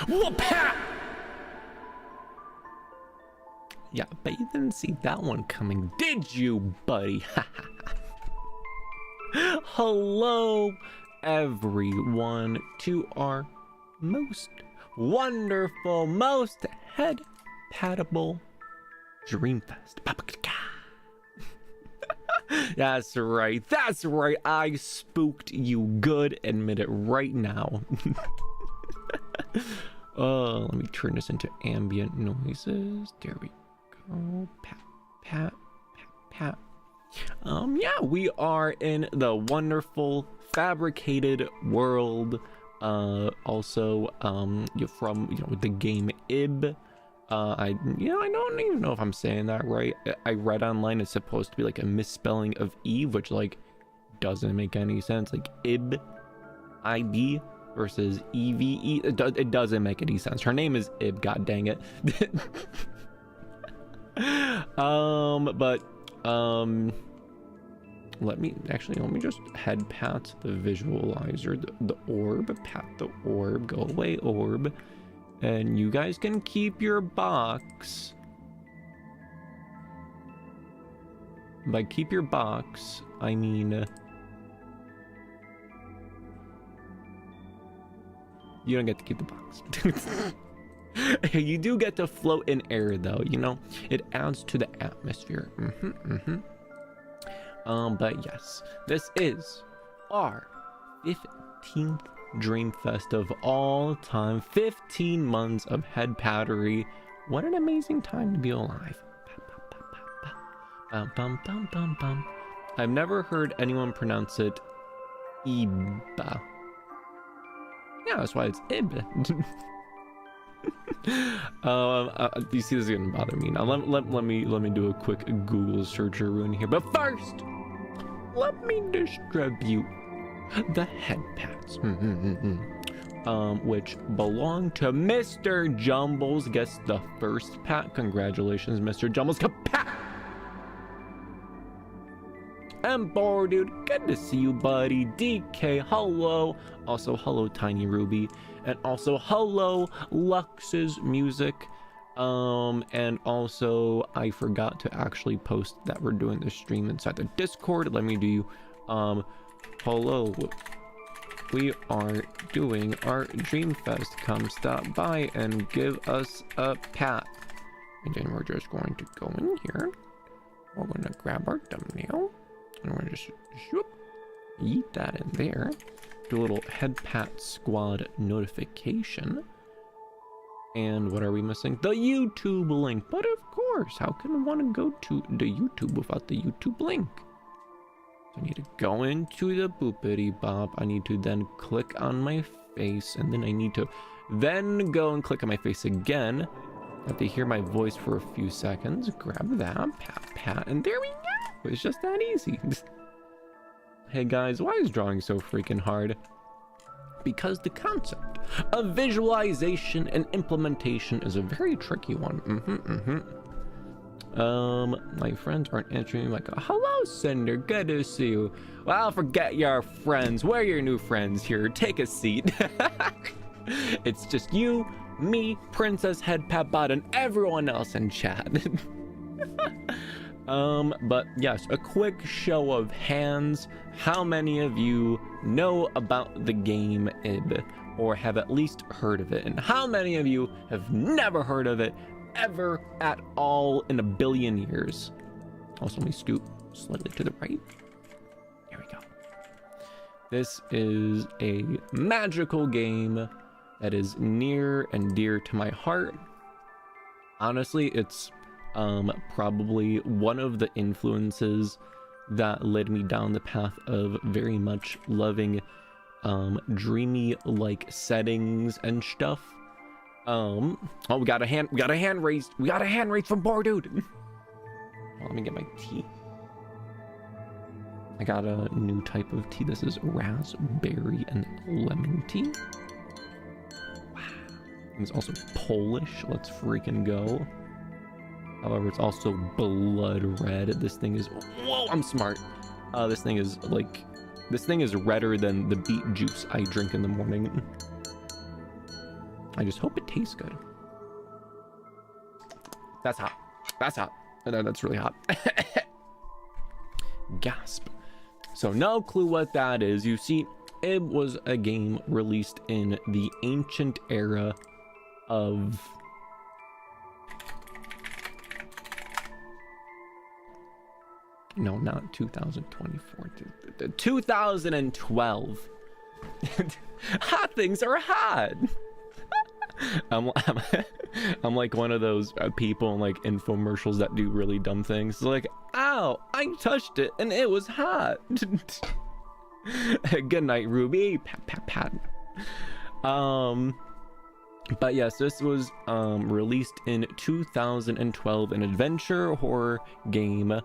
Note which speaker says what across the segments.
Speaker 1: Whoop-ha! Yeah, but you didn't see that one coming, did you, buddy? Hello, everyone, to our most wonderful, most head-patable Dreamfest. That's right, I spooked you good, admit it right now. Let me turn this into ambient noises. There we go. Pat, pat, pat, pat. Yeah, we are in the wonderful fabricated world. Also, from the game IB. I don't even know if I'm saying that right. I read online it's supposed to be like a misspelling of Eve, which like doesn't make any sense. Like IB, IB versus EVE. It doesn't make any sense. Her name is Ib. God dang it. Let me just head pat the visualizer, the orb, pat the orb, go away orb, and you guys can keep your box. By keep your box, I mean you don't get to keep the box. You do get to float in air though, it adds to the atmosphere. But yes, this is our 15th Dreamfest of all time. 15 months of head pattery. What an amazing time to be alive. I've never heard anyone pronounce it Iba. Yeah, that's why it's Ib. You see, this is gonna bother me now. Let me do a quick Google search around here. But first, let me distribute the head pats, which belong to Mr. Jumbles. Gets the first pat. Congratulations, Mr. Jumbles. Kapat! M4, dude, good to see you, buddy. DK, hello. Also, hello, Tiny Ruby. And also, hello, Lux's Music. And also, I forgot to actually post that we're doing the stream inside the Discord. Let me do, hello. We are doing our Dreamfest. Come stop by and give us a pat. And then we're just going to go in here. We're going to grab our thumbnail. And we're just shoop, eat that in there. Do a little head pat squad notification. And what are we missing? The YouTube link. But of course, how can one go to the YouTube without the YouTube link? So I need to go into the boopity bop. I need to then click on my face, and then I need to then go and click on my face again. I have to hear my voice for a few seconds. Grab that, pat, pat, and there we go. It's just that easy. Hey guys, why is drawing so freaking hard? Because the concept of visualization and implementation is a very tricky one. My friends aren't answering me like, hello, Cinder, good to see you. Well, forget your friends. We're your new friends here. Take a seat. It's just you, me, Princess Headpatbot, and everyone else in chat. But yes, a quick show of hands. How many of you know about the game IB, or have at least heard of it? And how many of you have never heard of it ever at all in a billion years? Also, let me scoot slightly to the right. There we go. This is a magical game that is near and dear to my heart. Honestly, it's probably one of the influences that led me down the path of very much loving dreamy like settings and stuff. Oh, we got a hand raised from Bar Dude. Well, let me get my tea. I got a new type of tea. This is raspberry and lemon tea. Wow. It's also Polish. Let's freaking go. However, it's also blood red. This thing is, whoa, I'm smart. This thing is redder than the beet juice I drink in the morning. I just hope it tastes good. That's hot. That's hot. That's really hot. Gasp. So no clue what that is. You see, it was a game released in the ancient era of... No, not 2024. 2012. Hot things are hot. I'm like one of those people in like infomercials that do really dumb things. Like, ow, I touched it and it was hot. Good night, Ruby. Pat, pat, pat. But yes, this was released in 2012, an adventure horror game,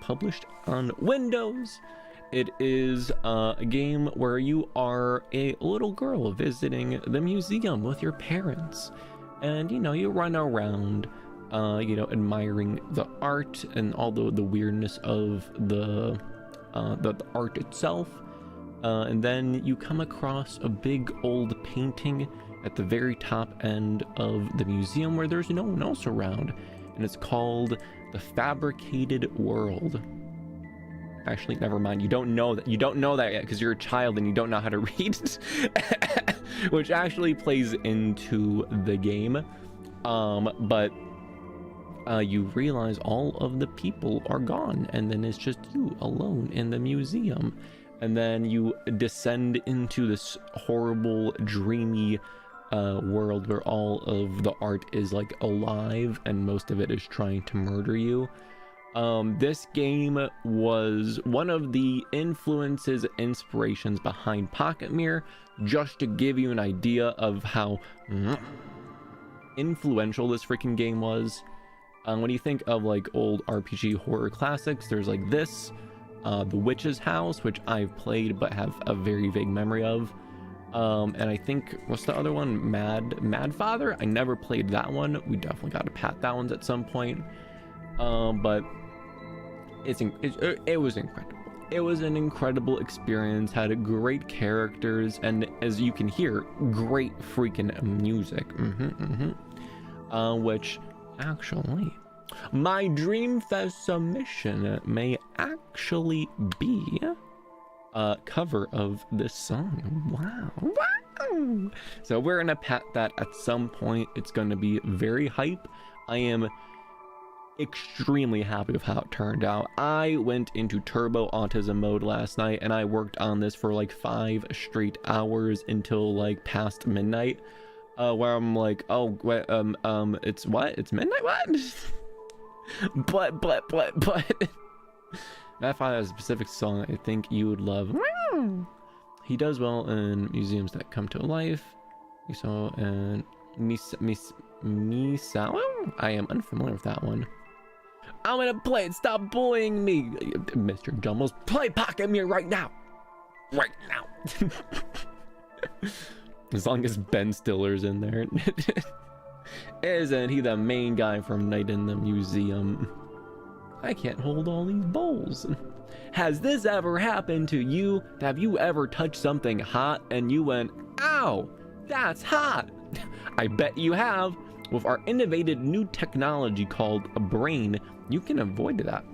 Speaker 1: published on Windows. It is a game where you are a little girl visiting the museum with your parents, and you run around admiring the art and all the weirdness of the art itself, and then you come across a big old painting at the very top end of the museum where there's no one else around, and it's called The Fabricated World. Actually, never mind. You don't know that yet because you're a child and you don't know how to read, which actually plays into the game. But you realize all of the people are gone, and then it's just you alone in the museum. And then you descend into this horrible, dreamy world where all of the art is like alive, and most of it is trying to murder you. This game was one of the inspirations behind Pocket Mirror, just to give you an idea of how influential this freaking game was. When you think of like old RPG horror classics, there's like this, The Witch's House, which I've played but have a very vague memory of. And I think, what's the other one? Mad Father? I never played that one. We definitely got to pat that one at some point. But it was incredible. It was an incredible experience, had great characters, and as you can hear, great freaking music. Which actually, my Dreamfest submission may actually be a cover of this song. Wow. So we're gonna pat that at some point. It's gonna be very hype. I am extremely happy with how it turned out. I went into turbo autism mode last night and I worked on this for like 5 straight hours until like past midnight, where I'm like, oh wait, it's what? It's midnight? What? but I find a specific song I think you would love. He does well in museums that come to life. You saw and Misao? I am unfamiliar with that one. I'm gonna play it. Stop bullying me, Mr. Jumbles. Play Pocket Mirror right now. Right now. As long as Ben Stiller's in there. Isn't he the main guy from Night in the Museum? I can't hold all these bowls. Has this ever happened to you? Have you ever touched something hot and you went, ow, that's hot? I bet you have. With our innovative new technology called a brain, you can avoid that.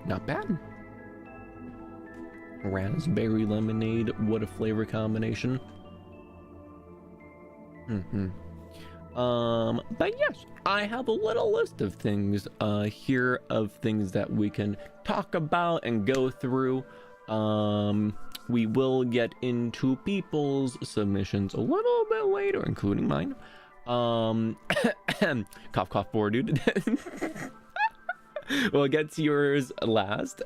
Speaker 1: Not bad. Raspberry lemonade, what a flavor combination. But yes, I have a little list of things here of things that we can talk about and go through. We will get into people's submissions a little bit later, including mine. Cough, cough, bored, dude. We'll get to yours last.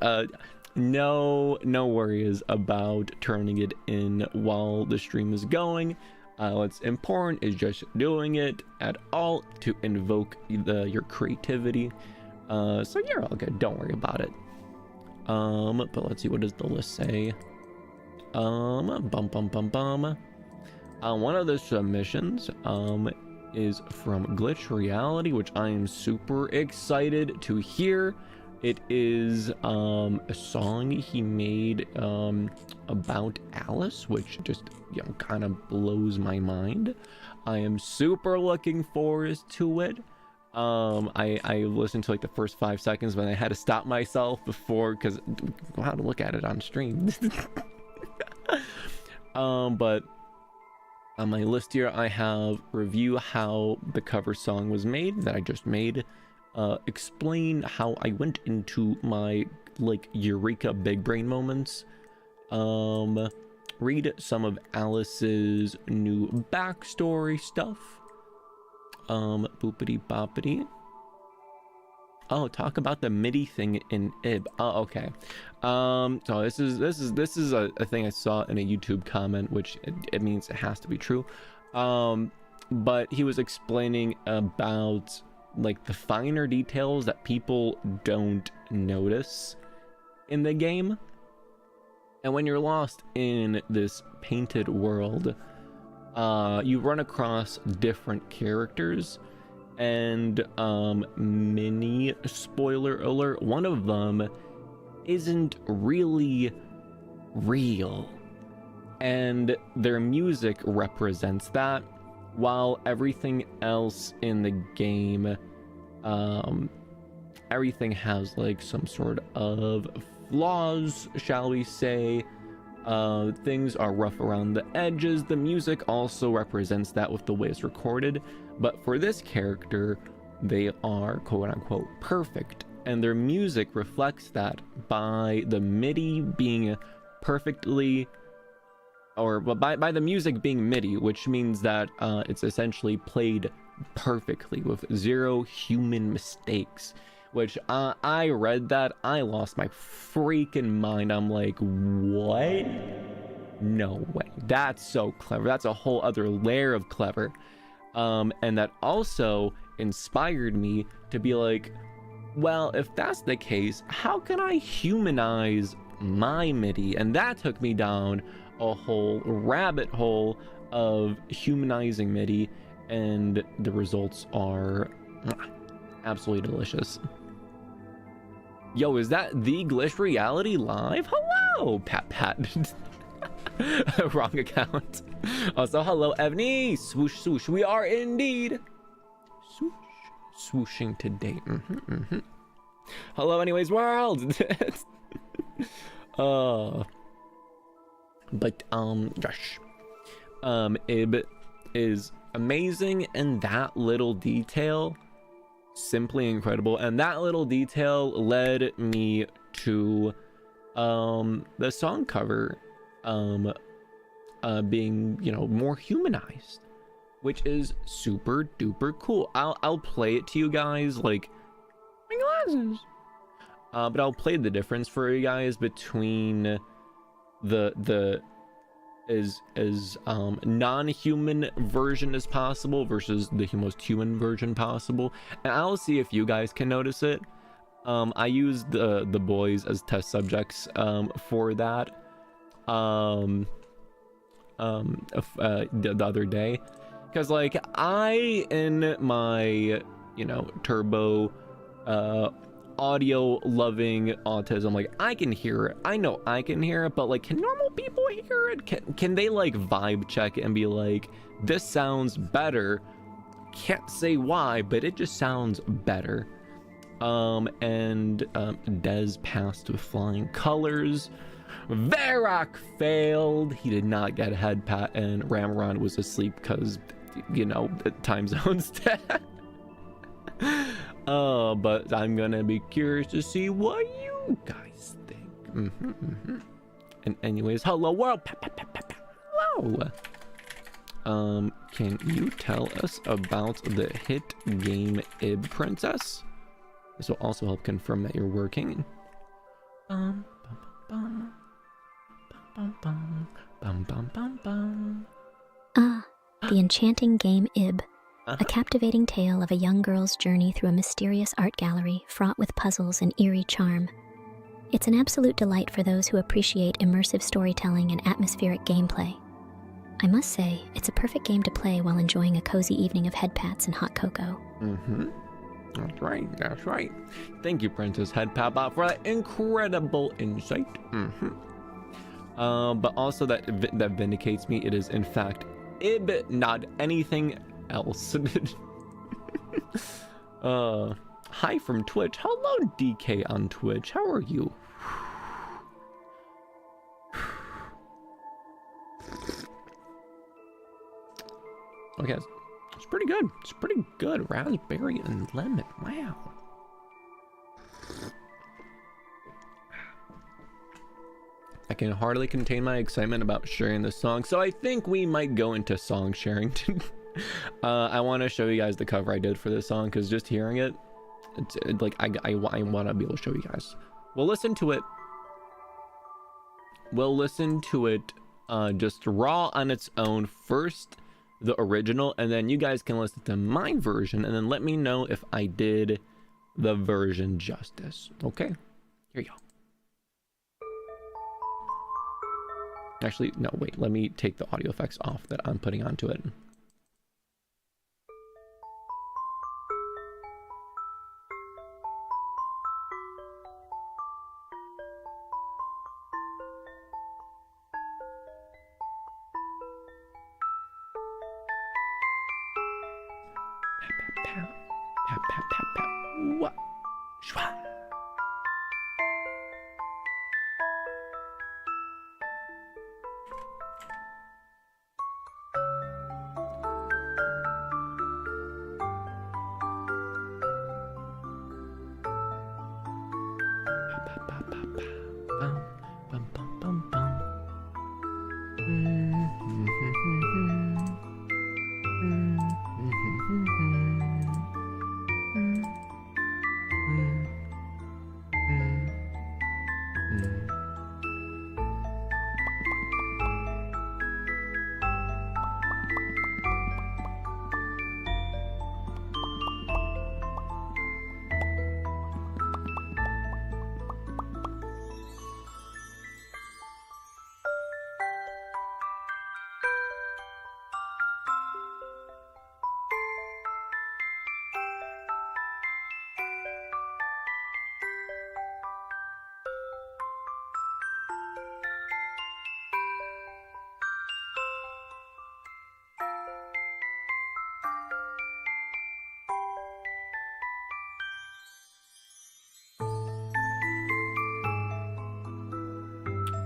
Speaker 1: No worries about turning it in while the stream is going. What's important is just doing it at all to invoke your creativity. So you're all good, don't worry about it. But let's see, what does the list say? One of the submissions is from Glitch Reality, which I am super excited to hear. It is a song he made about Alice, which just, you know, kind of blows my mind. I am super looking forward to it. I listened to like the first 5 seconds, but I had to stop myself before, because I had to look at it on stream. But on my list here, I have review how the cover song was made that I just made, explain how I went into my like eureka big brain moments, read some of Alice's new backstory stuff, boopity boppity. Oh, talk about the MIDI thing in IB. Oh, okay. So this is a thing I saw in a YouTube comment, which it means it has to be true. But he was explaining about like the finer details that people don't notice in the game. And when you're lost in this painted world, you run across different characters. And mini spoiler alert, one of them isn't really real, and their music represents that, while everything else in the game, everything has like some sort of flaws, shall we say. Things are rough around the edges. The music also represents that with the way it's recorded. But for this character, they are quote-unquote perfect, and their music reflects that by the MIDI being perfectly, or by the music being MIDI, which means that it's essentially played perfectly with zero human mistakes. Which I read that, I lost my freaking mind. I'm like, what? No way. That's so clever. That's a whole other layer of clever. And that also inspired me to be like, well, if that's the case, how can I humanize my MIDI? And that took me down a whole rabbit hole of humanizing MIDI, and the results are absolutely delicious. Yo, is that the Glish Reality Live? Hello, Pat. Wrong account. Also, hello, Evney. Swoosh, swoosh. We are indeed swoosh, swooshing today. Hello, anyways, world. But gosh, Ib is amazing, and that little detail, simply incredible. And that little detail led me to the song cover being, you know, more humanized, which is super duper cool. I'll play it to you guys, like my glasses, but I'll play the difference for you guys between the as non-human version as possible versus the most human version possible, and I'll see if you guys can notice it. I used the boys as test subjects for that the other day, because like I, in my, you know, turbo audio loving autism, like I can hear it, I know I can hear it, but like, can normal people hear it? Can they like vibe check it and be like, this sounds better? Can't say why, but it just sounds better. And Dez passed with flying colors. Varrock failed. He did not get a head pat, and Ramaran was asleep because, you know, the time zones. But I'm gonna be curious to see what you guys think. And anyways, hello world. Hello. Can you tell us about the hit game Ib Princess? This will also help confirm that you're working.
Speaker 2: The enchanting game Ib. A captivating tale of a young girl's journey through a mysterious art gallery fraught with puzzles and eerie charm. It's an absolute delight for those who appreciate immersive storytelling and atmospheric gameplay. I must say, it's a perfect game to play while enjoying a cozy evening of head pats and hot cocoa.
Speaker 1: That's right. That's right. Thank you, Princess Head Papa, for that incredible insight. But also that vindicates me. It is in fact Ib, not anything else. Hi from Twitch. Hello, DK on Twitch. How are you? Okay, it's pretty good. It's pretty good. Raspberry and lemon. Wow. I can hardly contain my excitement about sharing this song, so I think we might go into song sharing. I want to show you guys the cover I did for this song, because just hearing it, it's like I want to be able to show you guys. We'll listen to it. We'll listen to it just raw on its own first, the original, and then you guys can listen to my version, and then let me know if I did the version justice. Okay, here you go. Actually, no, wait, let me take the audio effects off that I'm putting onto it. What?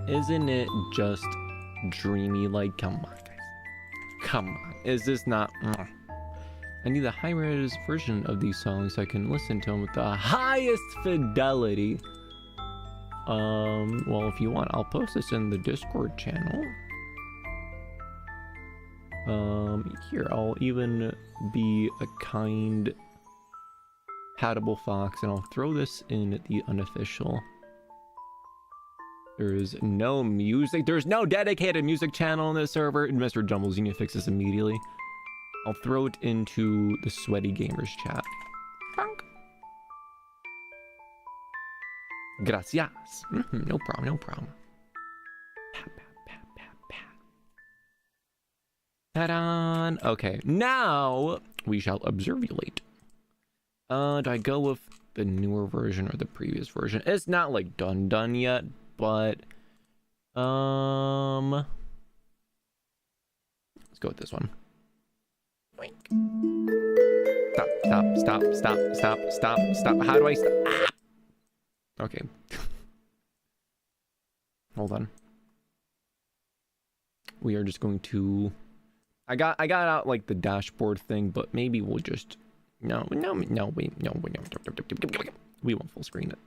Speaker 1: Isn't it just dreamy? Like, come on, guys. Come on. Is this not... I need the high-res version of these songs so I can listen to them with the highest fidelity. Well, if you want, I'll post this in the Discord channel. Here, I'll even be a kind, compatible fox, and I'll throw this in the unofficial. There's no music. There's no dedicated music channel on this server. Mr. Jumbles, you need to fix this immediately. I'll throw it into the Sweaty Gamers chat. Gracias. No problem, no problem. Ta-da! Okay, now we shall observulate. Do I go with the newer version or the previous version? It's not like done yet, but let's go with this one. Stop. How do I stop? Ah! Okay. Hold on. We are just going to... I got out like the dashboard thing, but maybe we'll just... No, we won't full screen it.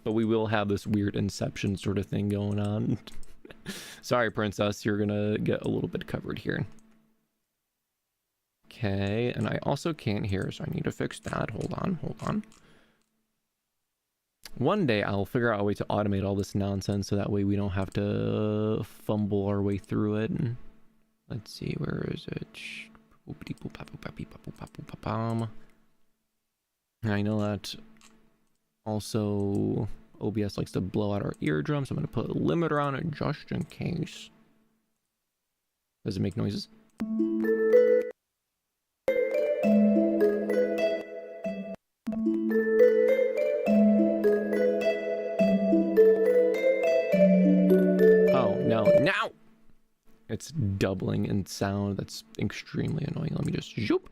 Speaker 1: But we will have this weird Inception sort of thing going on. Sorry, Princess, you're gonna get a little bit covered here. Okay, and I also can't hear, so I need to fix that. Hold on. One day I'll figure out a way to automate all this nonsense so that way we don't have to fumble our way through it. Let's see, where is it? I know that also OBS likes to blow out our eardrums. I'm going to put a limiter on it just in case. Does it make noises? It's doubling in sound. That's extremely annoying. Let me just zoop.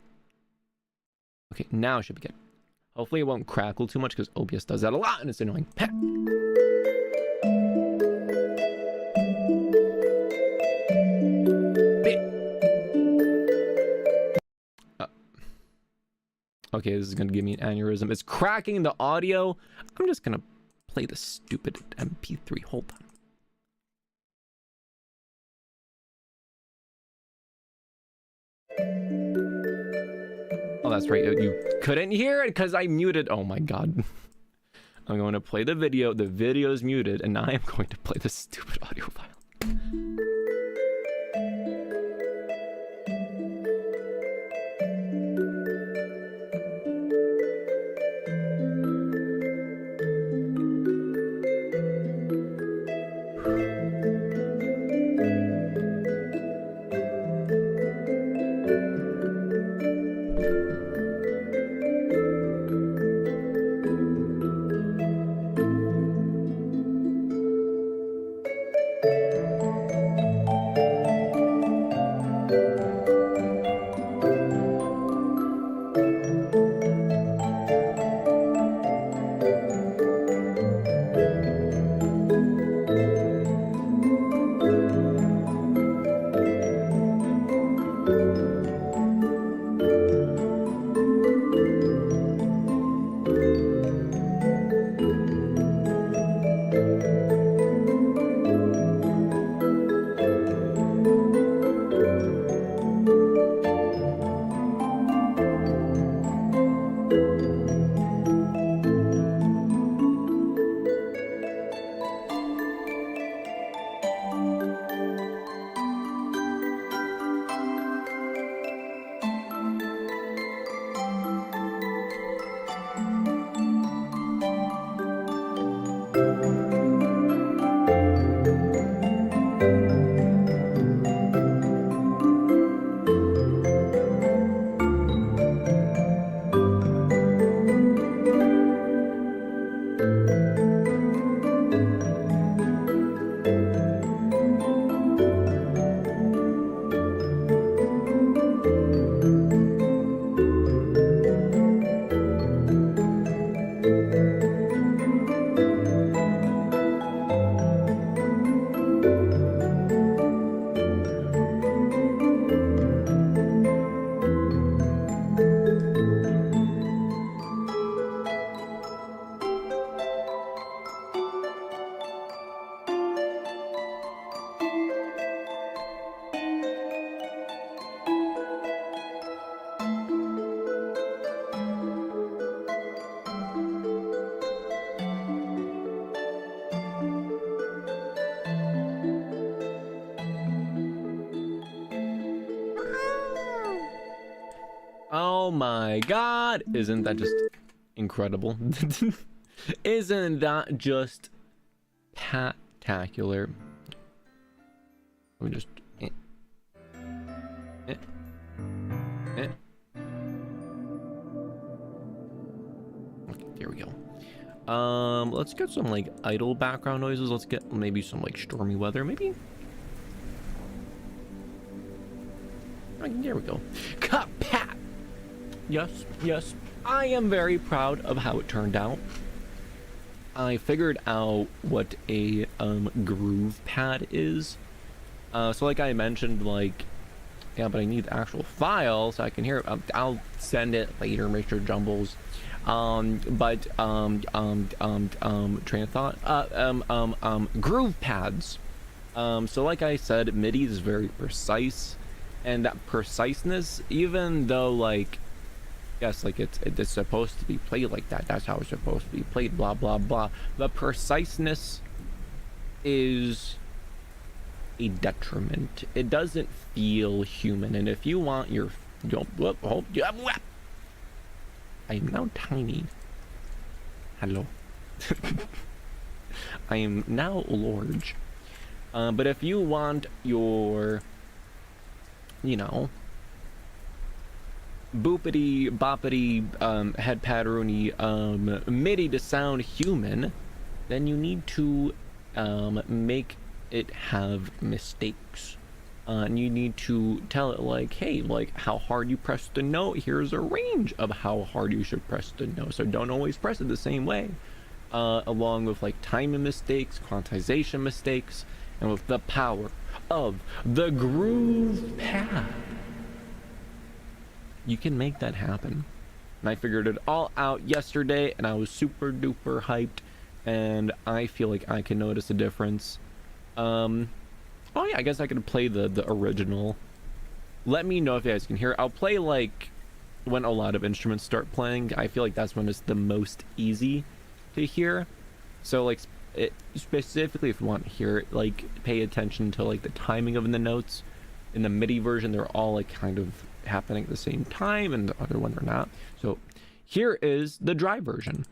Speaker 1: Okay, now it should be good. Hopefully it won't crackle too much because OBS does that a lot and it's annoying. Okay, this is gonna give me an aneurysm. It's cracking the audio. I'm just gonna play the stupid MP3. Hold on. Oh, that's right. You couldn't hear it because I muted. Oh my god. I'm going to play the video. The video is muted, and now I'm going to play the stupid audio file. Oh my god, isn't that just incredible? Isn't that just spectacular? Let me just Okay, there we go. Let's get some like idle background noises. Let's get maybe some like stormy weather, maybe. There we go. Cut pat. Yes, I am very proud of how it turned out. I figured out what a groove pad is. So like I mentioned, like, yeah, but I need the actual file so I can hear it. I'll send it later, Mr. Jumbles. Train of thought. Groove pads. So like I said, MIDI is very precise, and that preciseness, even though like, yes, like it's supposed to be played like that. That's how it's supposed to be played. Blah blah blah. The preciseness is a detriment. It doesn't feel human. And if you want your, I am now tiny. Hello. I am now large. But if you want your, you know, boopity boppity head patterny MIDI to sound human, then you need to make it have mistakes. And you need to tell it like, hey, like how hard you press the note, here's a range of how hard you should press the note, so don't always press it the same way. Along with like timing mistakes, quantization mistakes, and with the power of the groove pad, you can make that happen. And I figured it all out yesterday, and I was super duper hyped, and I feel like I can notice a difference. Oh yeah, I guess I could play the original. Let me know if you guys can hear it. I'll play like when a lot of instruments start playing. I feel like that's when it's the most easy to hear. So like specifically if you want to hear it, like pay attention to like the timing of the notes. In the MIDI version, they're all like kind of happening at the same time, and the other one they're not. So here is the dry version.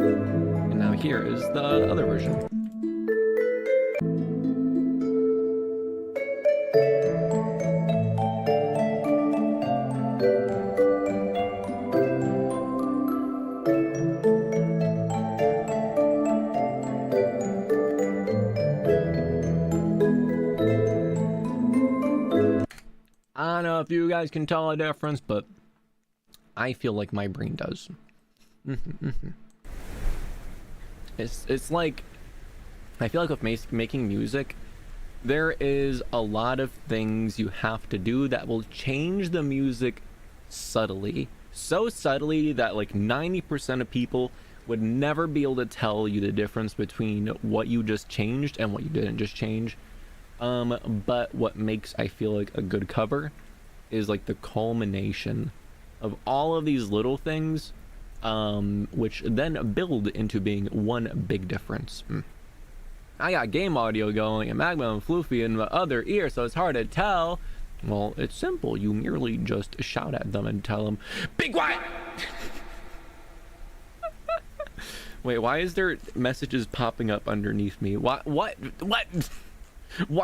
Speaker 1: And now here is the other version. I don't know if you guys can tell a difference, but I feel like my brain does. It's like, I feel like with making music, there is a lot of things you have to do that will change the music subtly. So subtly that like 90% of people would never be able to tell you the difference between what you just changed and what you didn't just change. But what makes, I feel like, a good cover is like the culmination of all of these little things, which then build into being one big difference. I got game audio going and Magma and Floofy in my other ear, so it's hard to tell. Well, it's simple. You merely just shout at them and tell them, "Be quiet!" Wait, why is there messages popping up underneath me? What? Why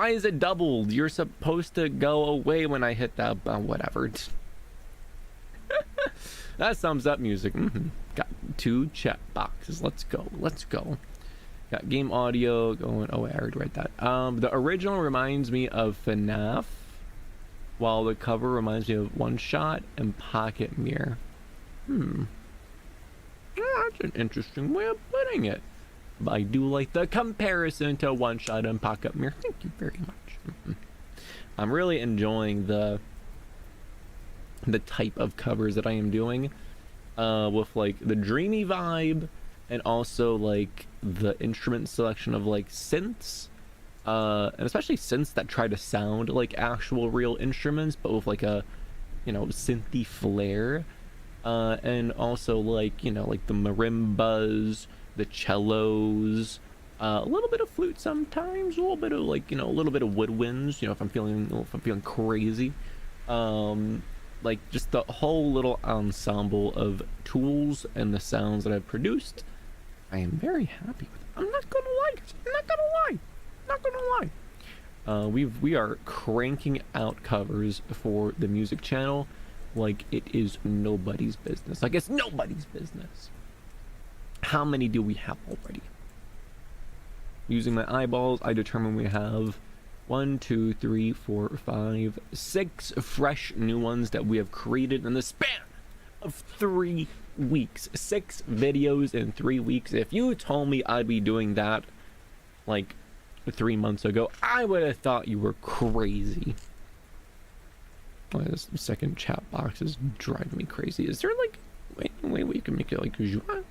Speaker 1: is it doubled? You're supposed to go away when I hit that. Whatever. That sums up music. Got 2 chat boxes. Let's go. Let's go. Got game audio going. Oh, I already read that. The original reminds me of FNAF, while the cover reminds me of One Shot and Pocket Mirror. Yeah, that's an interesting way of putting it. But I do like the comparison to One Shot and Pocket Mirror. Thank you very much. I'm really enjoying the type of covers that I am doing, with like the dreamy vibe, and also like the instrument selection of like synths, and especially synths that try to sound like actual real instruments, but with like a, you know, synthy flair, and also like, you know, like the marimbas, the cellos, a little bit of flute sometimes, a little bit of like, you know, a little bit of woodwinds, you know, if I'm feeling crazy, like just the whole little ensemble of tools and the sounds that I've produced. I am very happy with it. I'm not gonna lie. We are cranking out covers for the music channel like it is nobody's business. Like it's nobody's business. How many do we have already? Using my eyeballs, I determine we have 1, 2, 3, 4, 5, 6 fresh new ones that we have created in the span of 3 weeks. 6 videos in 3 weeks. If you told me I'd be doing that like 3 months ago, I would have thought you were crazy. Oh, this second chat box is driving me crazy. Is there like wait, we can make it like joie?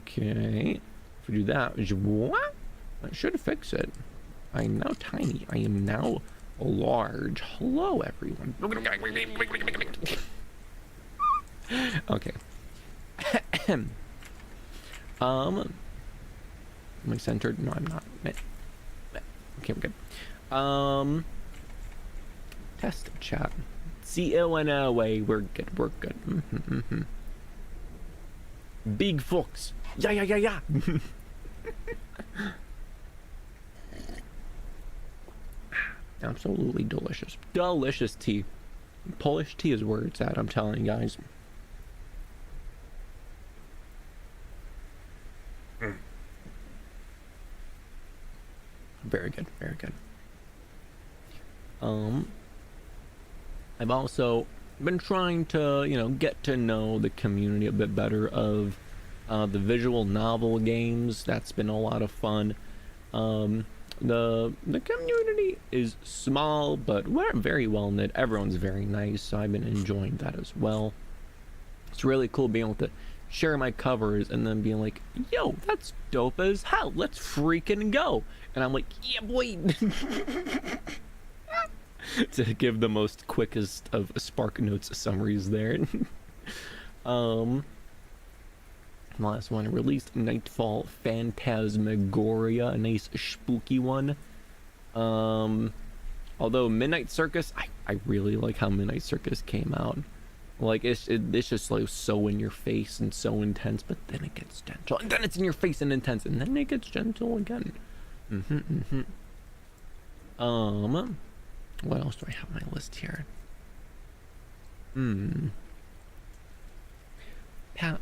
Speaker 1: Okay, if we do that, what? That should fix it. I am now tiny. I am now large. Hello, everyone. Okay. Am I centered? No, I'm not. Okay, we're good. Test chat. C-O-N-O-A. We're good. Big Fox. Yeah. Absolutely delicious. Delicious tea. Polish tea is where it's at, I'm telling you guys. Very good, very good. I've also been trying to, you know, get to know the community a bit better of the visual novel games. That's been a lot of fun. The community is small, but we're very well knit. Everyone's very nice, so I've been enjoying that as well. It's really cool being able to share my covers and then being like, yo, that's dope as hell, let's freaking go. And I'm like, yeah, boy. To give the most quickest of Spark Notes summaries there. Last one released, Nightfall Phantasmagoria, a nice spooky one. Although Midnight Circus, I really like how Midnight Circus came out. Like it's just like so in your face and so intense, but then it gets gentle, and then it's in your face and intense, and then it gets gentle again. What else do I have on my list here? Pat.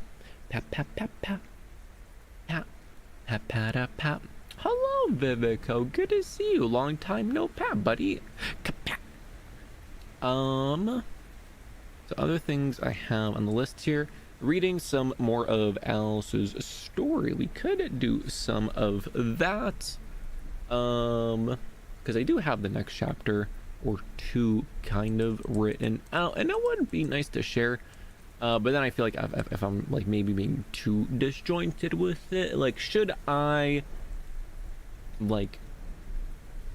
Speaker 1: Hello, Vivico. Good to see you. Long time no pat, buddy. So other things I have on the list here. Reading some more of Alice's story. We could do some of that. Because I do have the next chapter or two kind of written out, and it would be nice to share. But then I feel like if I'm like maybe being too disjointed with it, like should I like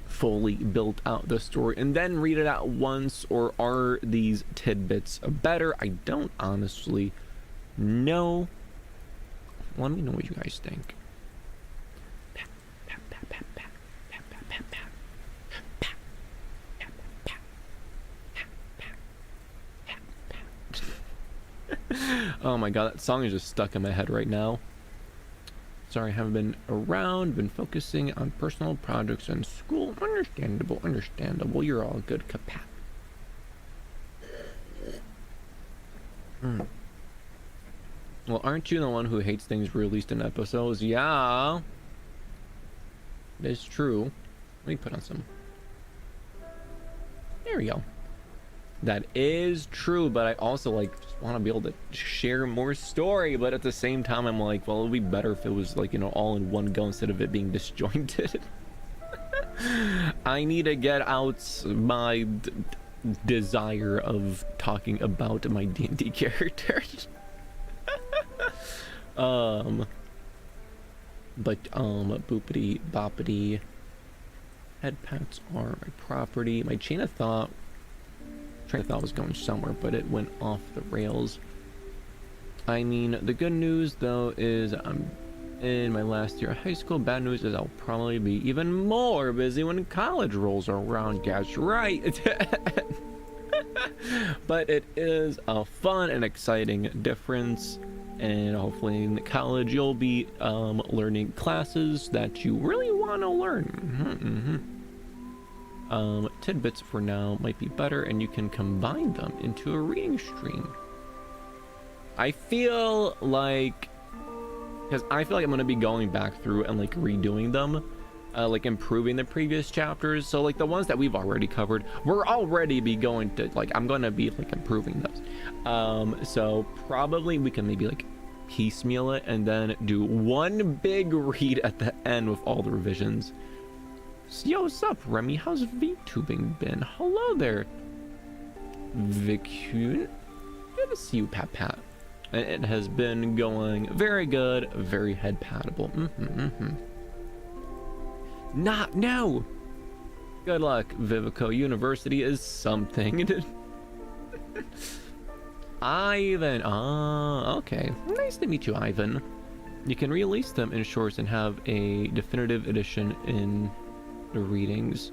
Speaker 1: fully build out the story and then read it out once, or are these tidbits better? I don't honestly know. Let me know what you guys think. Oh my god, that song is just stuck in my head right now. Sorry, I haven't been around, been focusing on personal projects and school. Understandable. You're all good, Kapat. Well, aren't you the one who hates things released in episodes? Yeah. It's true. Let me put on some. There we go. That is true, but I also like just want to be able to share more story, but at the same time I'm like, well, it would be better if it was like, you know, all in one go instead of it being disjointed. I need to get out my desire of talking about my D&D characters. But boopity boppity, head pats are my property. My train of thought was going somewhere, but it went off the rails. I mean, the good news though is I'm in my last year of high school. Bad news is I'll probably be even more busy when college rolls around. Guess right. But it is a fun and exciting difference, and hopefully in college you'll be learning classes that you really want to learn. Tidbits for now might be better, and you can combine them into a reading stream. I feel like, because I feel like I'm going to be going back through and like redoing them, like improving the previous chapters. So like the ones that we've already covered, we're already be going to like, I'm going to be like improving those. So probably we can maybe like piecemeal it and then do one big read at the end with all the revisions. Yo, what's up, Remi? How's VTubing been? Hello there, Vicune. Good to see you, Pat. It has been going very good, very head patable. No. Good luck, Vivico. University is something. Ivan. Okay. Nice to meet you, Ivan. You can release them in shorts and have a definitive edition in the readings.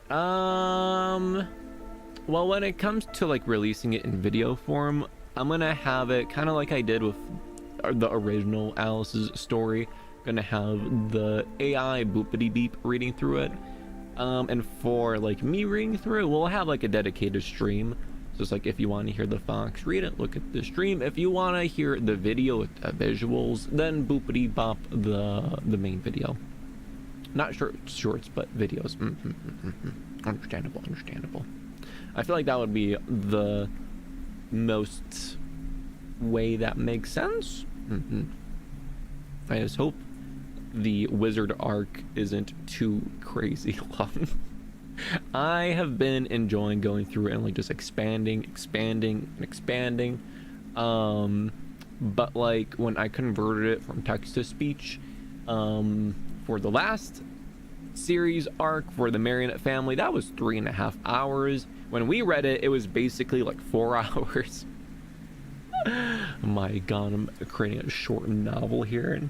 Speaker 1: Well, when it comes to like releasing it in video form, I'm gonna have it kind of like I did with the original Alice's story. Gonna have the AI boopity beep reading through it, And for like me reading through, we'll have like a dedicated stream. So it's like, if you want to hear the Fox read it, look at the stream. If you want to hear the video with visuals, then boopity bop the main video. Not shorts, but videos. Understandable, understandable. I feel like that would be the most way that makes sense. I just hope the wizard arc isn't too crazy long. I have been enjoying going through it and like just expanding. But like when I converted it from text to speech, for the last series arc for the Marionette family, that was 3.5 hours. When we read it, it was basically like 4 hours. My god, I'm creating a short novel here, and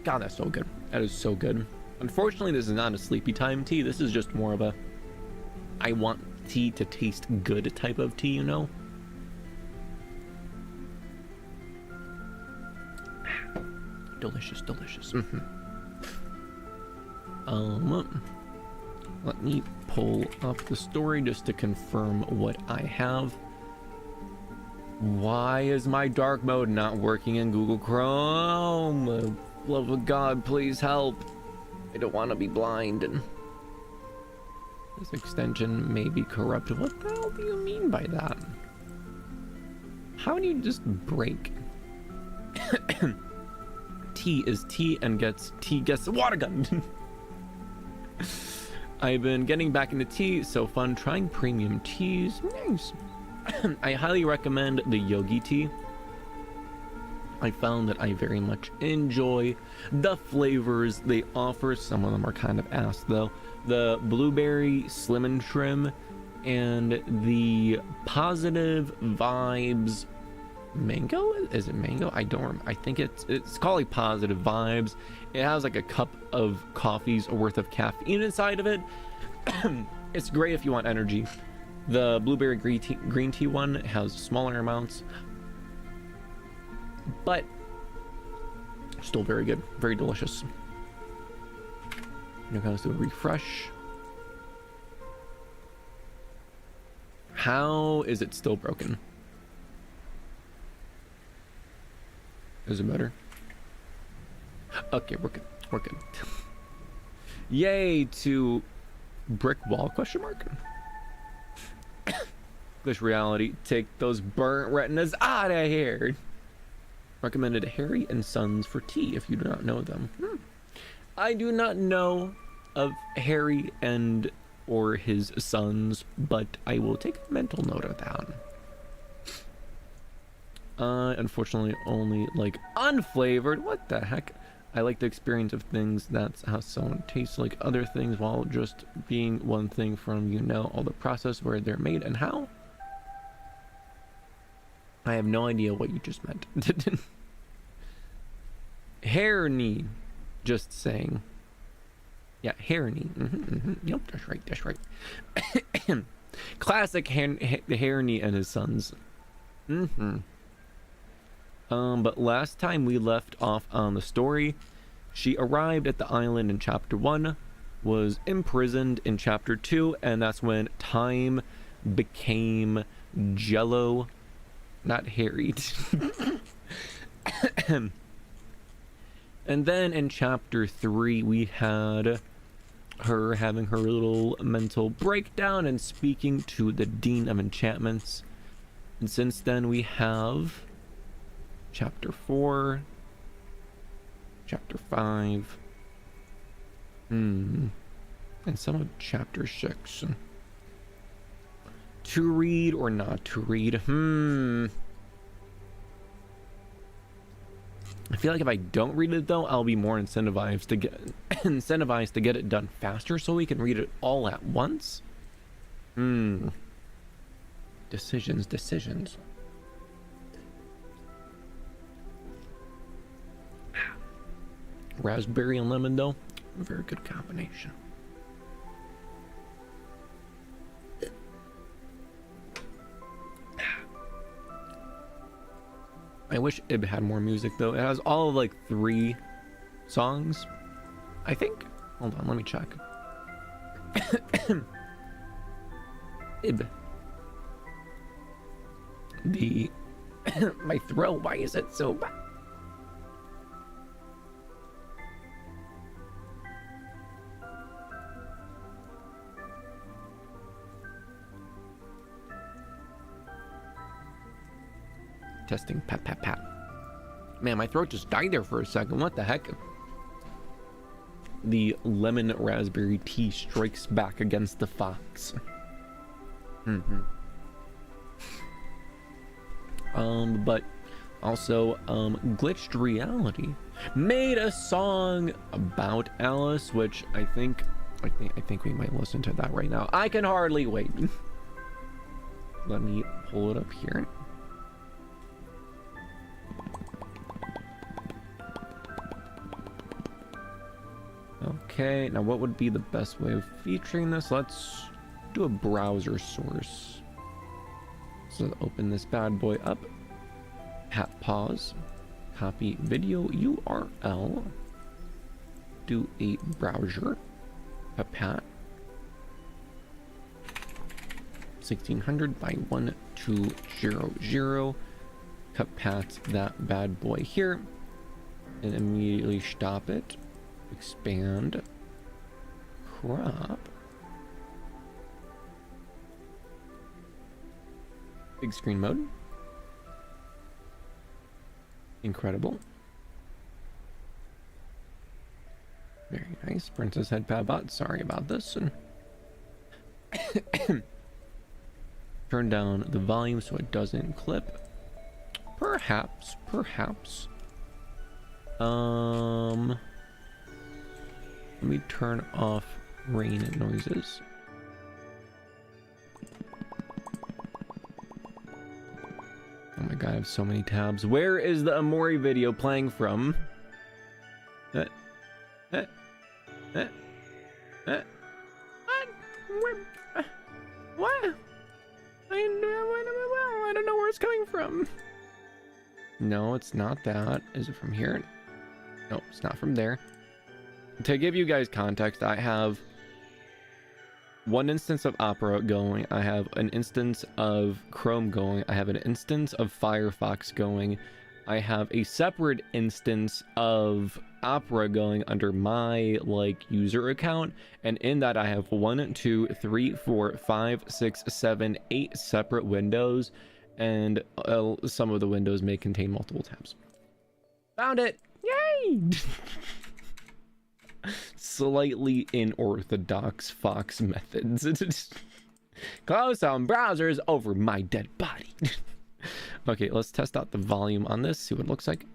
Speaker 1: god, that's so good. That is so good. Unfortunately, this is not a sleepy time tea. This is just more of a I want tea to taste good type of tea, you know? Delicious, delicious. Let me pull up the story just to confirm what I have. Why is my dark mode not working in Google Chrome? Love of God, please help. I don't want to be blind, and this extension may be corrupted. What the hell do you mean by that? How do you just break? T is T and gets the water gun. I've been getting back into tea, so fun trying premium teas. Nice. I highly recommend the Yogi tea. I found that I very much enjoy the flavors they offer. Some of them are kind of ass though. The blueberry slim and trim and the positive vibes mango. Is it mango? I don't remember. I think it's called like positive vibes. It has like a cup of coffee's worth of caffeine inside of it. It's great if you want energy. The blueberry green tea one has smaller amounts, but still very good, very delicious. Now let's do a refresh. How is it still broken? Is it better? Okay, we're good. We're good. Yay to brick wall question mark. Glitch reality. Take those burnt retinas out of here. Recommended Harry and Sons for tea if you do not know them. I do not know of Harry and or his sons, but I will take a mental note of that. Unfortunately only like unflavored. What the heck? I like the experience of things. That's how someone tastes like other things while just being one thing from, you know, all the process where they're made and how. I have no idea what you just meant. Hairney, just saying. Yeah, Hairney. Yep, that's right. That's right. Classic Hairney and his sons. But last time we left off on the story, she arrived at the island in chapter 1, was imprisoned in chapter 2, and that's when time became jello, not harried. And then in chapter 3, we had her having her little mental breakdown and speaking to the Dean of Enchantments. And since then, we have chapter 4, chapter 5, and some of chapter 6. To read or not to read? I feel like if I don't read it though, I'll be more incentivized to get it done faster so we can read it all at once. Decisions. Raspberry and lemon though, very good combination. I wish Ib had more music though. It has all of like 3 songs, I think. Hold on, let me check. Ib. The my throat, why is it so bad? Testing, pat, pat, pat. Man, my throat just died there for a second. What the heck? The lemon raspberry tea strikes back against the fox. But also, Glitched Reality made a song about Alice, which I think we might listen to that right now. I can hardly wait. Let me pull it up here. Okay, now what would be the best way of featuring this? Let's do a browser source. So open this bad boy up, pat pause, copy video URL, do a browser, a pat, 1600 by 1200, cut pat that bad boy here, and immediately stop it. Expand, crop, big screen mode, incredible, very nice. Princess Head Pabot, sorry about this, and turn down the volume so it doesn't clip. Perhaps. Let me turn off rain noises. Oh my god, I have so many tabs. Where is the Amori video playing from? What? I don't know where it's coming from. No, it's not that. Is it from here? No, it's not from there. To give you guys context, I have one instance of Opera going, I have an instance of Chrome going, I have an instance of Firefox going, I have a separate instance of Opera going under my user account, and in that I have 1, 2, 3, 4, 5, 6, 7, 8 separate windows, and some of the windows may contain multiple tabs. Found it! Yay! Slightly unorthodox Fox methods. Close down browsers over my dead body. Okay, let's test out the volume on this, see what it looks like.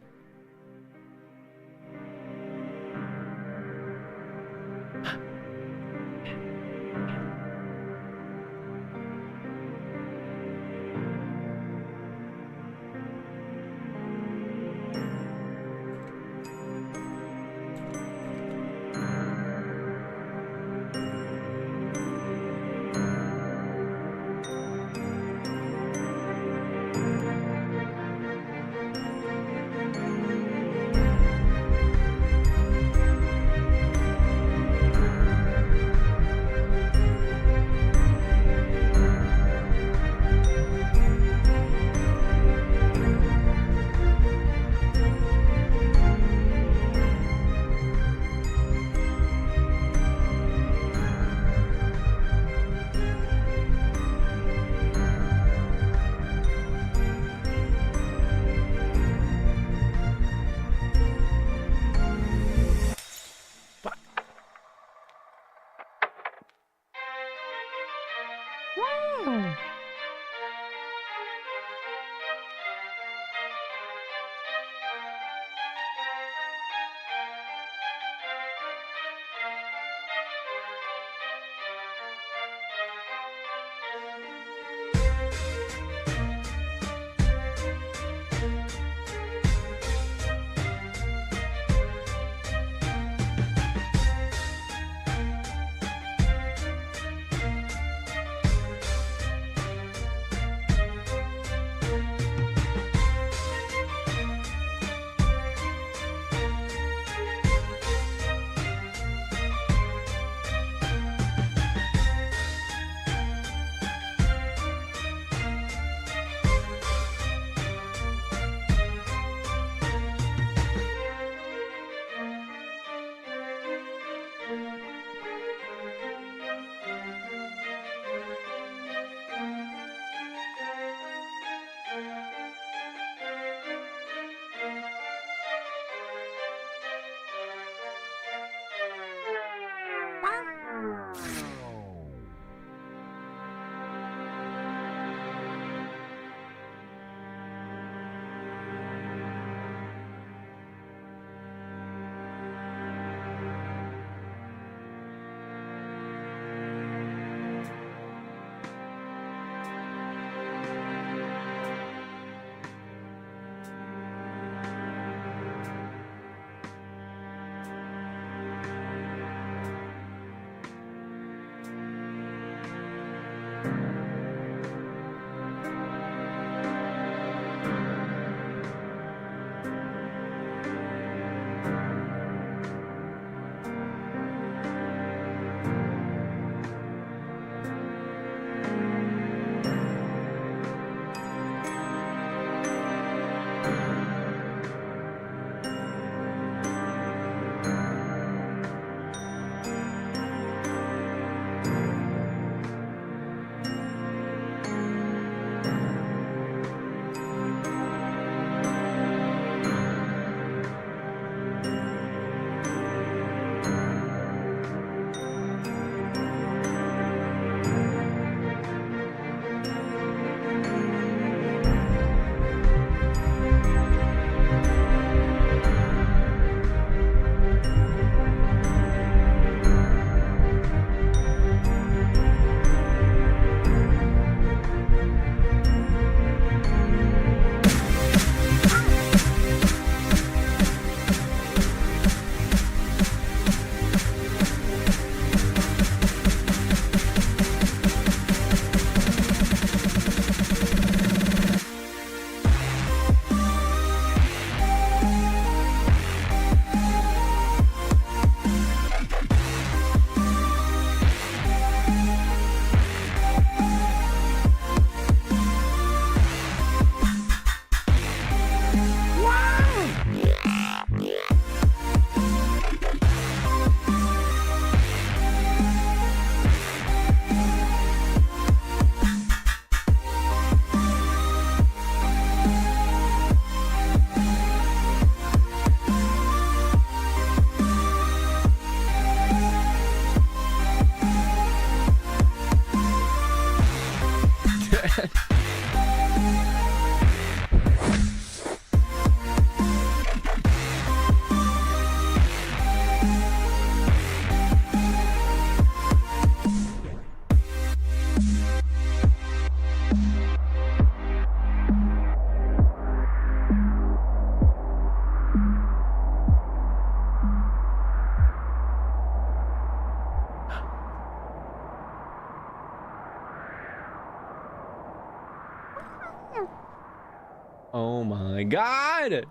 Speaker 1: Oh my god!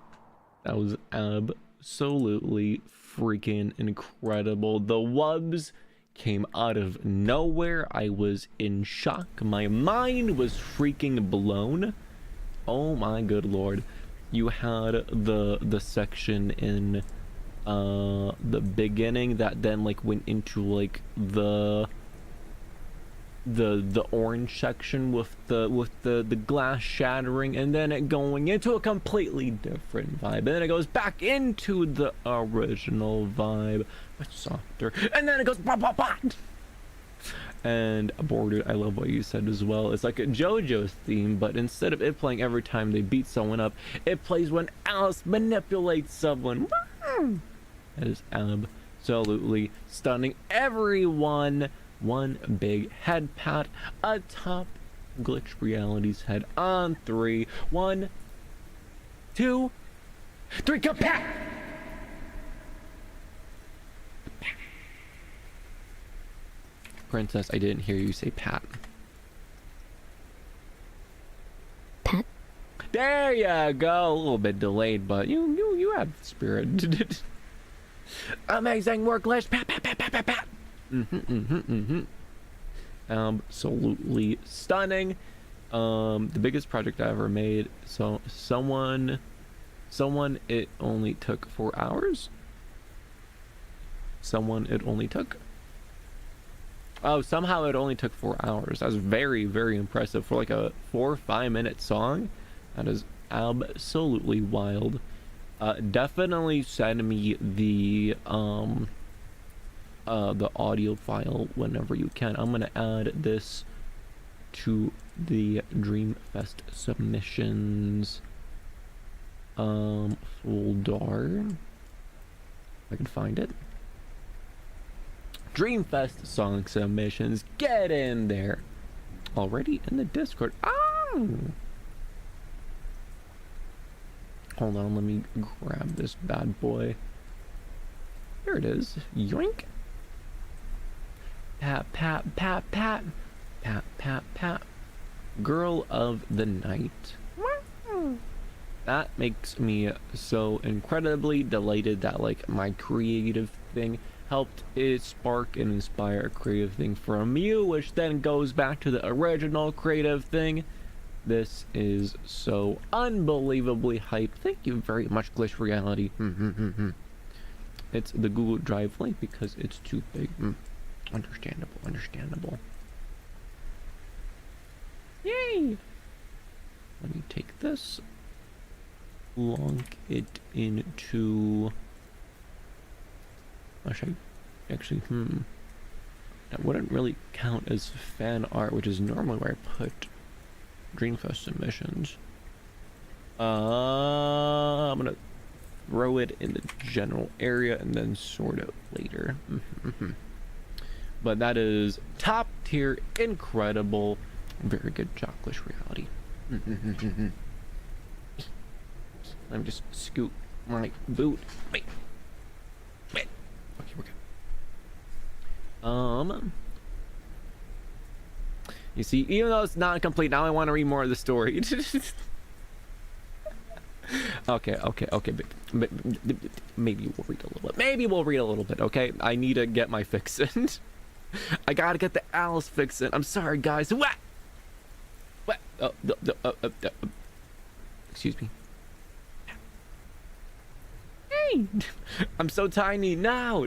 Speaker 1: That was absolutely freaking incredible. The wubs came out of nowhere. I was in shock. My mind was freaking blown. Oh my good lord. You had the section in the beginning that then like went into like the orange section with the glass shattering, and then it going into a completely different vibe, and then it goes back into the original vibe but softer, and then it goes bah, bah, bah. And Bordered, I love what you said as well. It's like a JoJo's theme, but instead of it playing every time they beat someone up, it plays when Alice manipulates someone. That is absolutely stunning. Everyone, one big head pat atop Glitch Reality's head on 3. 1, 2, 3, go pat! Princess, I didn't hear you say pat.
Speaker 2: Pat?
Speaker 1: There you go. A little bit delayed, but you have spirit. Amazing work, Glitch. Pat, pat, pat, pat, pat, pat. Absolutely stunning. The biggest project I ever made. So someone it only took 4 hours. Someone it only took. Oh, somehow it only took 4 hours. That's very, very impressive for like a 4 or 5 minute song. That is absolutely wild. Definitely send me the audio file whenever you can. I'm gonna add this to the Dreamfest submissions folder. If I can find it. Dreamfest song submissions, get in there. Already in the Discord. Oh! Hold on, let me grab this bad boy. There it is. Yoink. Pat, pat, pat, pat. Pat, pat, pat. Girl of the night. That makes me so incredibly delighted that like my creative thing helped it spark and inspire a creative thing from you, which then goes back to the original creative thing. This is so unbelievably hyped. Thank you very much, Glitch Reality. It's the Google Drive link because it's too big. Understandable, understandable. Yay! Let me take this, plunk it into... Actually, that wouldn't really count as fan art, which is normally where I put Dreamfest submissions. I'm gonna throw it in the general area and then sort it later. But that is top tier, incredible, very good job, Glitch Reality. Let me just scoot my boot. Wait. Okay, we're good. You see, even though it's not complete, now I want to read more of the story. Okay. But maybe we'll read a little bit. Maybe we'll read a little bit, okay? I need to get my fix in. I gotta get the Alice fix in. I'm sorry, guys. What? Oh, excuse me. Hey! I'm so tiny now.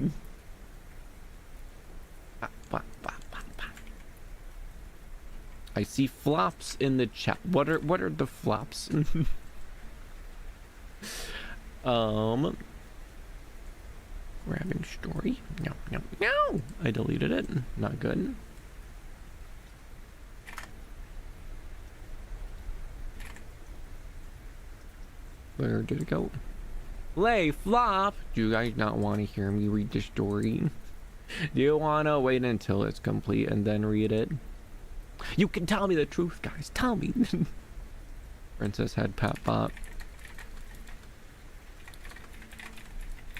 Speaker 1: I see flops in the chat. What are the flops? Grabbing story. No. I deleted it. Not good. Where did it go? Lay flop. Do you guys not want to hear me read the story? Do you want to wait until it's complete and then read it? You can tell me the truth, guys. Tell me. Princess had Pat Bop.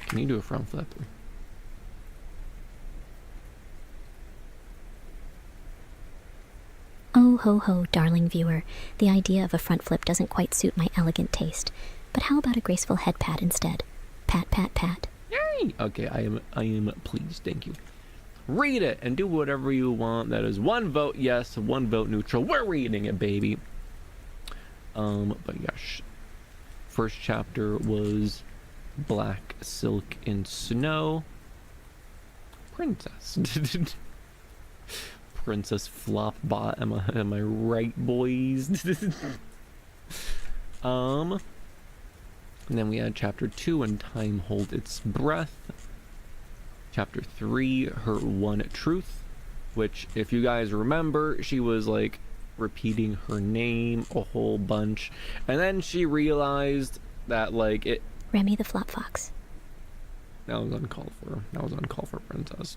Speaker 1: Can you do a front flip?
Speaker 2: Oh ho ho, darling viewer. The idea of a front flip doesn't quite suit my elegant taste. But how about a graceful head pat instead? Pat, pat, pat.
Speaker 1: Yay! Okay, I am pleased. Thank you. Read it and do whatever you want. That is 1 vote yes, 1 vote neutral. We're reading it, baby. But gosh, first chapter was Black Silk in Snow. Princess. Princess flop bot. Am I right, boys? And then we had chapter 2, and Time Hold Its Breath. Chapter 3, Her One Truth, which, if you guys remember, she was like repeating her name a whole bunch, and then she realized that like it.
Speaker 2: Remi the Flop Fox.
Speaker 1: That was uncalled for. That was uncalled for, Princess.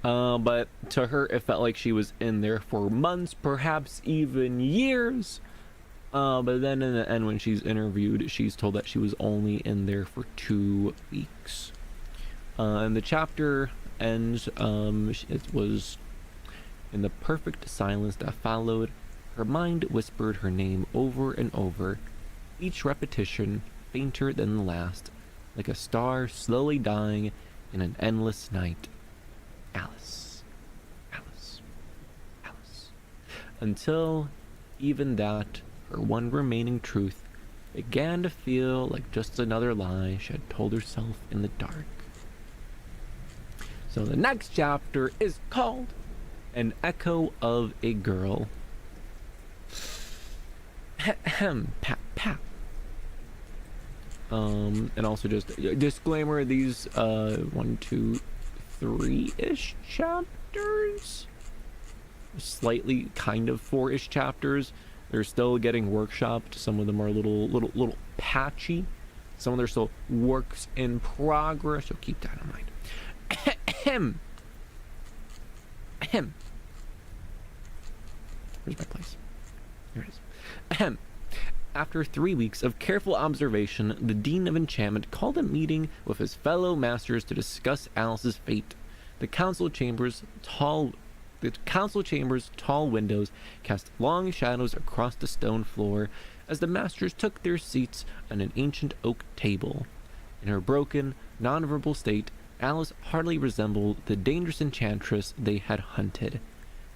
Speaker 1: But to her, it felt like she was in there for months, perhaps even years. But then in the end, when she's interviewed, she's told that she was only in there for 2 weeks. And the chapter ends, it was in the perfect silence that followed. Her mind whispered her name over and over, each repetition fainter than the last, like a star slowly dying in an endless night. Alice, Alice, Alice. Until even that, her one remaining truth, began to feel like just another lie she had told herself in the dark. So the next chapter is called An Echo of a Girl. Pat, pat. And also just a disclaimer, these 1, 2, 3-ish chapters, slightly kind of 4-ish chapters, they're still getting workshopped. Some of them are a little patchy. Some of them are still works in progress, so keep that in mind. Ahem. Ahem. Where's my place? Here it is. Ahem. After 3 weeks of careful observation, the Dean of Enchantment called a meeting with his fellow masters to discuss Alice's fate. The council chamber's tall windows cast long shadows across the stone floor as the masters took their seats on an ancient oak table. In her broken, nonverbal state, Alice hardly resembled the dangerous enchantress they had hunted.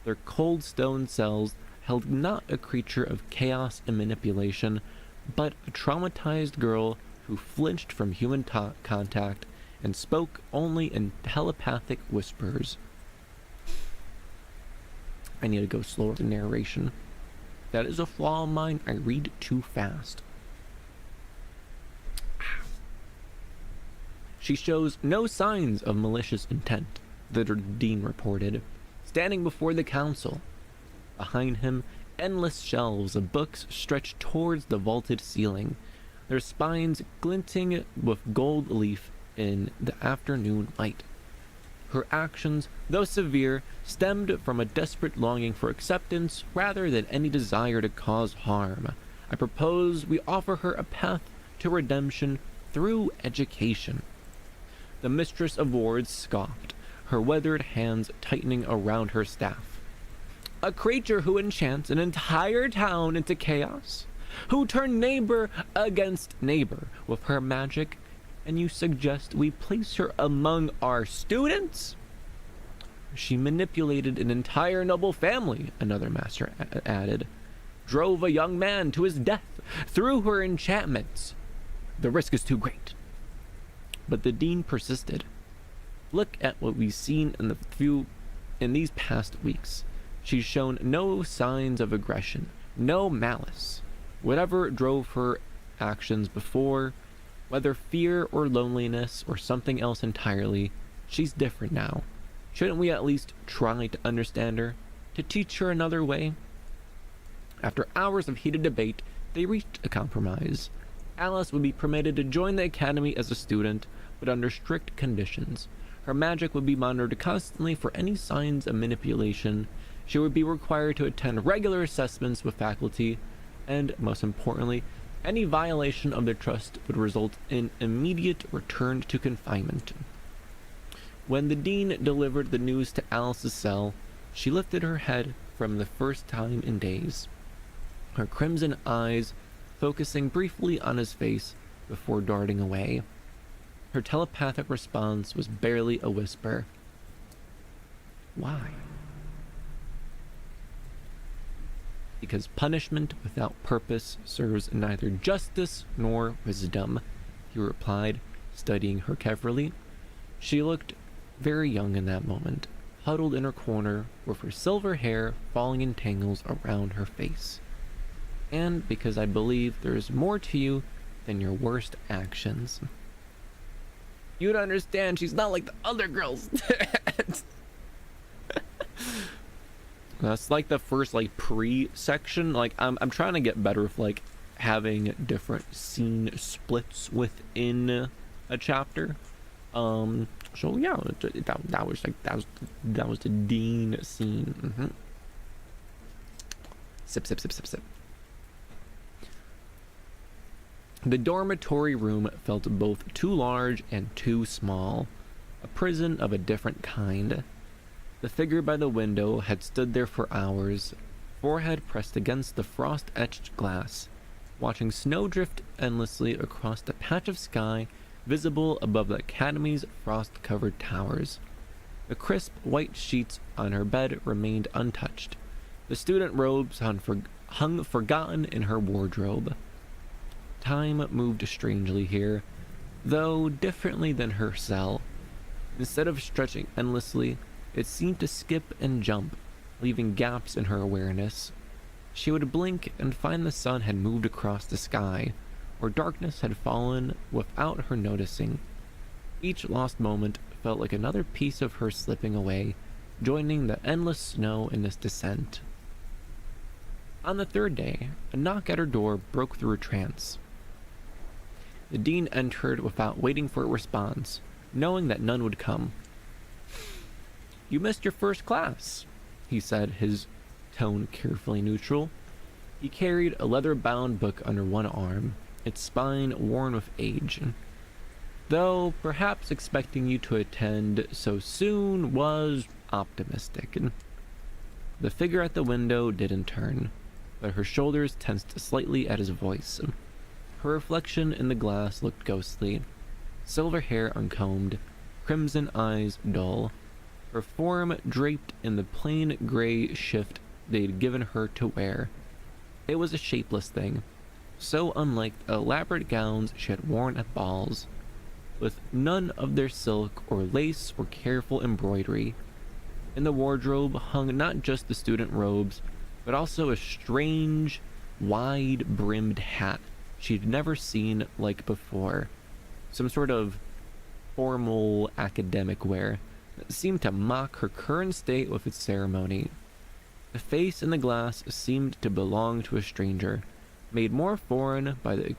Speaker 1: Their cold stone cells held not a creature of chaos and manipulation, but a traumatized girl who flinched from human contact and spoke only in telepathic whispers. I need to go slower with the narration. That is a flaw of mine. I read too fast. She shows no signs of malicious intent, the Dean reported. Standing before the council, behind him, endless shelves of books stretched towards the vaulted ceiling, their spines glinting with gold leaf in the afternoon light. Her actions, though severe, stemmed from a desperate longing for acceptance rather than any desire to cause harm. I propose we offer her a path to redemption through education. The Mistress of Wards scoffed, her weathered hands tightening around her staff. A creature who enchants an entire town into chaos, who turned neighbor against neighbor with her magic, and you suggest we place her among our students? She manipulated an entire noble family, another master added, drove a young man to his death through her enchantments. The risk is too great. But the Dean persisted. Look at what we've seen in these past weeks. She's shown no signs of aggression, no malice. Whatever drove her actions before, whether fear or loneliness or something else entirely, she's different now. Shouldn't we at least try to understand her, to teach her another way? After hours of heated debate, They reached a compromise. Alice would be permitted to join the academy as a student, but under strict conditions. Her magic would be monitored constantly for any signs of manipulation. She would be required to attend regular assessments with faculty, and most importantly, any violation of their trust would result in immediate return to confinement. When the dean delivered the news to Alice's cell, she lifted her head for the first time in days, her crimson eyes focusing briefly on his face before darting away. Her telepathic response was barely a whisper. Why? Because punishment without purpose serves neither justice nor wisdom, he replied, studying her carefully. She looked very young in that moment, huddled in her corner with her silver hair falling in tangles around her face. And because I believe there is more to you than your worst actions. You don't understand, she's not like the other girls. That's like the first like pre-section. Like I'm trying to get better with like having different scene splits within a chapter. So yeah, that was the dean scene. Sip sip sip sip sip. The dormitory room felt both too large and too small, a prison of a different kind. The figure by the window had stood there for hours, forehead pressed against the frost-etched glass, watching snow drift endlessly across the patch of sky visible above the academy's frost-covered towers. The crisp white sheets on her bed remained untouched. The student robes hung forgotten in her wardrobe. Time moved strangely here, though differently than her cell. Instead of stretching endlessly, it seemed to skip and jump, leaving gaps in her awareness. She would blink and find the sun had moved across the sky, or darkness had fallen without her noticing. Each lost moment felt like another piece of her slipping away, joining the endless snow in this descent. On the third day, a knock at her door broke through her trance. The dean entered without waiting for a response, knowing that none would come. "You missed your first class," he said, his tone carefully neutral. He carried a leather-bound book under one arm, its spine worn with age. Though perhaps expecting you to attend so soon was optimistic. The figure at the window didn't turn, but her shoulders tensed slightly at his voice. Her reflection in the glass looked ghostly, silver hair uncombed, crimson eyes dull, her form draped in the plain gray shift they'd given her to wear. It was a shapeless thing, so unlike the elaborate gowns she had worn at balls, with none of their silk or lace or careful embroidery. In the wardrobe hung not just the student robes, but also a strange, wide-brimmed hat she'd never seen like before, some sort of formal academic wear that seemed to mock her current state with its ceremony. The face in the glass seemed to belong to a stranger, made more foreign by the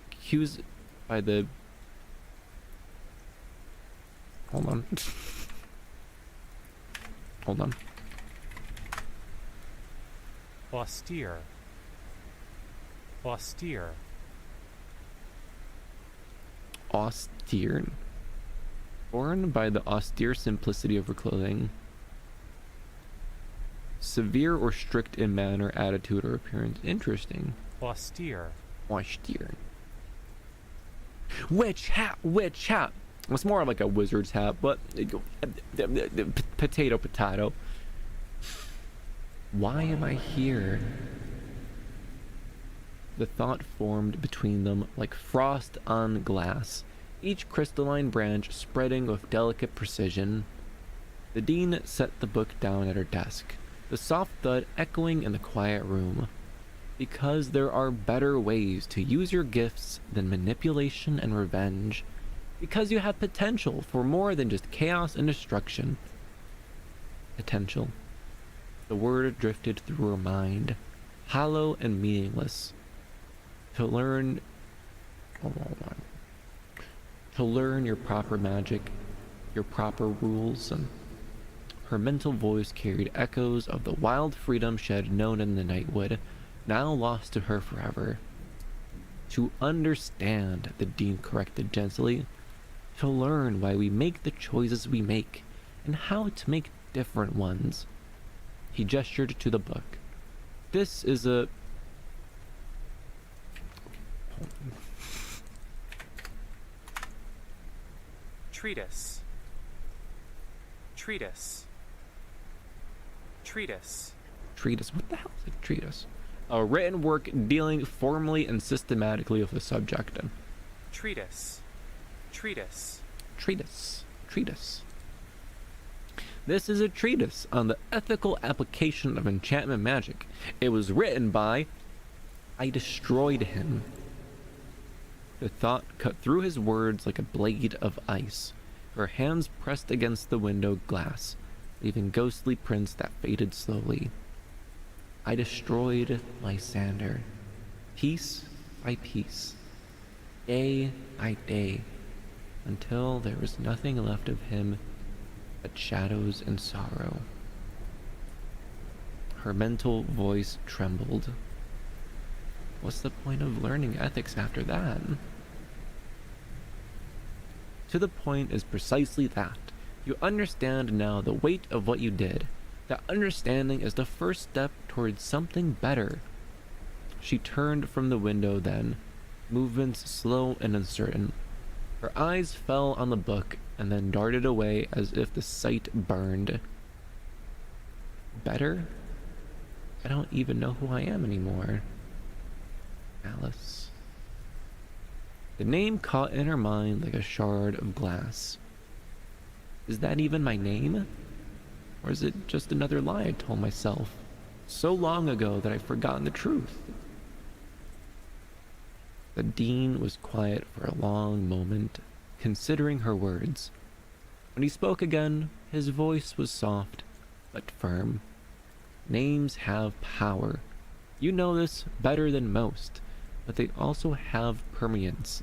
Speaker 1: Hold on. Hold on.
Speaker 3: Austere. Austere.
Speaker 1: Austere. Foreign by the austere simplicity of her clothing. Severe or strict in manner, attitude, or appearance. Interesting.
Speaker 3: Austere.
Speaker 1: Austere. Witch hat, witch hat. It's more like a wizard's hat, but potato, potato. Why am I here? The thought formed between them like frost on glass, each crystalline branch spreading with delicate precision. The dean set the book down at her desk, the soft thud echoing in the quiet room. Because there are better ways to use your gifts than manipulation and revenge. Because you have potential for more than just chaos and destruction. Potential. The word drifted through her mind, hollow and meaningless. To learn... To learn your proper magic, your proper rules, and her mental voice carried echoes of the wild freedom she had known in the Nightwood, now lost to her forever. To understand, the dean corrected gently. To learn why we make the choices we make, and how to make different ones. He gestured to the book. This is a...
Speaker 3: Treatise. Treatise. Treatise.
Speaker 1: Treatise? What the hell is a treatise? A written work dealing formally and systematically with a subject.
Speaker 3: Treatise. Treatise.
Speaker 1: Treatise. Treatise. This is a treatise on the ethical application of enchantment magic. It was written by... I destroyed him. The thought cut through his words like a blade of ice. Her hands pressed against the window glass, leaving ghostly prints that faded slowly. I destroyed Lysander, piece by piece, day by day, until there was nothing left of him but shadows and sorrow. Her mental voice trembled. What's the point of learning ethics after that? To the point is precisely that. You understand now the weight of what you did. That understanding is the first step towards something better. She turned from the window then, movements slow and uncertain. Her eyes fell on the book and then darted away as if the sight burned. Better? I don't even know who I am anymore. Alice. The name caught in her mind like a shard of glass. Is that even my name? Or is it just another lie I told myself so long ago that I've forgotten the truth? The dean was quiet for a long moment, considering her words. When he spoke again, his voice was soft but firm. Names have power. You know this better than most, but they also have permanence.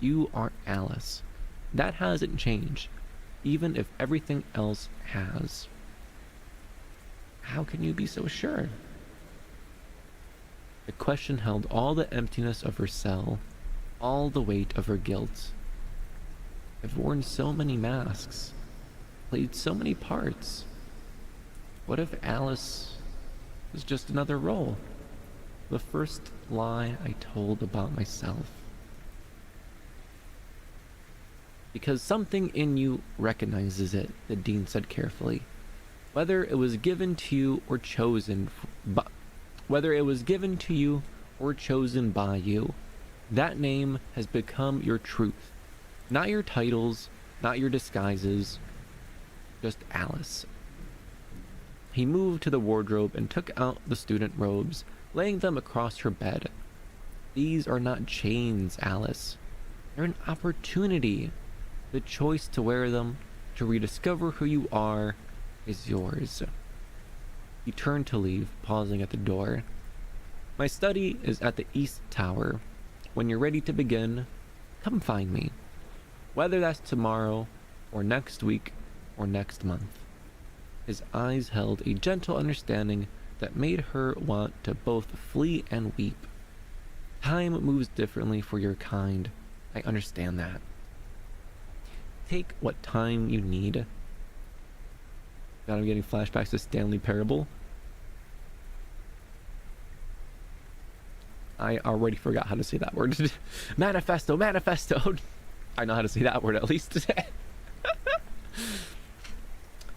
Speaker 1: You are Alice. That hasn't changed, even if everything else has. How can you be so sure? The question held all the emptiness of her cell, all the weight of her guilt. I've worn so many masks, played so many parts. What if Alice was just another role? The first lie I told about myself. Because something in you recognizes it, the dean said carefully. Whether it was given to you or chosen by you, that name has become your truth. Not your titles, not your disguises, just Alice. He moved to the wardrobe and took out the student robes, laying them across her bed. These are not chains, Alice. They're an opportunity. The choice to wear them, to rediscover who you are, is yours. He turned to leave, pausing at the door. My study is at the East Tower. When you're ready to begin, come find me. Whether that's tomorrow, or next week, or next month. His eyes held a gentle understanding that made her want to both flee and weep. Time moves differently for your kind. I understand that. Take what time you need. God, I'm getting flashbacks to Stanley Parable. I already forgot how to say that word. Manifesto, manifesto. I know how to say that word at least.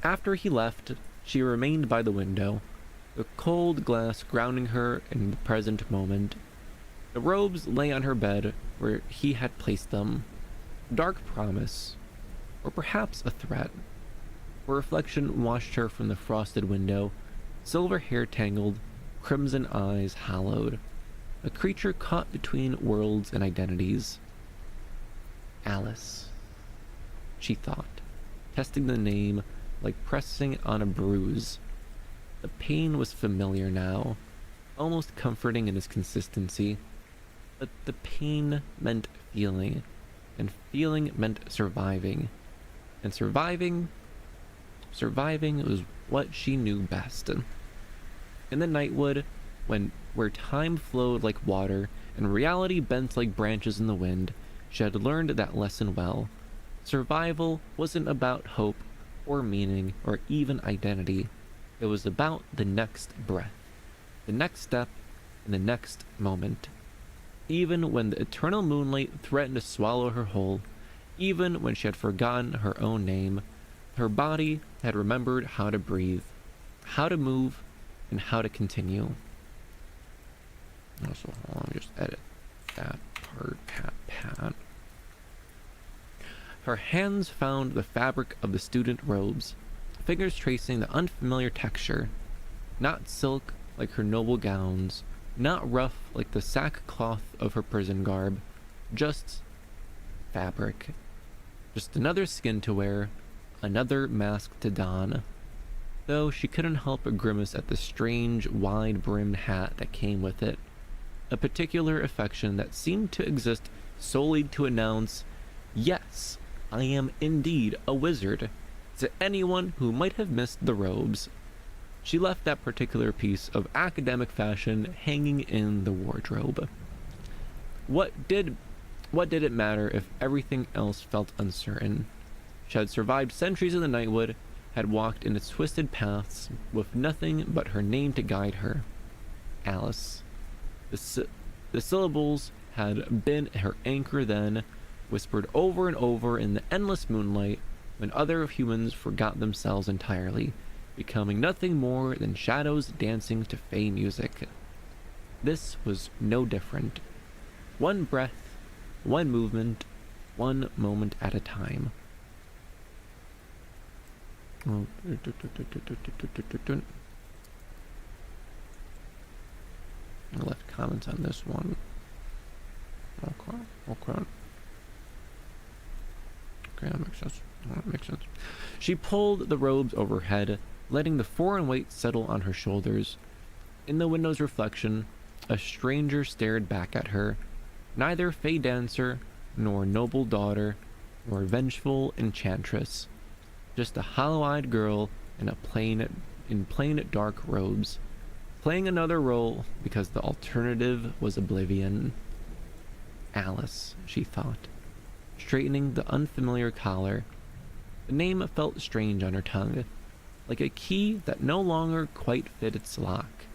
Speaker 1: After he left, she remained by the window, the cold glass grounding her in the present moment. The robes lay on her bed where he had placed them. Dark promise, or perhaps a threat. Her reflection watched her from the frosted window, silver hair tangled, crimson eyes hollowed. A creature caught between worlds and identities. Alice, she thought, testing the name like pressing on a bruise. The pain was familiar now, almost comforting in its consistency. But the pain meant feeling, and feeling meant surviving. And surviving was what she knew best. In the Nightwood, where time flowed like water and reality bent like branches in the wind, she had learned that lesson well. Survival wasn't about hope or meaning or even identity. It was about the next breath, the next step, and the next moment. Even when the eternal moonlight threatened to swallow her whole, even when she had forgotten her own name, her body had remembered how to breathe, how to move, and how to continue. Also, hold on, just edit that part, pat. Her hands found the fabric of the student robes, fingers tracing the unfamiliar texture. Not silk like her noble gowns, not rough like the sackcloth of her prison garb, just fabric. Just another skin to wear, another mask to don. Though she couldn't help but grimace at the strange, wide-brimmed hat that came with it. A particular affection that seemed to exist solely to announce, yes, I am indeed a wizard, to anyone who might have missed the robes. She left that particular piece of academic fashion hanging in the wardrobe. What did it matter if everything else felt uncertain? She had survived centuries in the Nightwood, had walked in its twisted paths with nothing but her name to guide her. Alice. The syllables had been her anchor then, whispered over and over in the endless moonlight when other humans forgot themselves entirely, becoming nothing more than shadows dancing to fey music. This was no different. One breath, one movement, one moment at a time. I left comments on this one. Okay, that makes sense. She pulled the robes overhead, letting the foreign weight settle on her shoulders. In the window's reflection, a stranger stared back at her, neither fey dancer, nor noble daughter, nor vengeful enchantress, just a hollow-eyed girl in plain dark robes, playing another role because the alternative was oblivion. Alice, she thought, straightening the unfamiliar collar. The name felt strange on her tongue, like a key that no longer quite fit its lock.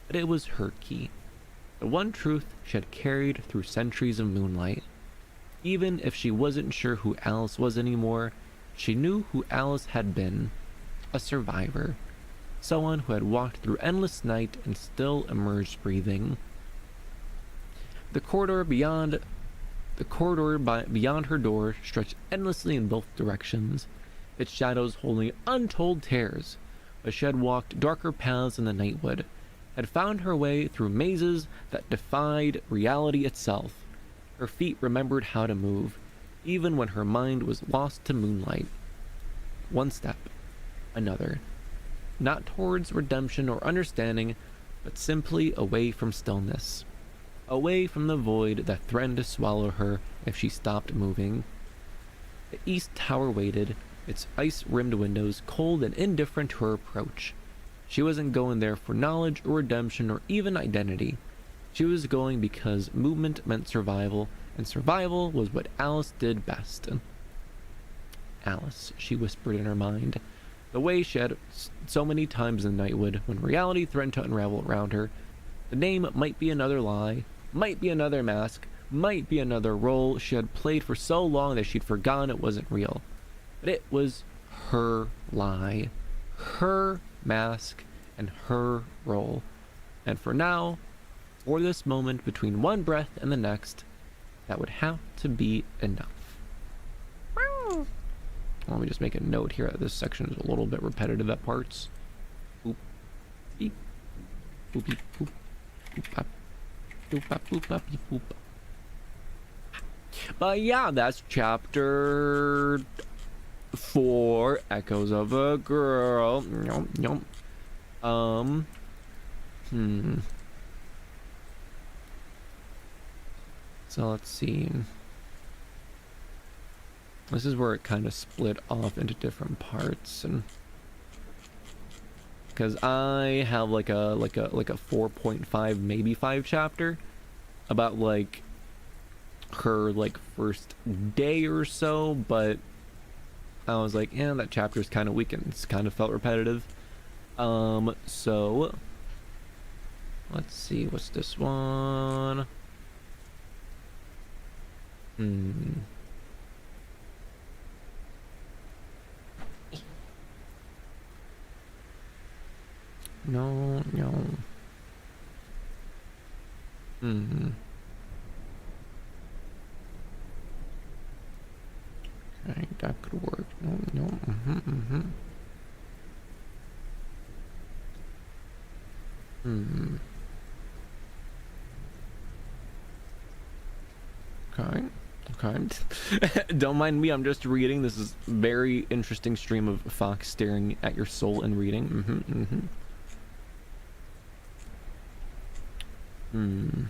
Speaker 1: But it was her key, the one truth she had carried through centuries of moonlight. Even if she wasn't sure who Alice was anymore, she knew who Alice had been, a survivor, someone who had walked through endless night and still emerged breathing. The corridor beyond her door stretched endlessly in both directions, its shadows holding untold terrors, but she had walked darker paths in the Nightwood, had found her way through mazes that defied reality itself. Her feet remembered how to move, even when her mind was lost to moonlight. One step, another, not towards redemption or understanding, but simply away from stillness, away from the void that threatened to swallow her if she stopped moving. The East Tower waited, its ice-rimmed windows cold and indifferent to her approach. She wasn't going there for knowledge or redemption or even identity. She was going because movement meant survival, and survival was what Alice did best. Alice, she whispered in her mind, the way she had so many times in Nightwood when reality threatened to unravel around her. The name might be another lie, might be another mask, might be another role she had played for so long that she'd forgotten it wasn't real. But it was her lie, her mask, and her role. And for now, for this moment between one breath and the next, that would have to be enough. Let me just make a note here that this section is a little bit repetitive at parts. Boop, beep, boop, beep, boop, boop, bop, boop, bop, boop, bop, beep, boop. But yeah, that's chapter 4, Echoes of a Girl. So let's see. This is where it kind of split off into different parts, and because I have like a 4.5 maybe 5 chapter about like her like first day or so, but I was like, yeah, that chapter is kind of weak and it's kind of felt repetitive. So let's see, what's this one? No. Okay, that could work. No. Okay. Don't mind me, I'm just reading. This is very interesting stream of Fox staring at your soul and reading. And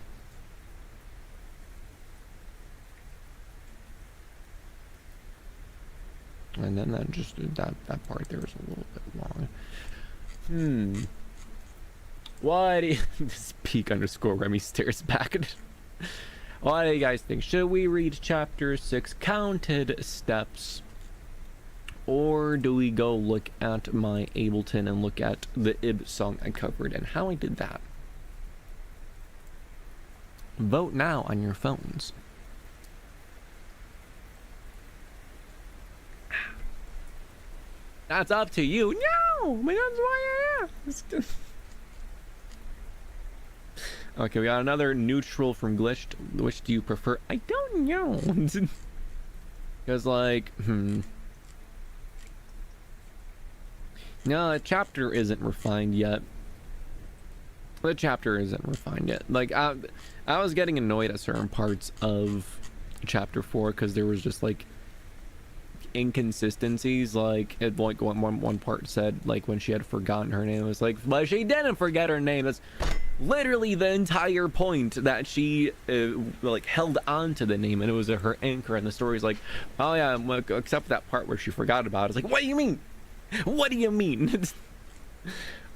Speaker 1: then that part there is a little bit long. What do you this peak underscore Remi stares back at it. What do you guys think? Should we read chapter 6 Counted Steps? Or do we go look at my Ableton and look at the Ib song I covered and how I did that? Vote now on your phones. That's up to you. No! But that's why I asked. Okay, we got another neutral from Glitched. Which do you prefer? I don't know. Because, like, No, the chapter isn't refined yet. Like, I was getting annoyed at certain parts of chapter 4 because there was just, like, inconsistencies. Like, at one part said, like, when she had forgotten her name, it was like, but she didn't forget her name. That's literally the entire point, that she like held on to the name, and it was her anchor, and the story's like, oh yeah, except that part where she forgot about it. It's like, what do you mean?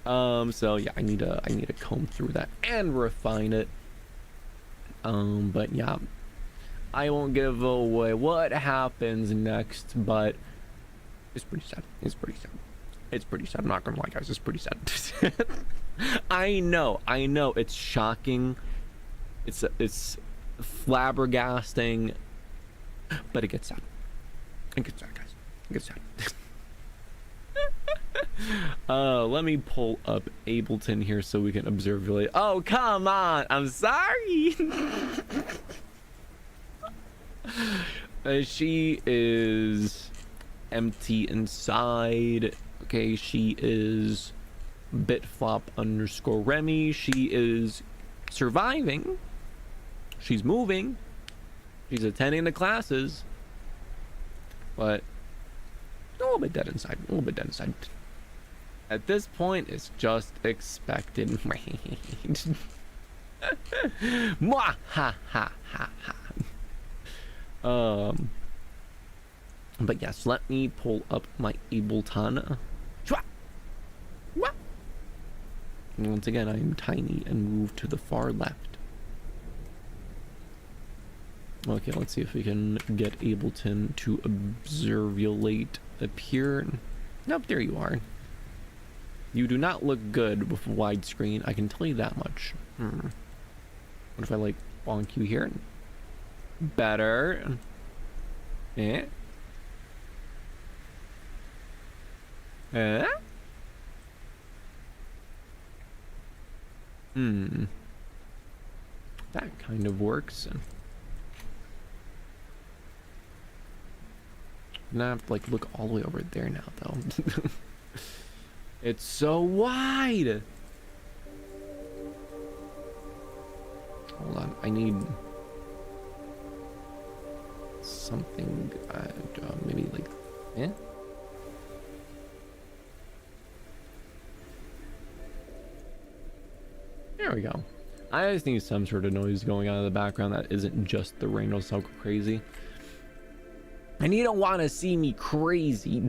Speaker 1: So yeah, I need to comb through that and refine it. But yeah, I won't give away what happens next, but it's pretty sad. I'm not gonna lie, guys, it's pretty sad. I know, it's shocking, it's flabbergasting, but it gets sad. Guys. It gets sad. Let me pull up Ableton here so we can observe really. Oh, come on, I'm sorry. She is empty inside. Okay, she is bitflop underscore Remi. She is surviving. She's moving. She's attending the classes. But a little bit dead inside. At this point, it's just expected. Mwah, ha, ha, ha, ha. But yes, let me pull up my Ableton. Once again, I am tiny and move to the far left. Okay, let's see if we can get Ableton to observulate appear. Nope, there you are. You do not look good with widescreen, I can tell you that much. What if I like bonk you here? Better. Eh? That kind of works. I'm gonna have to like look all the way over there now though. It's so wide. Hold on, I need something, maybe like, there we go. I just need some sort of noise going on in the background that isn't just the rain or so crazy. And you don't want to see me crazy.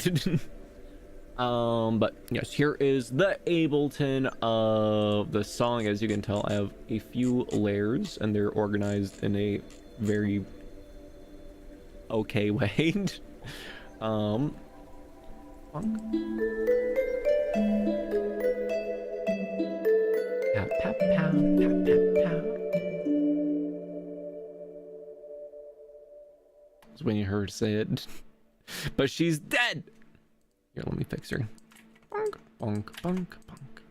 Speaker 1: But yes, here is the Ableton of the song. As you can tell, I have a few layers and they're organized in a very okay way. Funk. Pow, pow, pow, pow, pow, pow. I was waiting for her to say it. But she's dead! Here, let me fix her. Bonk, bonk, bonk, bonk.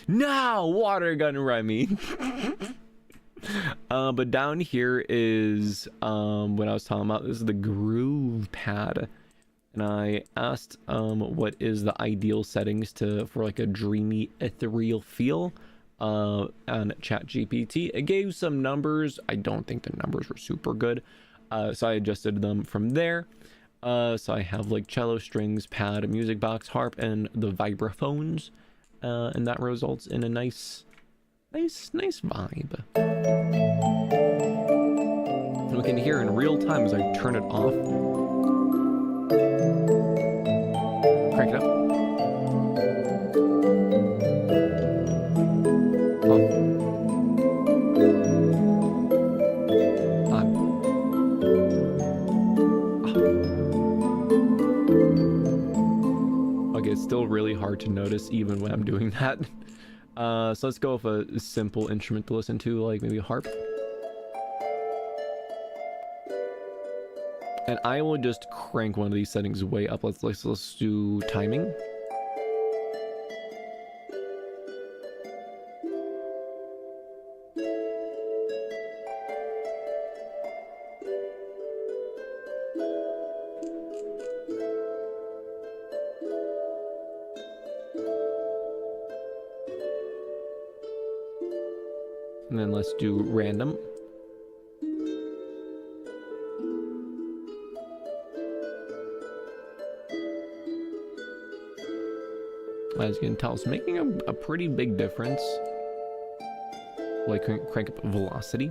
Speaker 1: Now, water gun Remi. But down here is what I was talking about. This is the groove pad. And I asked what is the ideal settings for like a dreamy ethereal feel on ChatGPT. It gave some numbers. I don't think the numbers were super good, so I adjusted them from there. So I have like cello, strings, pad, music box, harp, and the vibraphones, and that results in a nice vibe. And we can hear in real time as I turn it off. Crank it up. Off. On. Off. Okay, it's still really hard to notice even when I'm doing that. So let's go with a simple instrument to listen to, like maybe a harp. And I will just crank one of these settings way up. Let's do timing. And then let's do random. As you can tell, it's making a pretty big difference. Like crank up velocity.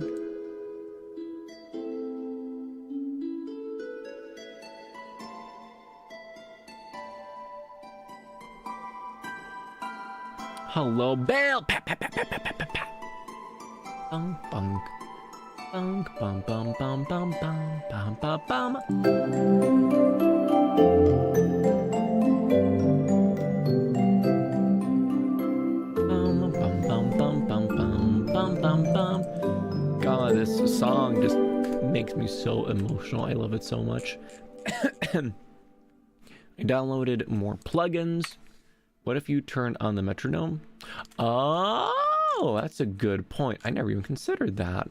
Speaker 1: Hello, Bale. Pa, pa, pa, pa, pa, pa, pa, pa. Bunk, bunk. Bunk, bum, bum, bum, bum, bum, bum, bum, bum. God, this song just makes me so emotional. I love it so much. I downloaded more plugins. What if you turn on the metronome? Oh, that's a good point. I never even considered that.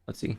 Speaker 1: Let's see.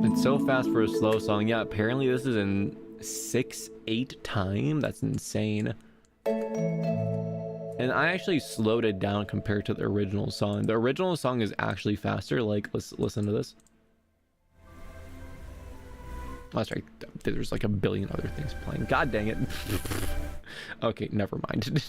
Speaker 1: It's so fast for a slow song. Yeah, apparently this is in 6/8 time. That's insane. And I actually slowed it down compared to the original song. The original song is actually faster. Like, let's listen to this. Oh, that's right. There's like a billion other things playing. God dang it. Okay, never mind.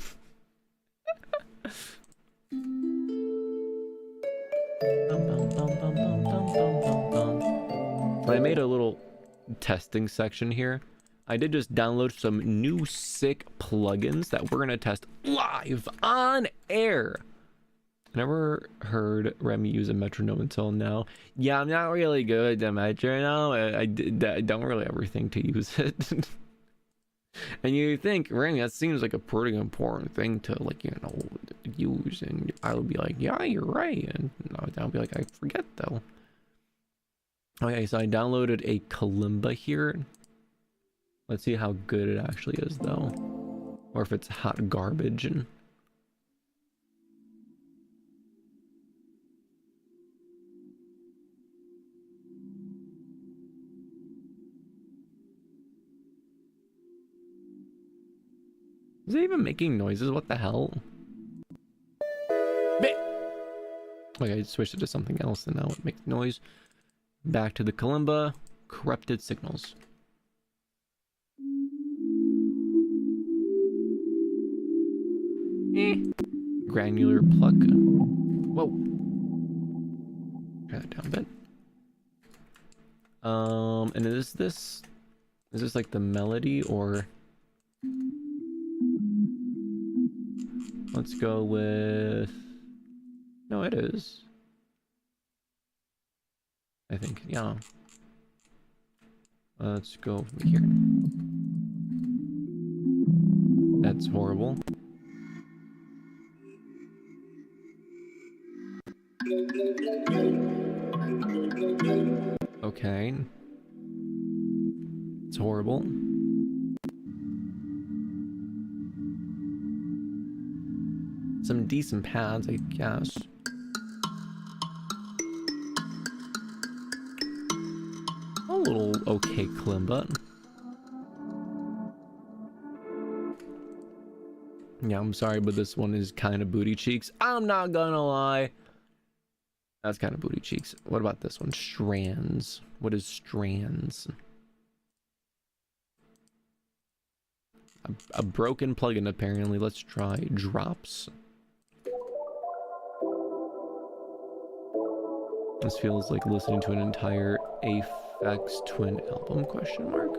Speaker 1: I made a little testing section here. I did just download some new sick plugins that we're gonna test live on air. I never heard Remi use a metronome until now. Yeah, I'm not really good at the metronome. I don't really ever think to use it. And you think, Remi, that seems like a pretty important thing to, like, you know, use. And I would be like, yeah, you're right. And I'll be like, I forget though. Okay, so I downloaded a kalimba here. Let's see how good it actually is, though. Or if it's hot garbage. And is it even making noises? What the hell? Okay, I switched it to something else and now it makes noise. Back to the kalimba. Corrupted signals. Granular pluck. Whoa. Turn that down a bit. And is this like the melody or let's go with no, it is. I think, yeah. Let's go from here. That's horrible. Okay. It's horrible. Some decent pads, I guess. A little okay kalimba. Yeah, I'm sorry, but this one is kind of booty cheeks. I'm not gonna lie. That's kind of booty cheeks. What about this one? Strands. What is strands? A broken plugin, apparently. Let's try drops. This feels like listening to an entire Aphex Twin album, question mark.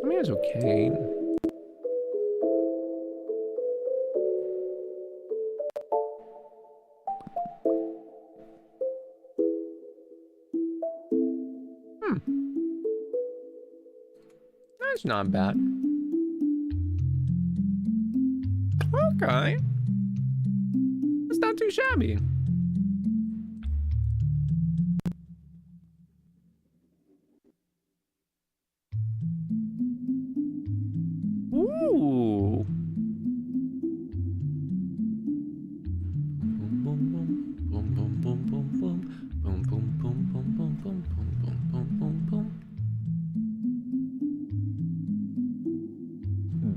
Speaker 1: I mean, it's okay. That's not bad. Okay. It's not too shabby. Ooh.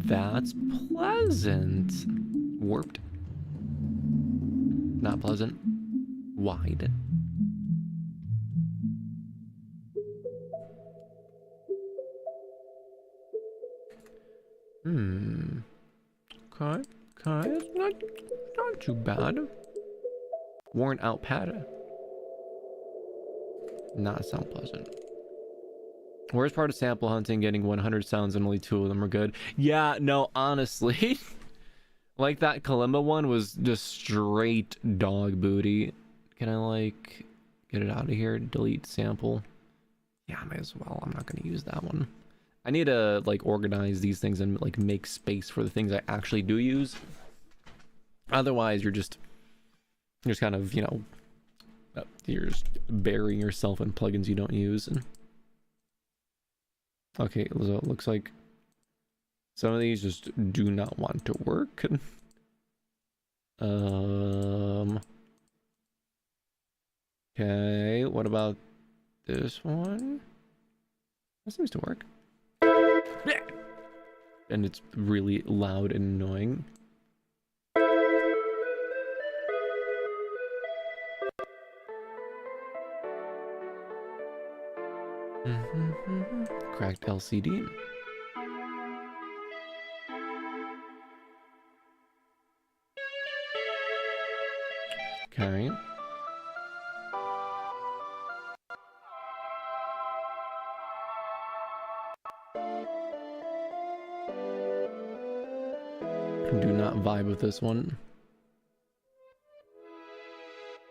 Speaker 1: That's pleasant. Warped. Not pleasant. Wide. Okay. Okay. It's not too bad. Worn out pad. Not sound pleasant. Worst part of sample hunting, getting 100 sounds and only 2 of them are good. Yeah, no, honestly. Like that kalimba one was just straight dog booty. Can I like get it out of here? Delete sample. Yeah, I might as well. I'm not gonna use that one. I need to like organize these things and like make space for the things I actually do use. Otherwise, you're just kind of, you know, you're just burying yourself in plugins you don't use. And okay, so it looks like some of these just do not want to work. Okay, what about this one? That seems to work. And it's really loud and annoying. Cracked LCD. Okay. Do not vibe with this one.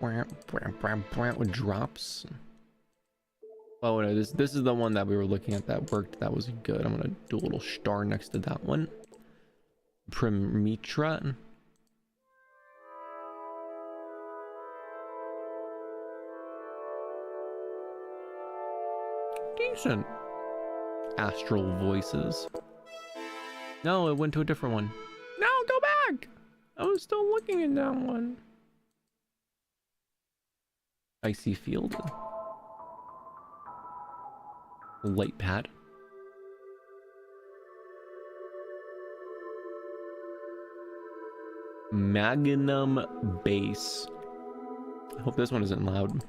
Speaker 1: With drops. Oh no, this is the one that we were looking at that worked. That was good. I'm gonna do a little star next to that one. Primitra. Decent. Astral voices. No, it went to a different one. No, go back. I was still looking at that one. Icy field. Light pad. Magnum bass. I hope this one isn't loud.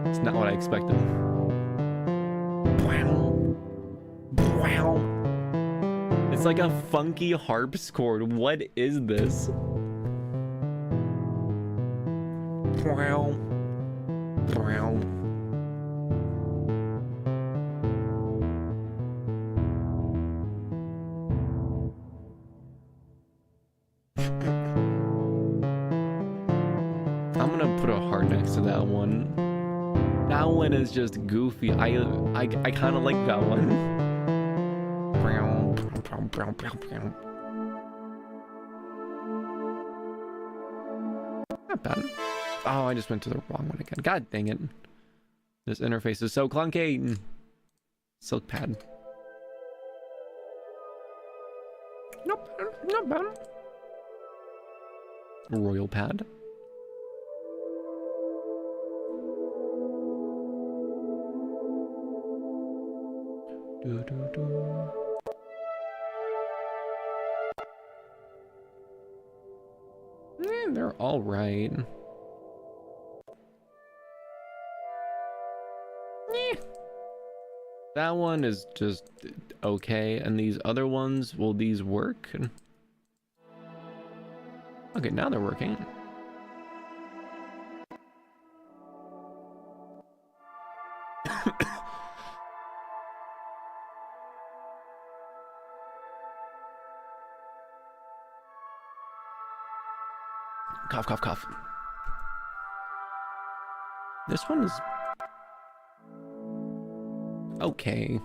Speaker 1: It's not what I expected. It's like a funky harpsichord. What is this? I'm gonna put a heart next to that one. That one is just goofy. I kind of like that one. Not bad. Oh, I just went to the wrong one again. God dang it. This interface is so clunky. Silk pad. Nope, not bad. Royal pad. They're all right. That one is just okay, and these other ones, will these work? Okay, now they're working. Cough, cough, cough. This one is okay.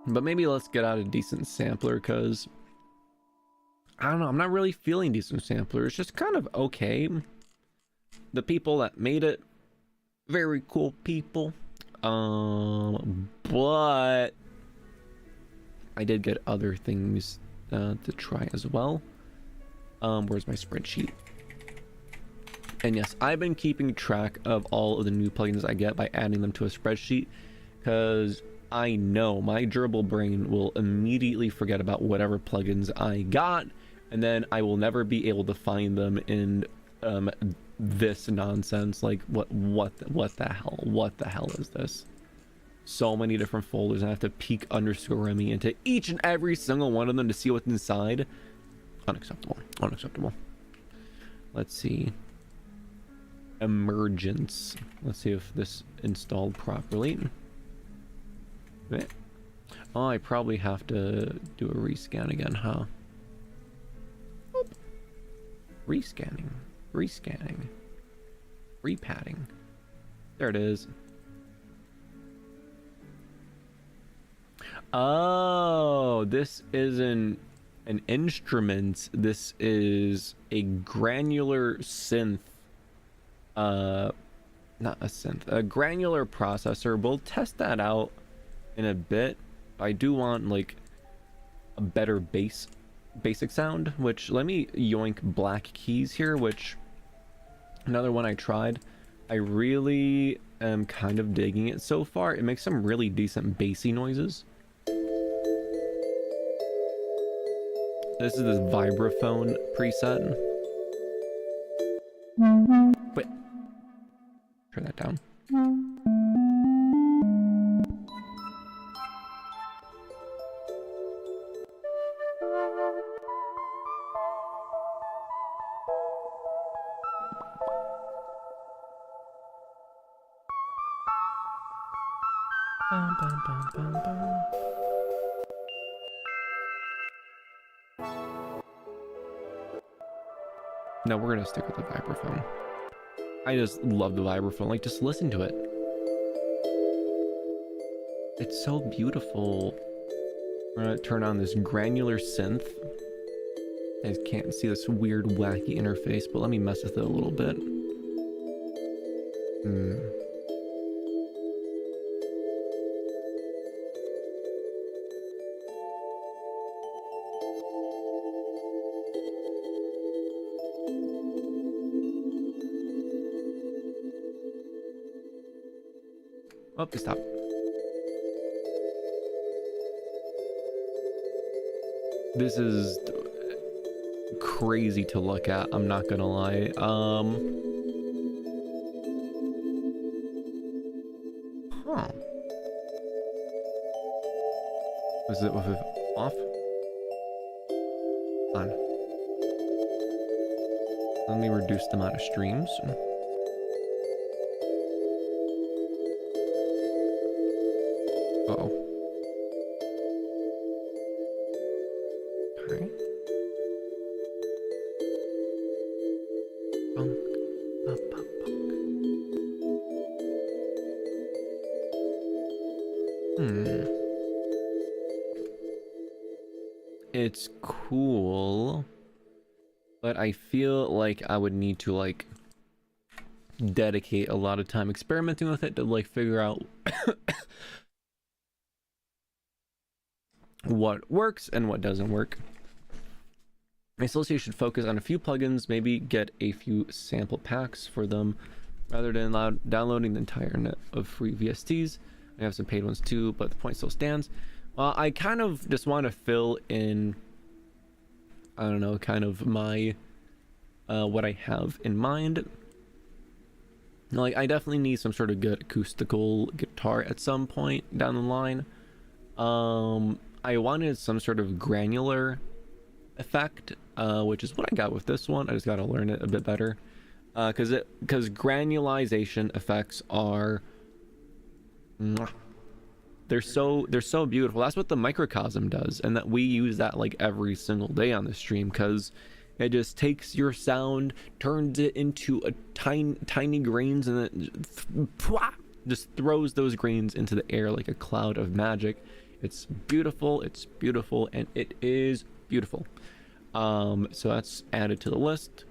Speaker 1: But maybe let's get out a decent sampler, because I don't know, I'm not really feeling decent sampler. It's just kind of okay. The people that made it, very cool people. But I did get other things to try as well. Where's my spreadsheet? And yes, I've been keeping track of all of the new plugins I get by adding them to a spreadsheet, because I know my gerbil brain will immediately forget about whatever plugins I got, and then I will never be able to find them in this nonsense. Like what the hell is this? So many different folders, and I have to peek _ Remi into each and every single one of them to see what's inside. Unacceptable. Unacceptable. Let's see. Emergence. Let's see if this installed properly. Okay. Oh, I probably have to do a rescan again, huh? Oop. Rescanning. Rescanning. Repadding. There it is. Oh, this isn't an instrument. This is a granular synth. Not a synth, a granular processor. We'll test that out in a bit. I do want like a better basic sound, which let me yoink Black Keys here, which another one I tried. I really am kind of digging it so far. It makes some really decent bassy noises. This is this vibraphone preset. Wait. Turn that down. Bum, bum, bum, bum, bum. No, we're gonna stick with the vibraphone. I just love the vibraphone. Like, just listen to it. It's so beautiful. We're gonna turn on this granular synth. I can't see this weird, wacky interface, but let me mess with it a little bit. Oh, stop. This is crazy to look at, I'm not gonna lie. Huh. Was it with it off? On. Let me reduce the amount of streams. Uh-oh. Okay. Bunk, bunk, bunk, bunk. It's cool, but I feel like I would need to like dedicate a lot of time experimenting with it to like figure out what works and what doesn't work. I still say you should focus on a few plugins, maybe get a few sample packs for them rather than downloading the entire net of free VSTs. I have some paid ones too, but the point still stands. I kind of just want to fill in, I don't know, kind of my what I have in mind. Like, I definitely need some sort of good acoustical guitar at some point down the line. I wanted some sort of granular effect, which is what I got with this one. I just got to learn it a bit better, because granulization effects are they're so beautiful. That's what the microcosm does, and that we use that like every single day on the stream, because it just takes your sound, turns it into a tiny grains, and then just throws those grains into the air like a cloud of magic. It's beautiful, and it is beautiful. So that's added to the list.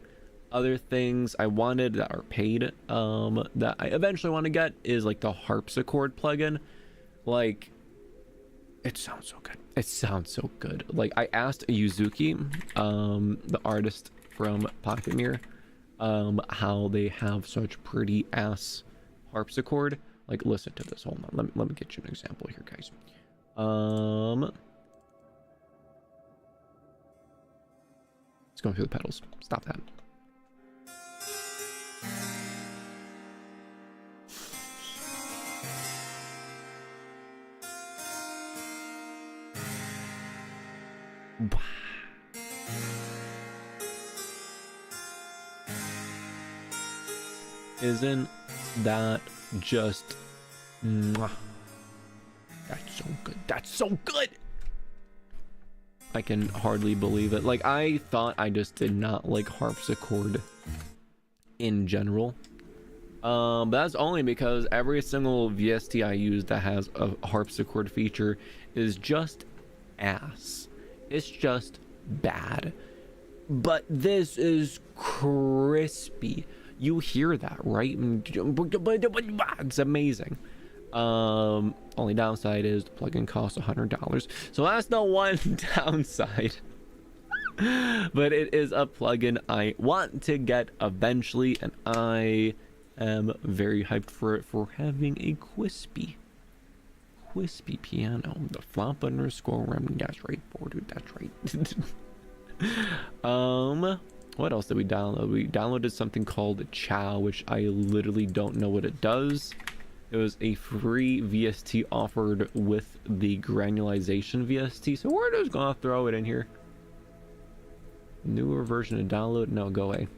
Speaker 1: Other things I wanted that are paid, that I eventually want to get, is like the harpsichord plugin. Like, it sounds so good. Like, I asked Yuzuki, the artist from Pocket Mirror, how they have such pretty ass harpsichord. Like, listen to this. Hold on, let me get you an example here, guys. It's going through the pedals. Stop that. Isn't that just mwah? That's so good. That's so good. I can hardly believe it. Like, I thought I just did not like harpsichord in general. But that's only because every single VST I use that has a harpsichord feature is just ass. It's just bad. But this is crispy. You hear that, right? It's amazing. Only downside is the plugin costs $100, so that's the one downside. But it is a plugin I want to get eventually, and I am very hyped for it, for having a crispy piano. The flop underscore Remi. That's right, dude. That's right. What else did we download? We downloaded something called Chow, which I literally don't know what it does. It was a free VST offered with the granulization VST, so we're just gonna throw it in here. Newer version to download? No, go away.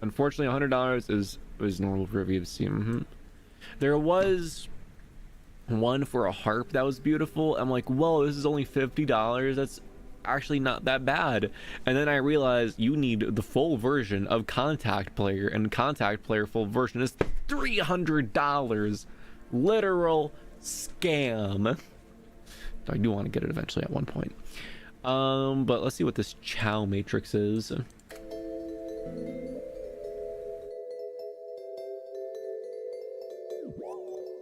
Speaker 1: Unfortunately, $100 is normal for a VST. There was one for a harp that was beautiful. I'm like, whoa, this is only $50. actually not that bad. And then I realized you need the full version of Contact Player, and Contact Player full version is $300. Literal scam. I do want to get it eventually at one point. But let's see what this Chow Matrix is.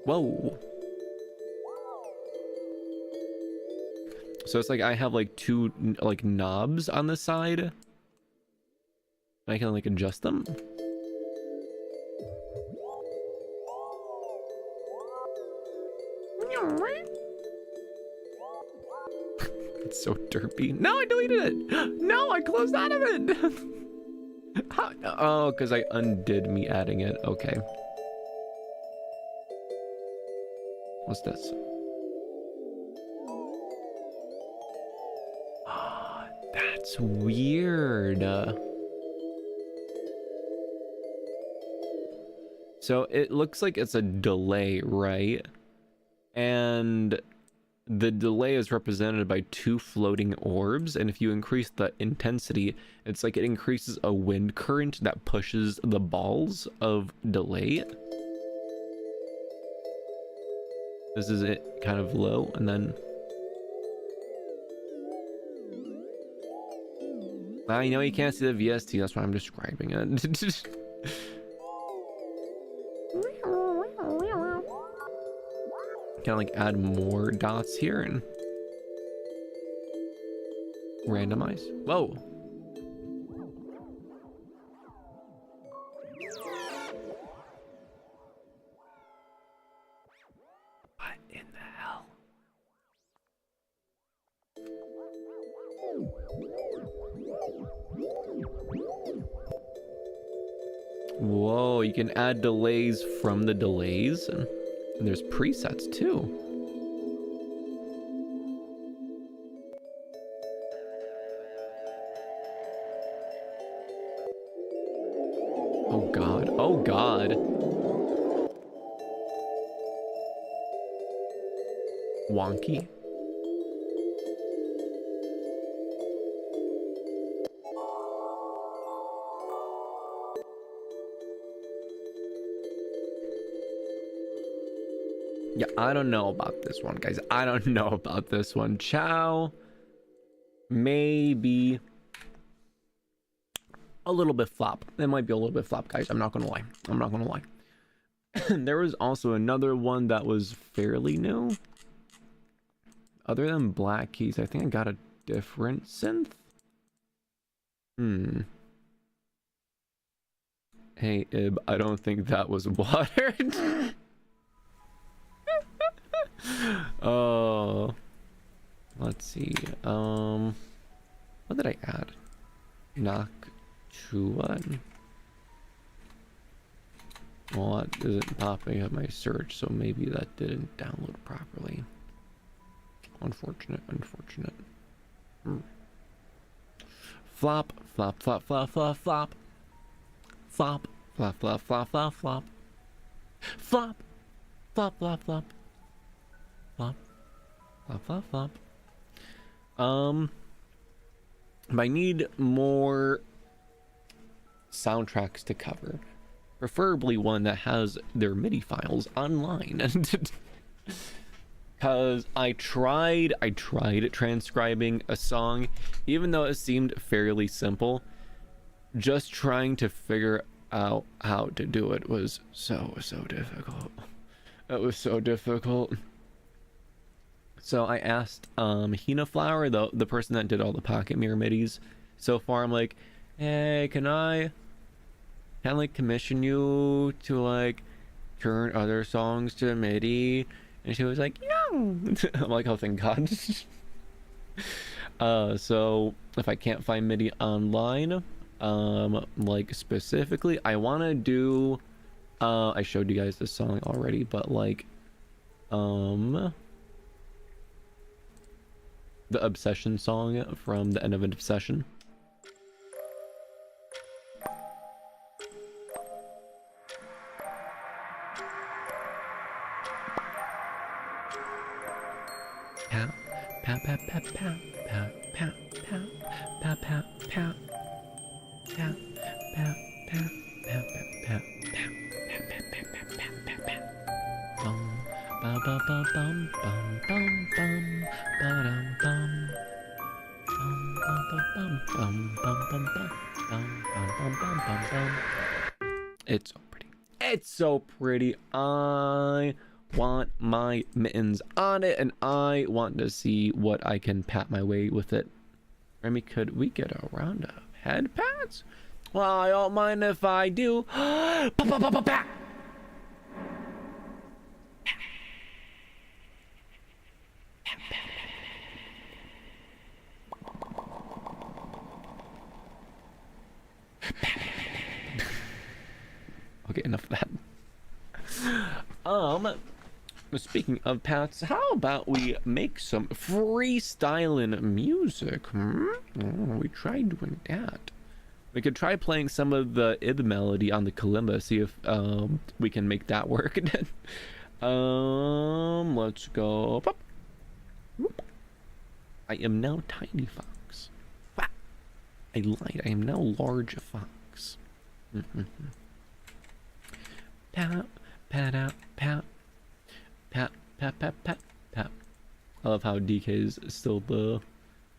Speaker 1: Whoa. So it's like I have like two like knobs on the side. I can like adjust them. It's so derpy. No, I deleted it. No, I closed out of it. How? Oh, because I undid me adding it. Okay. What's this? Oh, that's weird. So it looks like it's a delay, right? And the delay is represented by two floating orbs, and if you increase the intensity, it's like it increases a wind current that pushes the balls of delay. This is it, kind of low, and then I know you can't see the VST, that's why I'm describing it. Can I like add more dots here and randomize? Whoa. What in the hell? Whoa, you can add delays from the delays. And there's presets too. Oh God, oh God. Wonky. Yeah, I don't know about this one, guys. I don't know about this one. Chow, maybe a little bit flop. It might be a little bit flop, guys. I'm not gonna lie. I'm not gonna lie. There was also another one that was fairly new. Other than Black Keys, I think I got a different synth. Hey, Ib, I don't think that was watered. Oh, let's see. What did I add? Noctua. Well, that isn't popping up my search, so maybe that didn't download properly. Unfortunate, unfortunate. Flop, flop, flop, flop, flop, flop. Flop, flop, flop, flop, flop, flop. Flop, flop, flop, flop. Flop, flop, flop, flop. I need more soundtracks to cover, preferably one that has their MIDI files online. Because I tried transcribing a song, even though it seemed fairly simple. Just trying to figure out how to do it was so difficult. It was so difficult. So I asked Hina Flower, the person that did all the Pocket Mirror midis so far. I'm like, hey, can I like commission you to like turn other songs to MIDI? And she was like, yeah. I'm like, oh, thank God. So if I can't find MIDI online, like specifically, I want to do, I showed you guys this song already, but like, the Obsession song from the end of Obsession. Pow, pow, pow, pow, pow, pow, pow. pat, pat, pat, pat, pat, pat, pat, pat, pat, pat, pat, pat, pat, pat, pat, pat. Bum, ba ba ba bum, bum, bum, bum, ba dum bum. Bum, bum, bum, bum, bum, bum, bum, bum, bum, bum, bum, bum, bum. It's so pretty. It's so pretty. I want my mittens on it, and I want to see what I can pat my way with it. Remi, could we get a round of head pats? Well, I don't mind if I do. Pa, pa, pa, pa, pa. Okay, enough of that. Speaking of pats, how about we make some freestyling music? Oh, we tried doing that. We could try playing some of the ib melody on the kalimba, see if we can make that work. Let's go. Pop. I am now tiny fox. I lied. I am now large fox. Pat, pat out, pat. Pat, pat, pat, pat, pat. I love how DK is still the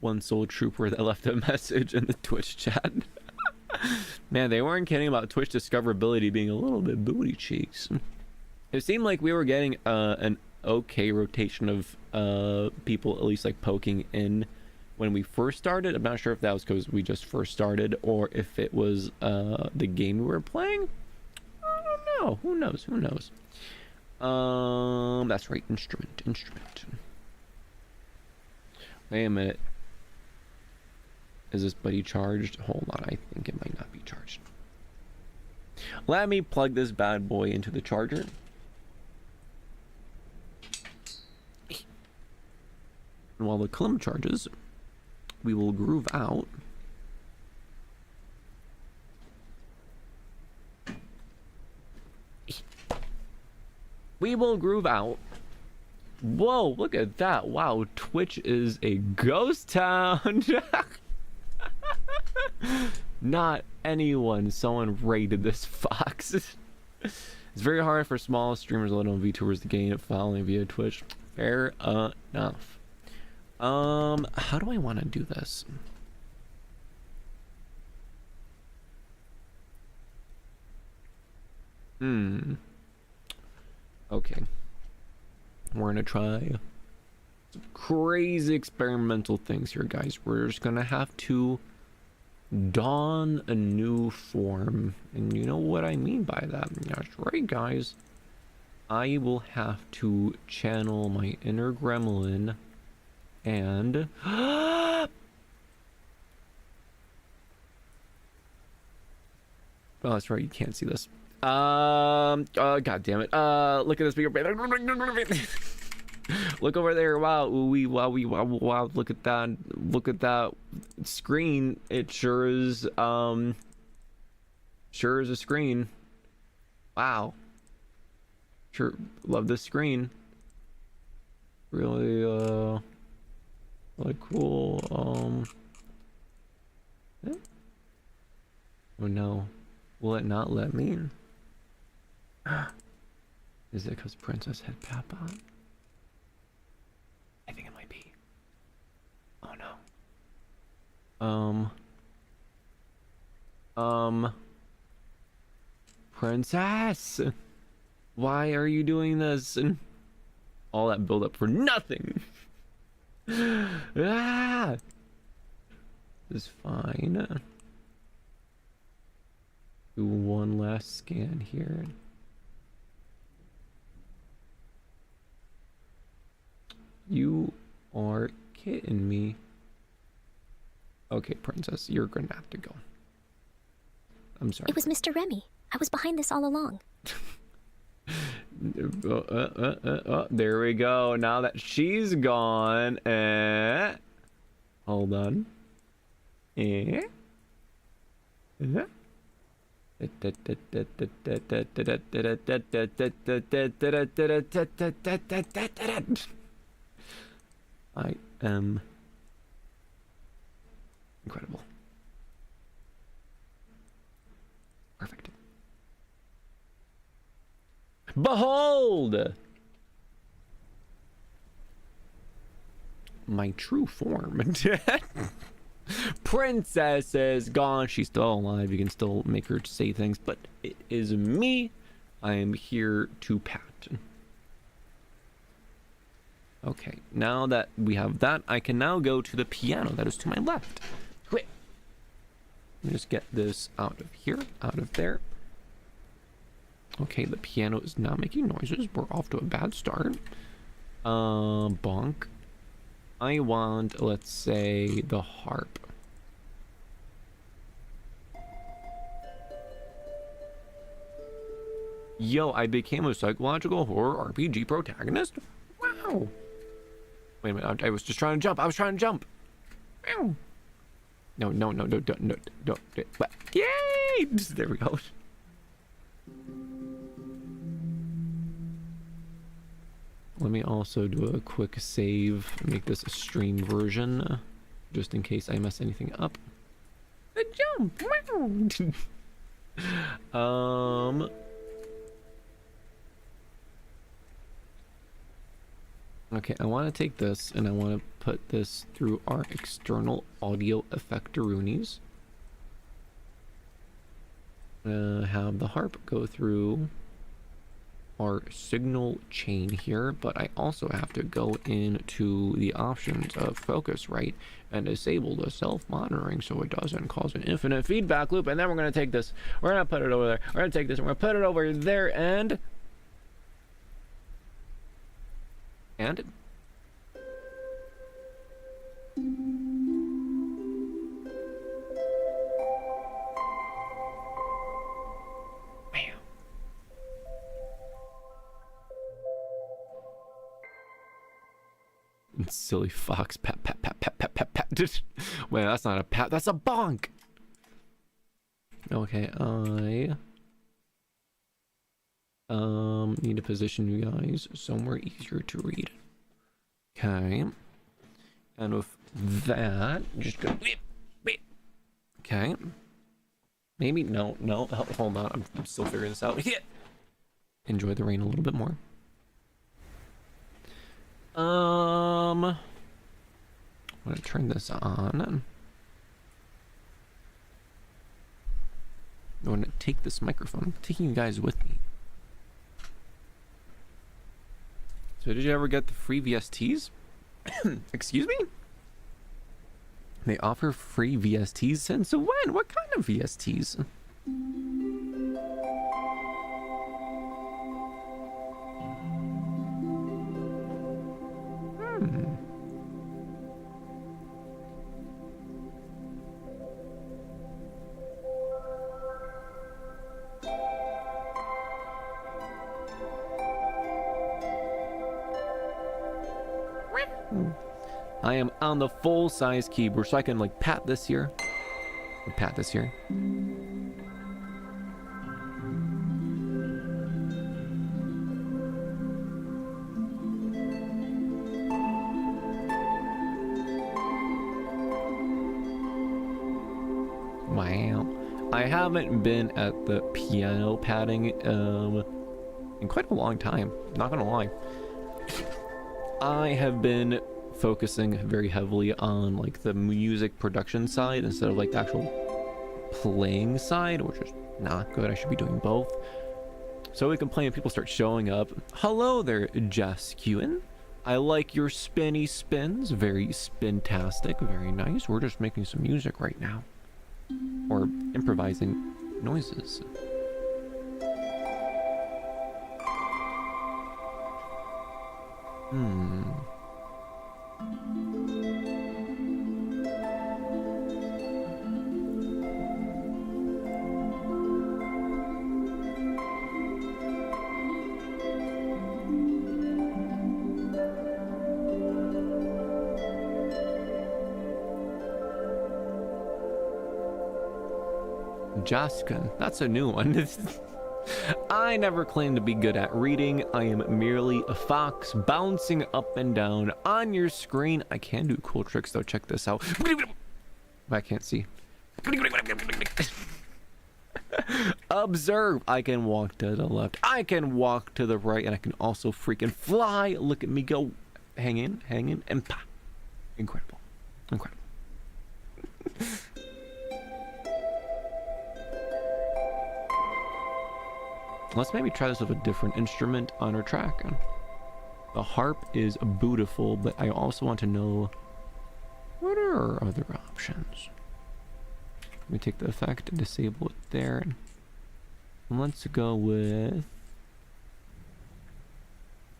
Speaker 1: one soul trooper that left a message in the Twitch chat. Man, they weren't kidding about Twitch discoverability being a little bit booty cheeks. It seemed like we were getting an okay rotation of people at least like poking in when we first started. I'm not sure if that was because we just first started or if it was the game we were playing. I don't know. Who knows? Who knows? That's right. Instrument. Wait a minute. Is this buddy charged? Hold on. I think it might not be charged. Let me plug this bad boy into the charger. And while the kalimba charges, we will groove out. We will groove out. Whoa, look at that. Wow, Twitch is a ghost town. Not anyone. Someone raided this fox. It's very hard for small streamers, let alone VTubers, to gain following via Twitch. Fair enough. How do I want to do this? Okay. We're gonna try some crazy experimental things here, guys. We're just gonna have to don a new form. And you know what I mean by that. That's right, guys. I will have to channel my inner gremlin and... Oh, that's right. You can't see this. God damn it. Look at this bigger. Look over there. Wow. Wow. Look at that. Look at that screen. It sure is a screen. Wow. Sure love this screen. Really really cool. Oh no. Will it not let me in? Is it because Princess had Pap on? I think it might be. Oh no. Princess! Why are you doing this? All that build up for nothing! Ah! This is fine. Do one last scan here. You are kidding me. Okay, Princess, you're gonna have to go. I'm sorry.
Speaker 2: It was Mr. Remi. I was behind this all along.
Speaker 1: There we go. Now that she's gone, hold on. I am Incredible. Perfect. Behold! My true form. Princess is gone. She's still alive. You can still make her say things, but it is me. I am here to pat. Okay, now that we have that, I can now go to the piano that is to my left. Quick. Let me just get this out of here, out of there. Okay, the piano is now making noises. We're off to a bad start. Bonk. I want, let's say, the harp. Yo, I became a psychological horror RPG protagonist? Wow. Wait a minute, I was just trying to jump. I was trying to jump. Wow. No, don't. Yay! There we go. Let me also do a quick save, make this a stream version, just in case I mess anything up. A jump! Okay, I want to take this and I want to put this through our external audio effectaroonies. Have the harp go through our signal chain here, but I also have to go into the options of Focusrite and disable the self-monitoring so it doesn't cause an infinite feedback loop. And then we're going to take this, we're going to put it over there, we're going to take this and we're going to put it over there, and silly fox, pat, pat, pat, pat, pat, pat, pat. Wait, that's not a pat, that's a bonk. Okay, I need to position you guys somewhere easier to read. Okay, and with that, just go. Okay, maybe no, hold on, I'm still figuring this out. Enjoy the rain a little bit more. I'm gonna turn this on. I'm gonna take this microphone. I'm taking you guys with me. So did you ever get the free VSTs? Excuse me? They offer free VSTs since when? What kind of VSTs? I am on the full size keyboard, so I can like pat this here. Or pat this here. Wow. I haven't been at the piano patting in quite a long time, not gonna lie. I have been focusing very heavily on like the music production side instead of like the actual playing side, which is not good. I should be doing both so we can play and people start showing up. Hello there, Jasquin. I like your spinny spins, very spintastic, very nice. We're just making some music right now, or improvising noises. Jaskin, that's a new one. I never claimed to be good at reading. I am merely a fox bouncing up and down on your screen. I can do cool tricks though, check this out. I can't see. Observe. I can walk to the left. I can walk to the right, and I can also freaking fly. Look at me go. Hang in, and pa. Incredible. Incredible. Let's maybe try this with a different instrument on our track. The harp is beautiful, but I also want to know what are our other options. Let me take the effect and disable it there. And let's go with...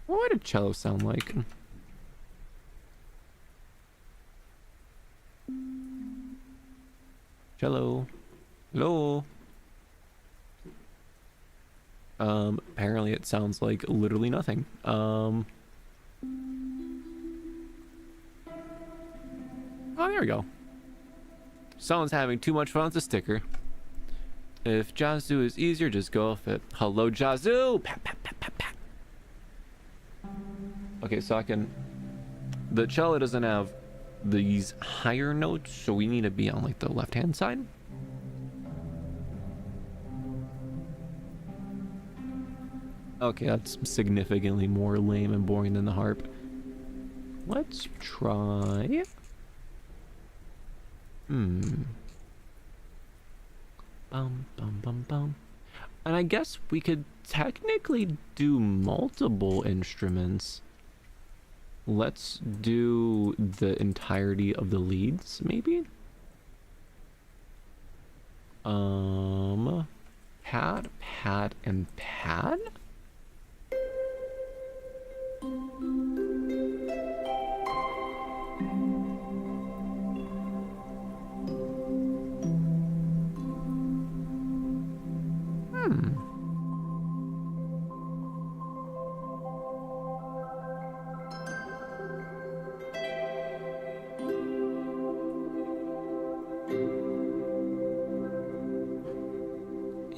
Speaker 1: what would a cello sound like? Cello. Hello. Apparently it sounds like literally nothing. Oh, there we go. Someone's having too much fun with the sticker. If Jazoo is easier, just go with it. Hello, Jazoo! Pat, pat, pat, pat, pat. Okay, so I can... the cello doesn't have these higher notes, so we need to be on like the left-hand side. Okay, that's significantly more lame and boring than the harp. Let's try... Bum, bum, bum, bum. And I guess we could technically do multiple instruments. Let's do the entirety of the leads, maybe? Pad, pad, and pad?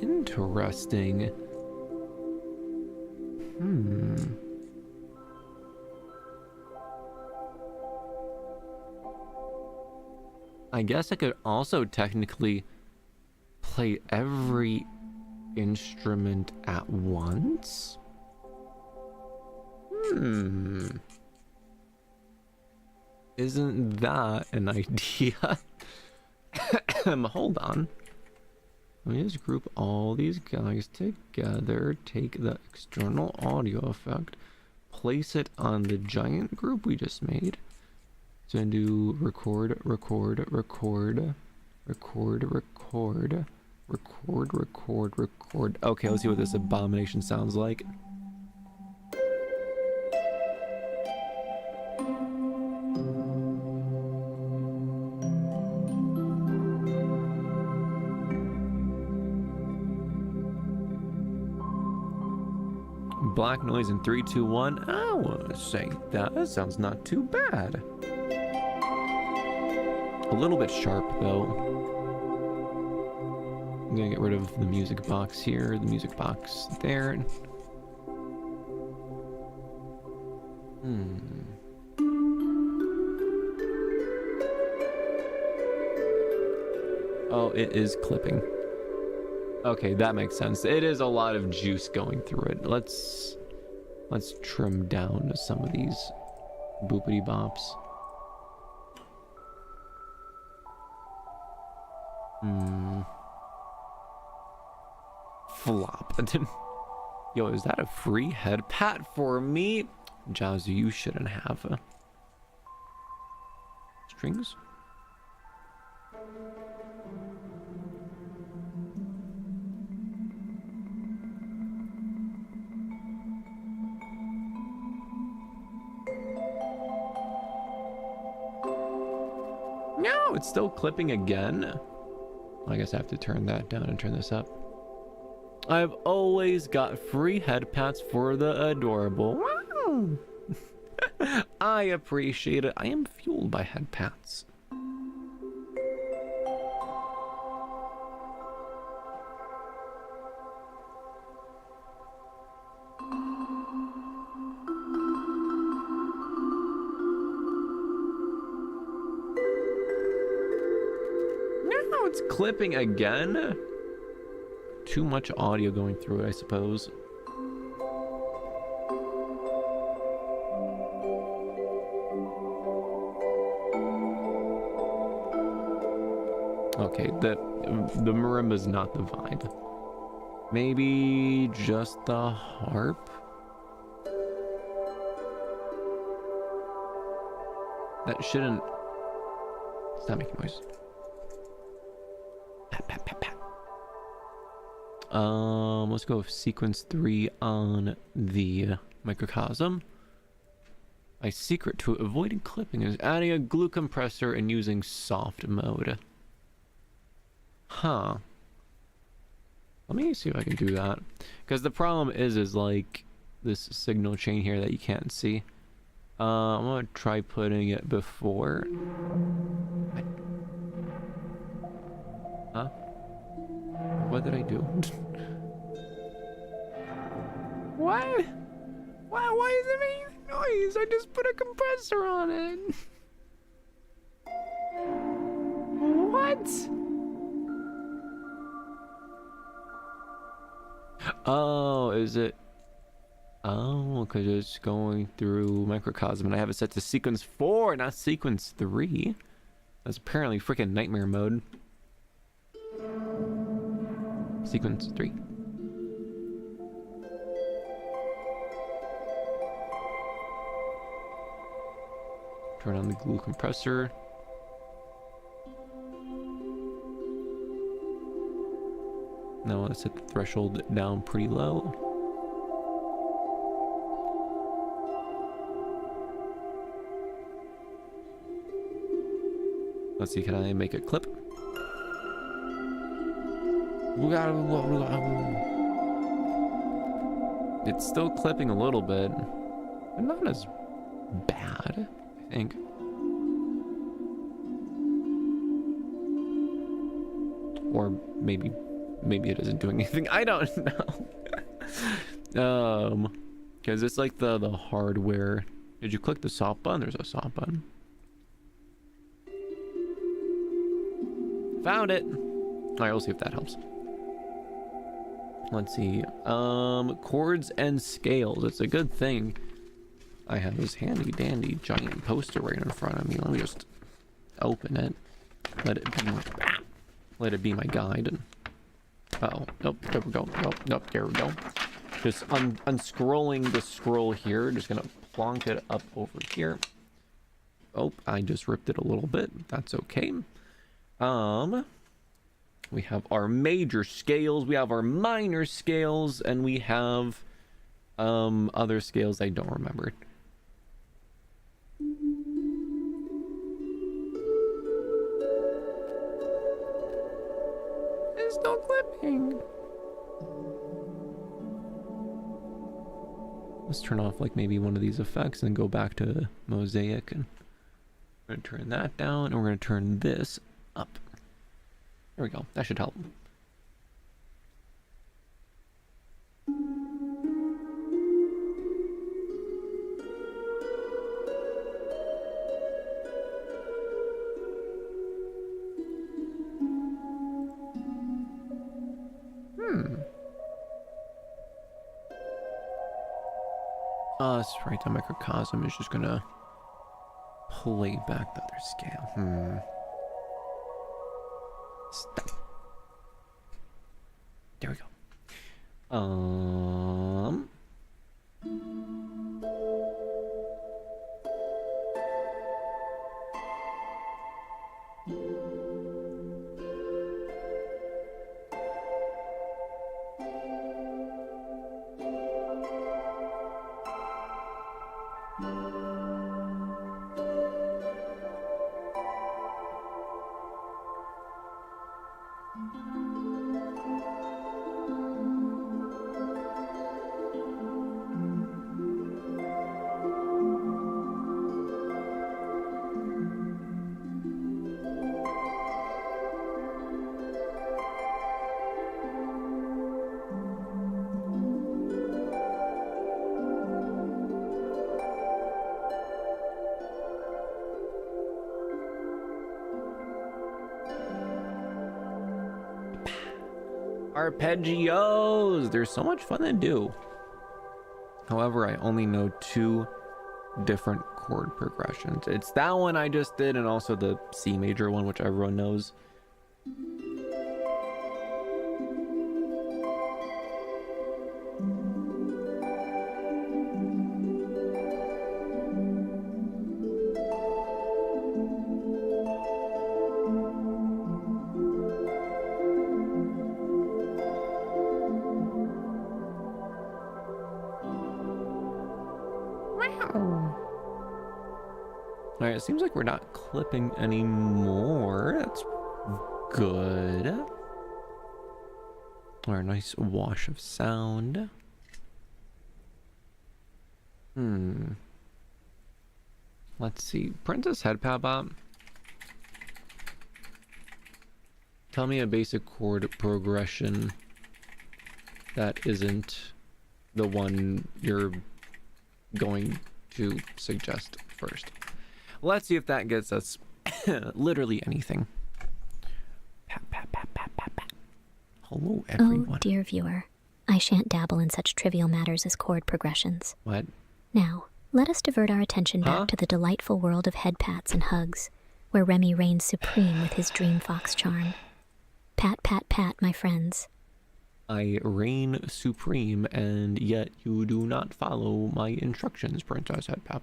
Speaker 1: Interesting. I guess I could also technically play every instrument at once. Isn't that an idea? Hold on. Let me just group all these guys together, take the external audio effect, place it on the giant group we just made. So do record, record, record, record, record, record, record, record. Okay, let's see what this abomination sounds like. Black noise in 3, 2, 1. I want to say that sounds not too bad. A little bit sharp though. I'm gonna get rid of the music box here, the music box there. Oh, it is clipping. Okay, that makes sense. It is a lot of juice going through it. Let's trim down some of these boopity bops. Flop. Yo, is that a free head pat for me? Jazzy, you shouldn't have. Strings? No, it's still clipping again. I guess I have to turn that down and turn this up. I've always got free head pats for the adorable. Wow. I appreciate it. I am fueled by head pats. it's clipping again. Too much audio going through it, I suppose. Okay, the marimba's not the vibe. Maybe just the harp? That shouldn't... Stop making noise. Pat, pat, pat, pat. Let's go with sequence 3 on the microcosm. My secret to avoiding clipping is adding a glue compressor and using soft mode. Huh. Let me see if I can do that. Because the problem is like this signal chain here that you can't see. I'm gonna try putting it before. Huh? What did I do? What? Why is it making noise? I just put a compressor on it. What? Oh, is it? Oh, because it's going through microcosm and I have it set to sequence 4, not sequence 3. That's apparently freaking nightmare mode. Sequence 3. Turn on the glue compressor. Now let's set the threshold down pretty low. Let's see, can I make a clip? It's still clipping a little bit, but not as bad, I think. Or maybe it isn't doing anything. I don't know. Because it's like the hardware. Did you click the soft button? There's a soft button. Found it. All right, we'll see if that helps. Let's see. Chords and scales. It's a good thing I have this handy dandy giant poster right in front of me. Let me just open it. Let it be my guide. And uh-oh. Nope, there we go. Nope, there we go. Just unscrolling the scroll here. Just gonna plonk it up over here. Oh, I just ripped it a little bit. That's okay. We have our major scales, we have our minor scales, and we have other scales I don't remember. It's still clipping. Let's turn off like maybe one of these effects and go back to mosaic, and we're gonna turn that down, and we're gonna turn this up. There we go. That should help. That's right. The microcosm is just gonna play back the other scale. Stop. There we go. Arpeggios! They're so much fun to do. However, I only know 2 different chord progressions. It's that one I just did, and also the C major one, which everyone knows. Alright, it seems like we're not clipping anymore. That's good. Or a nice wash of sound. Let's see. Princess Head Bop. Tell me a basic chord progression that isn't the one you're going to suggest first. Let's see if that gets us literally anything. Pat, pat, pat, pat, pat, pat. Hello, everyone.
Speaker 2: Oh, dear viewer. I shan't dabble in such trivial matters as chord progressions.
Speaker 1: What?
Speaker 2: Now, let us divert our attention back to the delightful world of head pats and hugs, where Remi reigns supreme with his Dreamfox charm. Pat, pat, pat, my friends.
Speaker 1: I reign supreme, and yet you do not follow my instructions, Princess Head Pat.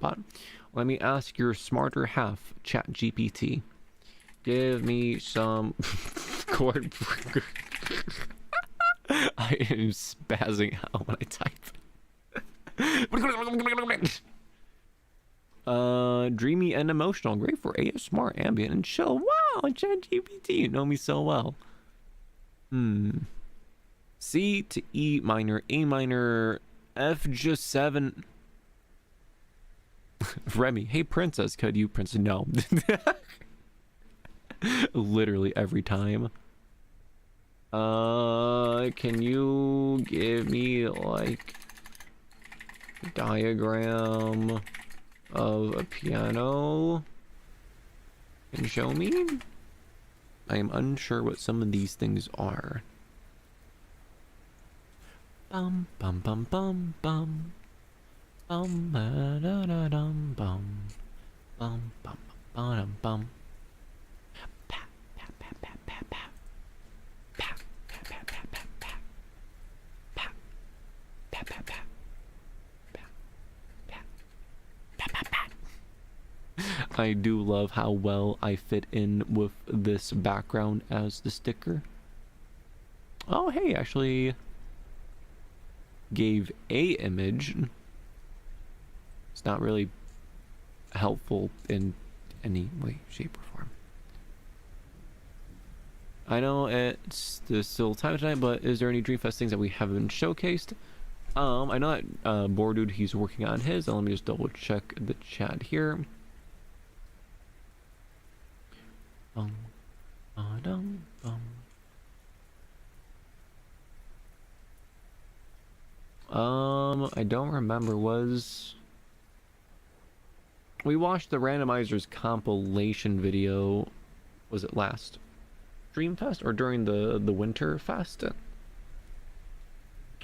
Speaker 1: Let me ask your smarter half, ChatGPT. Give me some chord. I am spazzing out when I type. Dreamy and emotional, great for ASMR, ambient, and chill. Wow, ChatGPT, you know me so well. C to E minor, A minor, F just 7. Remi, hey princess, could you princess? No. Literally every time. Can you give me like a diagram of a piano and show me? I am unsure what some of these things are. Bum bum bum bum bum bum ba da da dum bum bum bum bum bum. Pat pat pat pat pat pat pat pat pat pat pat pat pat pat pat pat pat pat pat. I do love how well I fit in with this background as the sticker. Oh hey, actually gave a image. It's not really helpful in any way, shape, or form. I know it's still time tonight, but is there any Dreamfest things that we haven't showcased? I know that Bordude, he's working on his. Let me just double check the chat here. I don't remember. We watched the randomizers compilation video. Was it last Dreamfest or during the winter fest?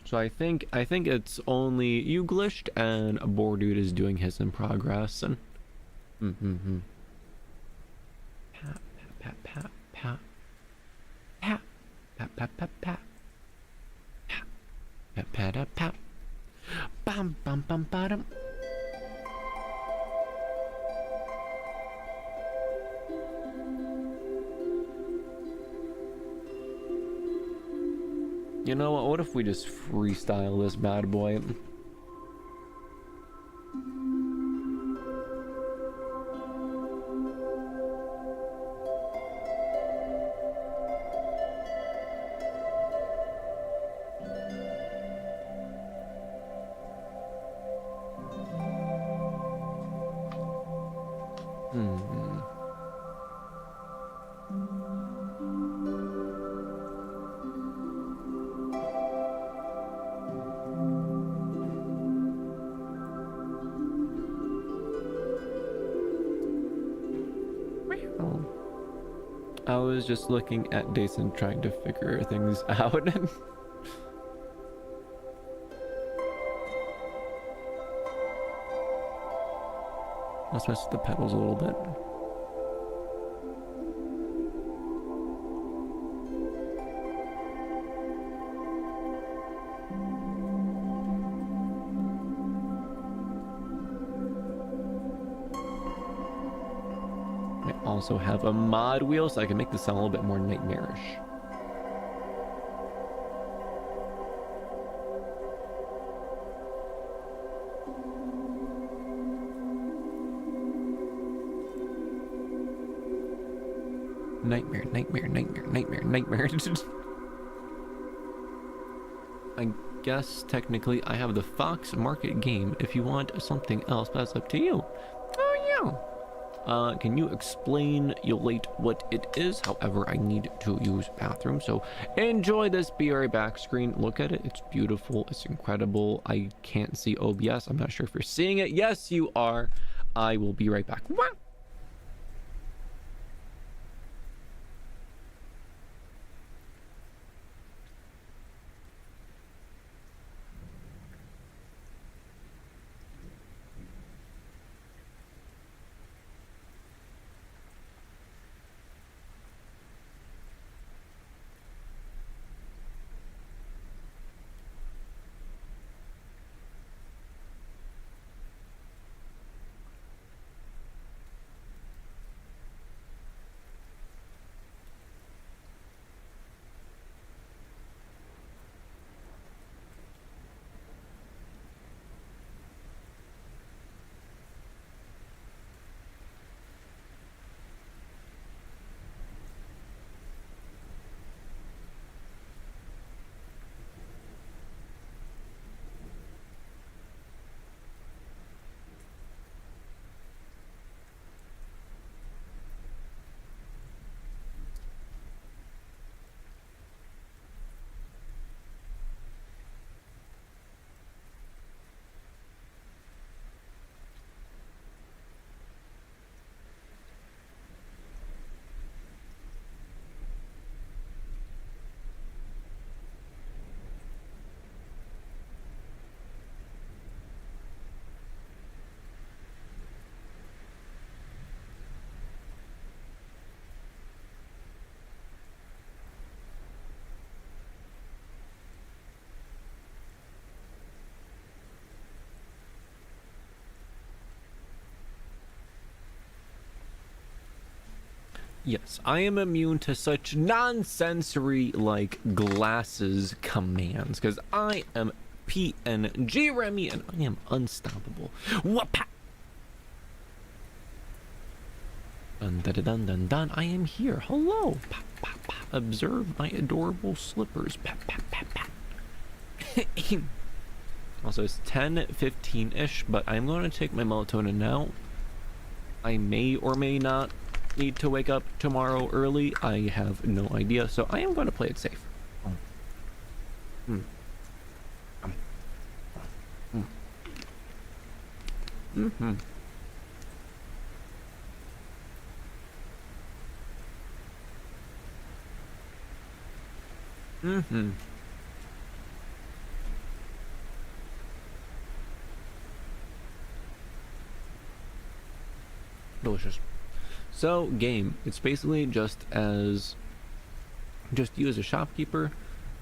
Speaker 1: So I think it's only you glitched and Bordude is doing his in progress and pat pat pat pat pat pat pat pat pat pat pat pat pat bam bam bam bam. You know what if we just freestyle this bad boy? I was just looking at dates and trying to figure things out. Let's mess with the pedals a little bit. I also have a mod wheel so I can make this sound a little bit more nightmarish. Nightmare, nightmare, nightmare, nightmare, nightmare. I guess technically I have the Fox Market game if you want something else, but that's up to you. Oh yeah. Can you explain what it is? However, I need to use bathroom, so enjoy this. Be right back screen. Look at it. It's beautiful. It's incredible. I can't see OBS. I'm not sure if you're seeing it. Yes, you are. I will be right back. Yes, I am immune to such non-sensory like glasses commands because I am PNG Remi and I am unstoppable. Whoop! Dun dun dun dun dun. I am here. Hello. Pop, pop, pop. Observe my adorable slippers. Pop, pop, pop, pop. Also, it's 10:15-ish, but I'm going to take my melatonin now. I may or may not need to wake up tomorrow early. I have no idea, so I am going to play it safe. Delicious. So, game. It's basically just you as a shopkeeper.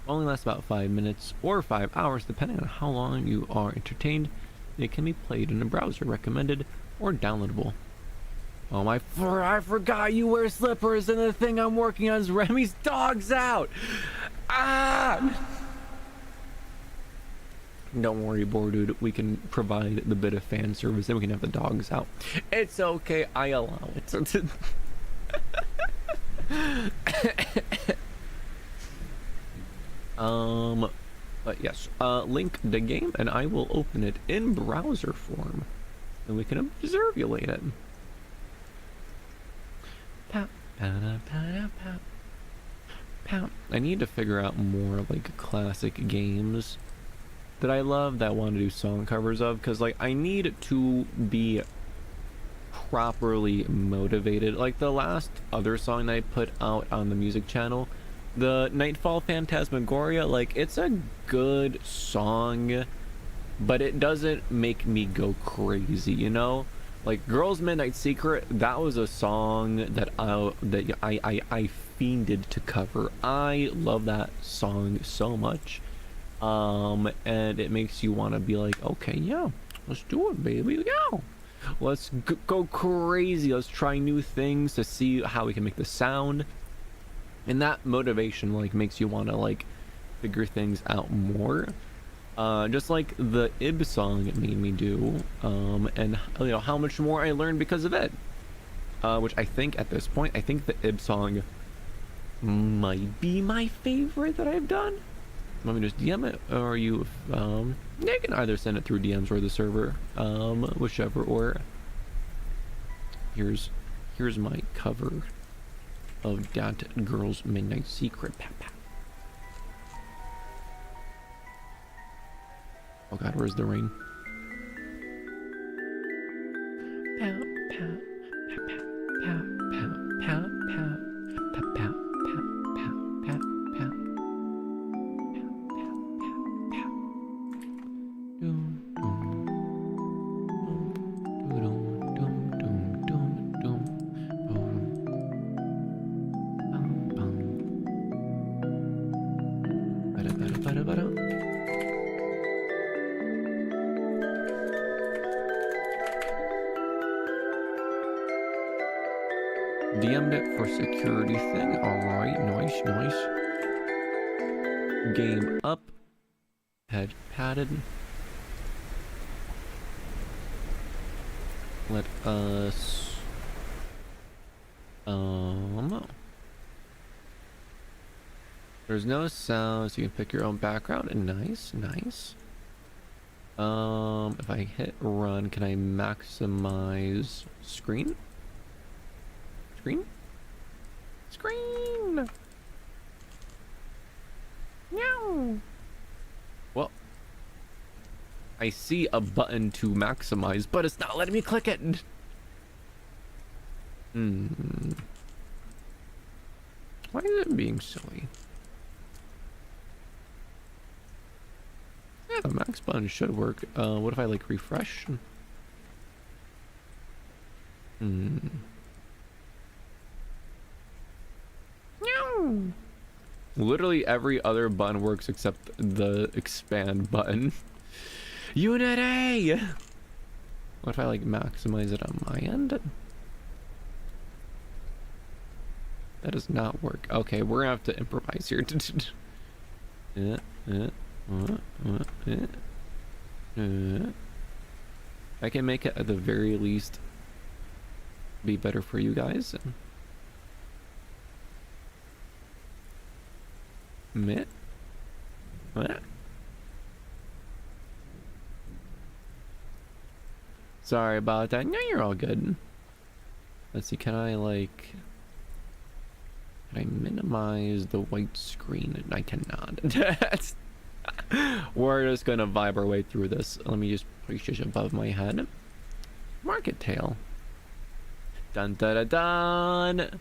Speaker 1: Only lasts about 5 minutes or 5 hours, depending on how long you are entertained. It can be played in a browser, recommended or downloadable. Oh my! I forgot you wear slippers, and the thing I'm working on is Remi's dog's out. Ah! Don't worry, boy, dude. We can provide the bit of fan service, and we can have the dogs out. It's okay. I allow it. But yes. Link the game, and I will open it in browser form, and we can observulate it. Pow, pow, pow, pow, pow. I need to figure out more like classic games that I love that I want to do song covers of, because like I need to be properly motivated. Like the last other song that I put out on the music channel, the Nightfall Phantasmagoria, like it's a good song, but it doesn't make me go crazy, you know? Like Girls Midnight Secret, that was a song that I fiended to cover. I love that song so much. And it makes you want to be like, okay, yeah, let's do it, baby. Yeah, let's go crazy. Let's try new things to see how we can make the sound. And that motivation like makes you want to like figure things out more. Just like the Ib song it made me do, and you know how much more I learned because of it. Which I think at this point, I think the Ib song might be my favorite that I've done. Let me just DM it, or you can either send it through DMs or the server, whichever. Or here's my cover of that Girls Midnight Secret. Oh god, where's the ring? Pow, pow, pow, pow, pow, pow, pow, pow, pow, pow, pow, pow, pow. Doom, doom, doom, doom, doom, doom, doom, boom, bum, bum. Bada, bada, bada, bada. DM'd it for security thing. Alright, nice. Game up. Head padded. Let us there's no sound, so you can pick your own background. And nice. If I hit run, can I maximize screen? Screen! No! Well, I see a button to maximize, but it's not letting me click it. Why is it being silly? Yeah, the max button should work. What if I like refresh? Literally every other button works except the expand button. Unity! What if I like maximize it on my end? That does not work. Okay, we're gonna have to improvise here. I can make it at the very least be better for you guys. What? Sorry about that. No, you're all good. Let's see, can I minimize the white screen? I cannot. We're just gonna vibe our way through this. Let me just push this above my head. Market tail. Dun dun dun dun.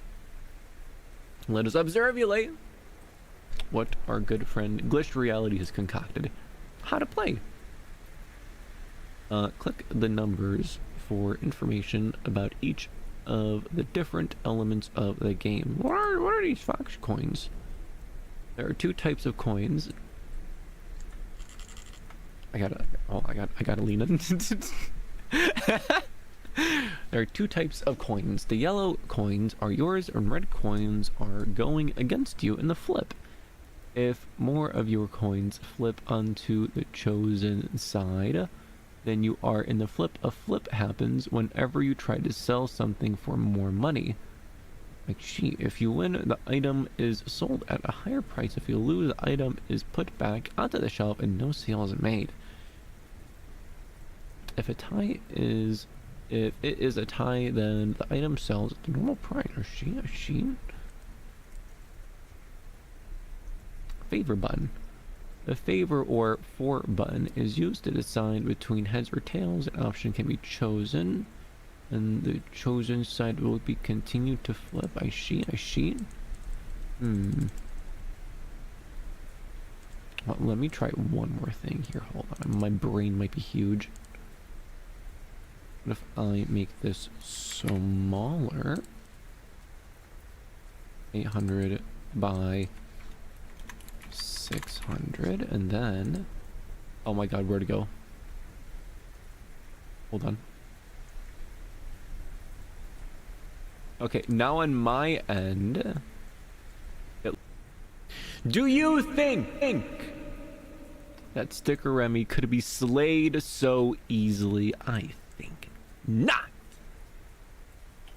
Speaker 1: Let us observulate what our good friend Glitched Reality has concocted. How to play. Click the numbers for information about each of the different elements of the game. What are these Fox coins? There are two types of coins. I gotta lean in. There are two types of coins. The yellow coins are yours, and red coins are going against you in the flip. If more of your coins flip onto the chosen side, then you are in the flip. A flip happens whenever you try to sell something for more money. Like, gee, if you win, the item is sold at a higher price. If you lose, the item is put back onto the shelf and no sale is made. If it is a tie, then the item sells at the normal price. Or she? Favor button. The favor or for button is used to decide between heads or tails. An option can be chosen And the chosen side will be continued to flip. I see. Well, let me try one more thing here. Hold on. My brain might be huge. What if I make this smaller? 800 by 600, and then... Oh my god, where to go? Hold on. Okay, now on my end... Do you think that Sticker Remi could be slayed so easily? I think not.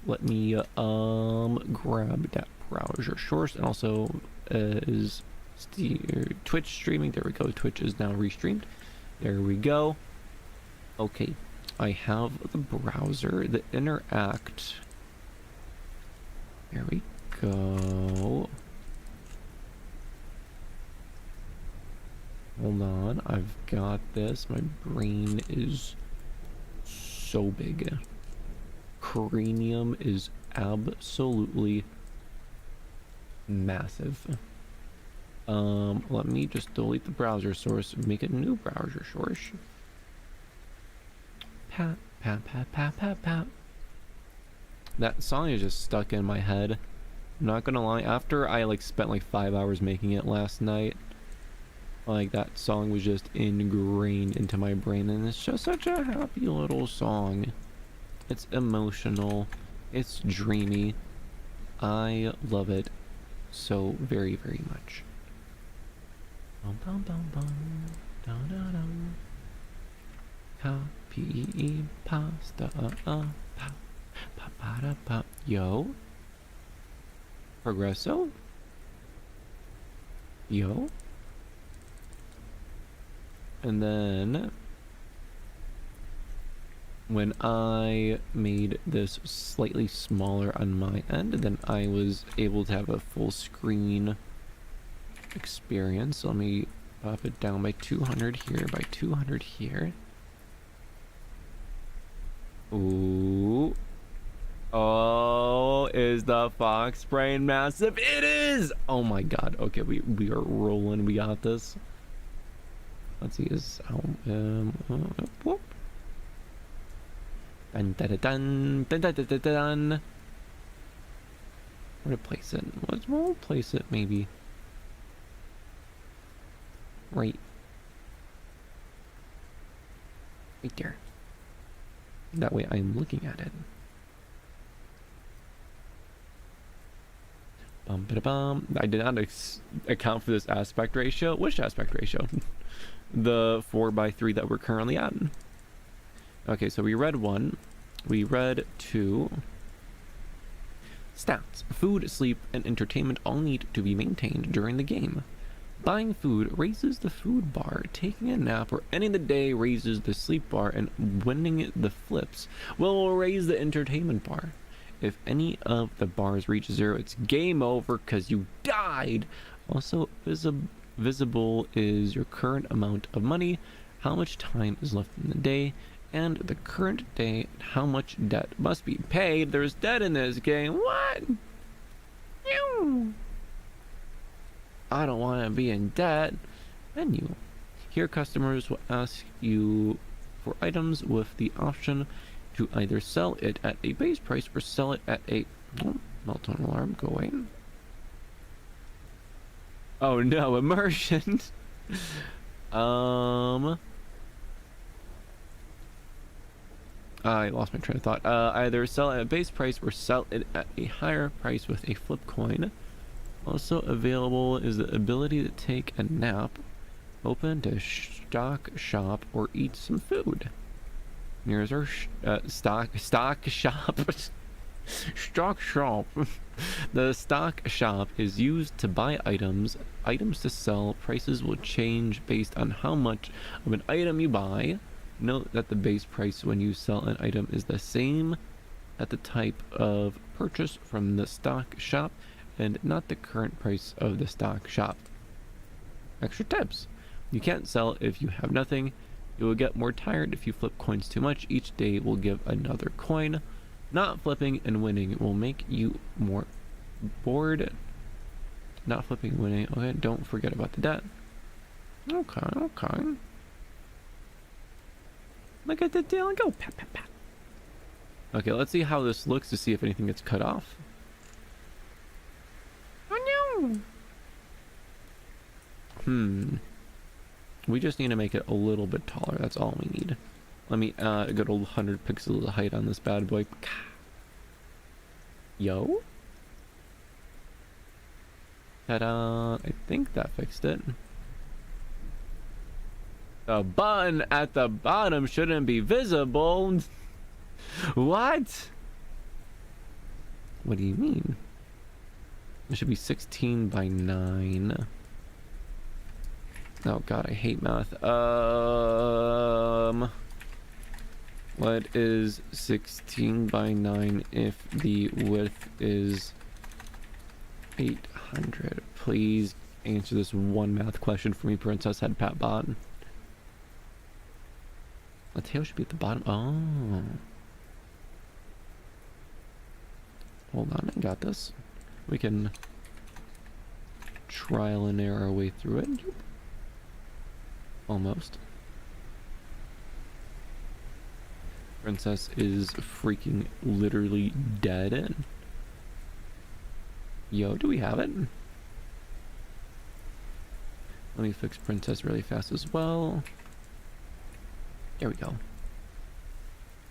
Speaker 1: Let me grab that browser source, and also is Twitch streaming. There we go. Twitch is now restreamed. There we go. Okay, I have the browser, the interact. There we go. Hold on, I've got this. My brain is so big. Cranium is absolutely massive. Let me just delete the browser source and make a new browser source. Pat. That song is just stuck in my head. I'm not gonna lie, after I spent 5 hours making it last night, that song was just ingrained into my brain, and it's just such a happy little song. It's emotional, it's dreamy. I love it so very, very much. Happy pasta, yo. Progresso? Yo. And then when I made this slightly smaller on my end, then I was able to have a full screen experience. So let me pop it down by 200 here, by 200 here. Ooh. Oh, is the fox brain massive? It is! Oh my god. Okay, we are rolling. We got this. Let's see, is whoop. Dun, dun, dun, dun, dun, dun, dun, dun. Where to place it? We'll place it maybe right there. That way I'm looking at it. I did not account for this aspect ratio. Which aspect ratio? The 4:3 that we're currently at. Okay, so we read 1. We read 2. Stats. Food, sleep, and entertainment all need to be maintained during the game. Buying food raises the food bar. Taking a nap or ending the day raises the sleep bar, and winning the flips will raise the entertainment bar. If any of the bars reach 0, it's game over because you died. Also, visible is your current amount of money, how much time is left in the day, and the current day, and how much debt must be paid. There's debt in this game. What? Ew. I don't want to be in debt. Menu. Here, customers will ask you for items with the option to either sell it at a base price or sell it at a... Oh, meltdown alarm, go away. Oh no, immersion. I lost my train of thought. Either sell at a base price or sell it at a higher price with a flip coin. Also available is the ability to take a nap, open to stock shop, or eat some food. Here's our stock shop. Stock shop. The stock shop is used to buy items to sell. Prices will change based on how much of an item you buy. Note that the base price when you sell an item is the same at the type of purchase from the stock shop and not the current price of the stock shop. Extra tips. You can't sell if you have nothing. You will get more tired if you flip coins too much. Each day will give another coin. Not flipping and winning will make you more bored. Not flipping and winning. Okay, don't forget about the debt. Okay, okay. Look at the deal and go. Pat, pat, pat. Okay, let's see how this looks to see if anything gets cut off. Oh no! We just need to make it a little bit taller. That's all we need. Let me a good old 100 pixels of height on this bad boy. Yo. Ta-da. I think that fixed it. The button at the bottom shouldn't be visible. What? What do you mean? It should be 16 by 9. Oh god, I hate math. What is 16 by 9 if the width is 800? Please answer this one math question for me, Princess Head Pat Bot. The tail should be at the bottom. Oh. Hold on, I got this. We can trial and error our way through it. Almost. Princess is freaking literally dead in. Yo, do we have it? Let me fix Princess really fast as well. There we go.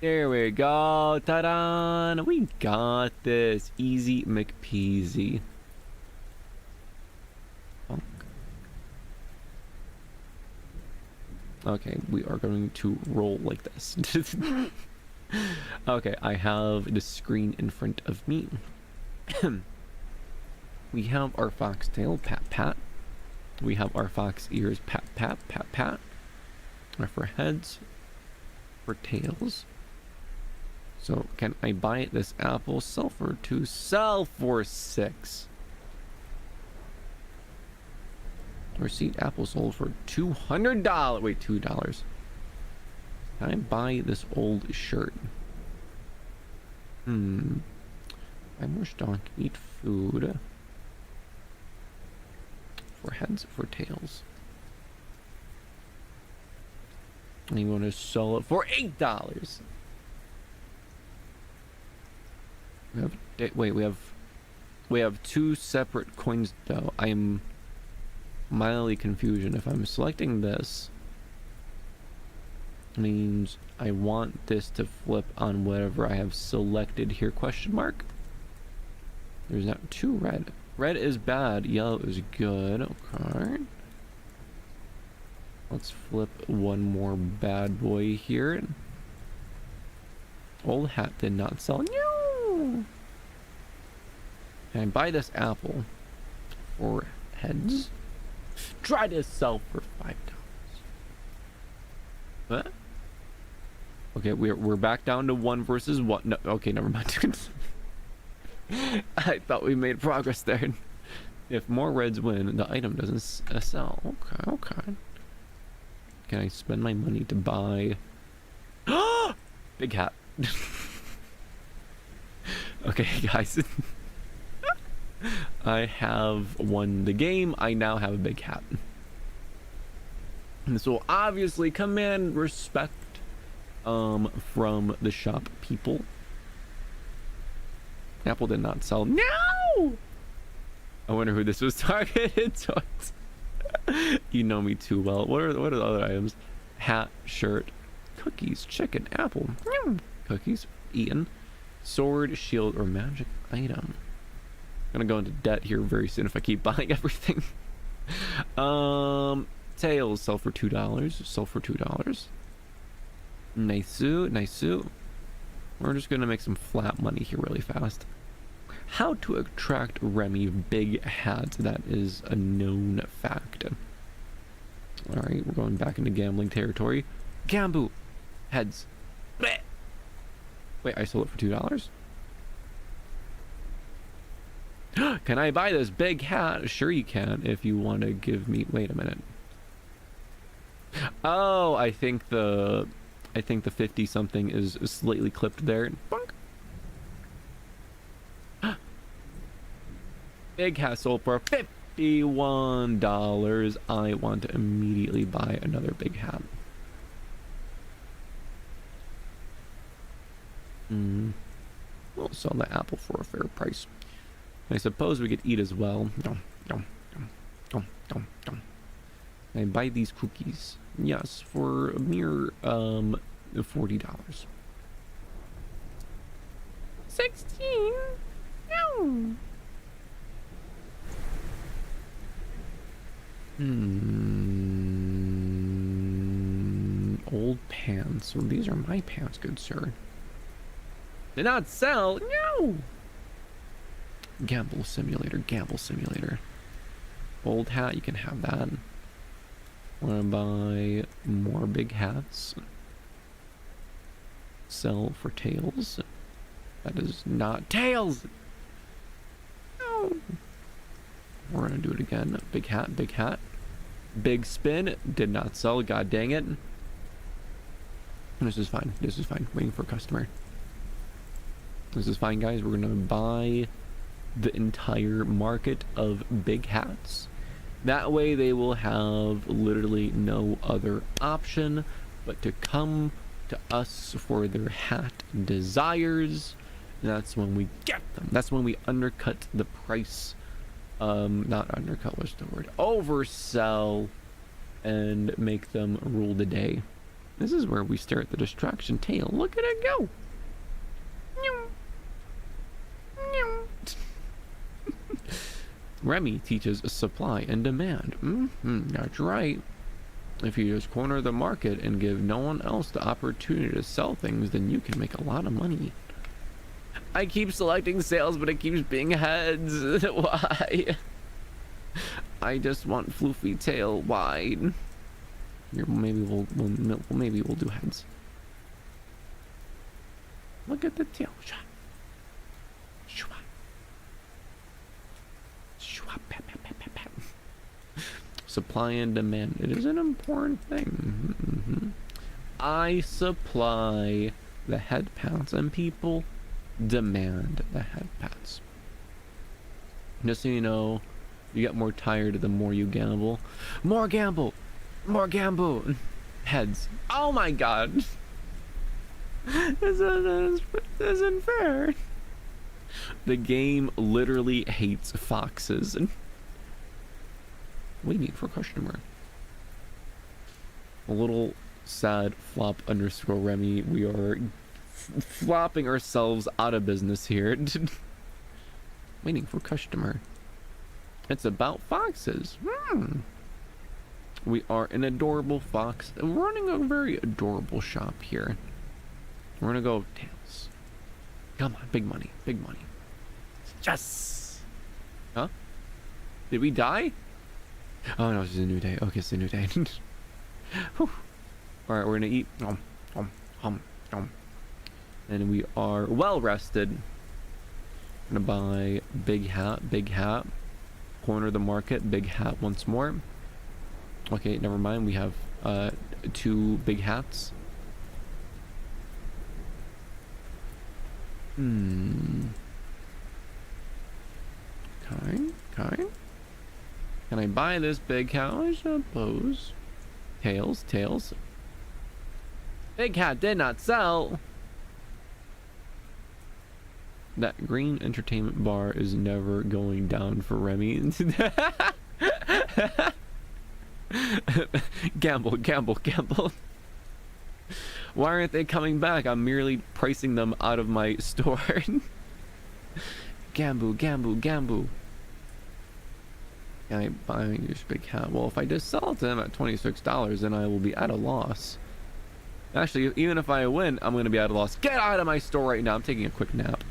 Speaker 1: There we go. Ta-da! We got this. Easy McPeasy. Bonk. Okay, we are going to roll like this. Okay, I have the screen in front of me. We have our foxtail, pat pat. We have our fox ears, pat pat, pat pat. For heads, for tails. So can I buy this apple? Sell for 2, sell for 6. Receipt apple sold for $200. Wait, $2. Can I buy this old shirt? I'm more stock. Eat food. For heads, for tails. And you want to sell it for $8. We have wait. We have 2 separate coins though. I am mildly confused. If I'm selecting this, means I want this to flip on whatever I have selected here. Question mark. There's not 2 red. Red is bad. Yellow is good. Okay. Let's flip one more bad boy here. Old hat did not sell. No. Can I buy this apple for heads? Try to sell for $5. What? Okay, we're back down to 1 versus 1. No, okay, never mind. I thought we made progress there. If more reds win, the item doesn't sell. Okay, okay. Can I spend my money to buy big hat? Okay, guys. I have won the game. I now have a big hat. And this will obviously command respect from the shop people. Apple did not sell. No! I wonder who this was targeted towards. You know me too well. What are the other items? Hat, shirt, cookies, chicken, apple, cookies, eaten, sword, shield, or magic item. I'm gonna go into debt here very soon if I keep buying everything. Tails sell for $2. Sell for $2. Nice suit, nice suit. We're just gonna make some flat money here really fast. How to attract Remi big hats. That is a known fact. Alright, we're going back into gambling territory. Gambu! Heads. Blech. Wait, I sold it for $2? Can I buy this big hat? Sure you can if you want to give me... Wait a minute. Oh, I think the 50 something is slightly clipped there. Bonk. Big hat sold for $51. I want to immediately buy another big hat. We'll sell the apple for a fair price. I suppose we could eat as well. Can I buy these cookies? Yes, for a mere $40. 16? No. Old pants. Well, these are my pants, good sir. Did not sell. No. Gamble simulator. Gamble simulator. Old hat. You can have that. Want to buy more big hats? Sell for tails. That is not tails. No. We're gonna do it again. Big hat. Big hat. Big spin. Did not sell. God dang it. This is fine. This is fine. Waiting for a customer. This is fine, guys. We're gonna buy the entire market of big hats. That way they will have literally no other option but to come to us for their hat desires. And that's when we get them. That's when we undercut the price. Not undercut, what's the word? Oversell and make them rule the day. This is where we stare at the distraction tail. Look at it go. Remi teaches supply and demand. That's right. If you just corner the market and give no one else the opportunity to sell things, then you can make a lot of money. I keep selecting sales, but it keeps being heads. Why? I just want floofy tail wide. Here, maybe we'll do heads. Look at the tail. Supply and demand. It is an important thing. I supply the head pats and people demand the head pats. Just so you know, you get more tired the more you gamble. More gamble! More gamble! Heads. Oh my god! This isn't fair. The game literally hates foxes. Waiting for customer. A little sad flop underscore Remi. We are flopping ourselves out of business here. Waiting for customer. It's about foxes. We are an adorable fox. We're running a very adorable shop here. We're gonna go tails. Come on, big money, big money. Yes. Huh? Did we die? Oh no, it's just a new day. Okay, it's a new day. All right, we're gonna eat. And we are well rested. Gonna buy big hat, big hat. Corner the market, big hat once more. Okay, never mind. We have 2 big hats. Okay. Can I buy this big hat? I suppose. Tails. Big hat did not sell. That green entertainment bar is never going down for Remi. Gamble. Why aren't they coming back? I'm merely pricing them out of my store. Gamble. Can I buy this big hat? Well, if I just sell it to them at $26, then I will be at a loss. Actually, even if I win, I'm going to be at a loss. Get out of my store right now. I'm taking a quick nap.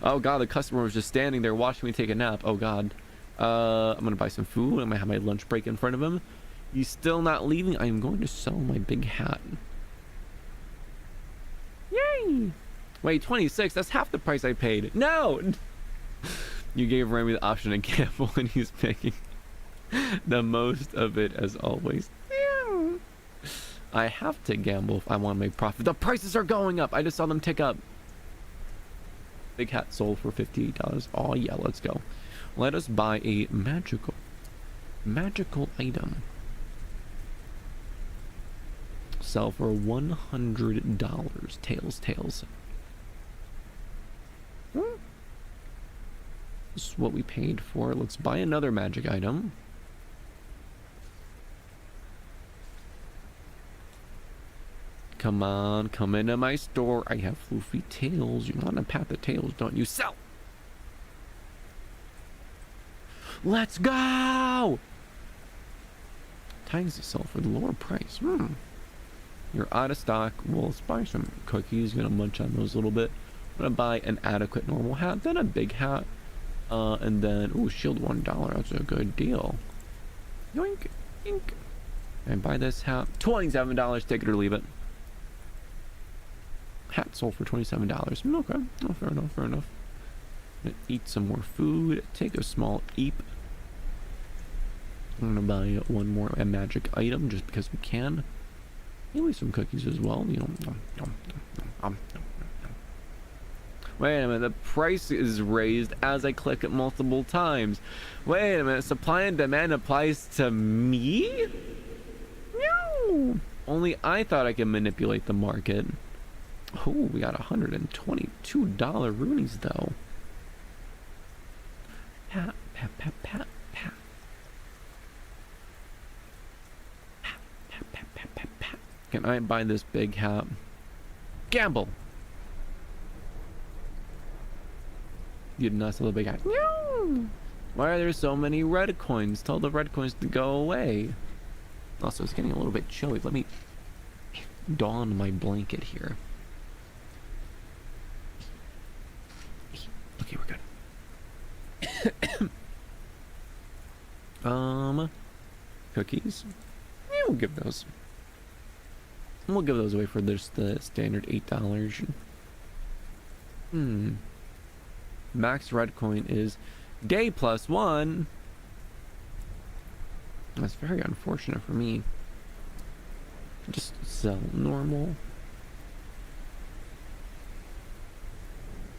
Speaker 1: Oh god, the customer was just standing there watching me take a nap. Oh god. I'm going to buy some food. I'm going to have my lunch break in front of him. He's still not leaving. I'm going to sell my big hat. Yay! Wait, 26? That's half the price I paid. No! You gave Remi the option to gamble and he's making the most of it as always. I have to gamble if I want to make profit. The prices are going up. I just saw them tick up. Big hat sold for $58. Oh yeah, let's go. Let us buy a magical item. Sell for $100. Tails. This is what we paid for. Let's buy another magic item. Come on, come into my store. I have floofy tails. You want to pat the tails, don't you? Sell! Let's go! Times to sell for the lower price. You're out of stock. Well, let's buy some cookies. Gonna munch on those a little bit. I'm gonna buy an adequate normal hat, then a big hat, and then shield $1. That's a good deal. Yoink, ink. And buy this hat. $27. Take it or leave it. Hat sold for $27. Okay. Oh, fair enough. Gonna eat some more food. Take a small eep. I'm gonna buy one more magic item just because we can. Maybe some cookies as well. Wait a minute. The price is raised as I click it multiple times. Wait a minute. Supply and demand applies to me? No. Only I thought I could manipulate the market. Oh, we got $122 Roonies though. Pat. Can I buy this big hat? Gamble. You did not sell the big hat. No. Why are there so many red coins? Tell the red coins to go away. Also, it's getting a little bit chilly. Let me don my blanket here. Okay, we're good. Cookies. Yeah, we'll give those. We'll give those away for just the standard $8. Max red coin is day +1. That's very unfortunate for me. Just sell normal.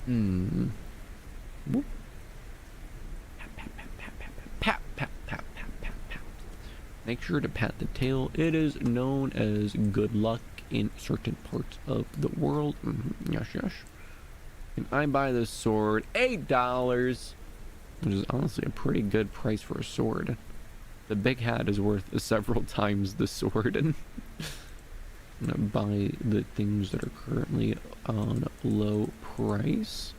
Speaker 1: Whoop. Pat. Make sure to pat the tail. It is known as good luck in certain parts of the world. Yes. Can I buy this sword? $8, which is honestly a pretty good price for a sword. The big hat is worth several times the sword. I'm gonna buy the things that are currently on low price.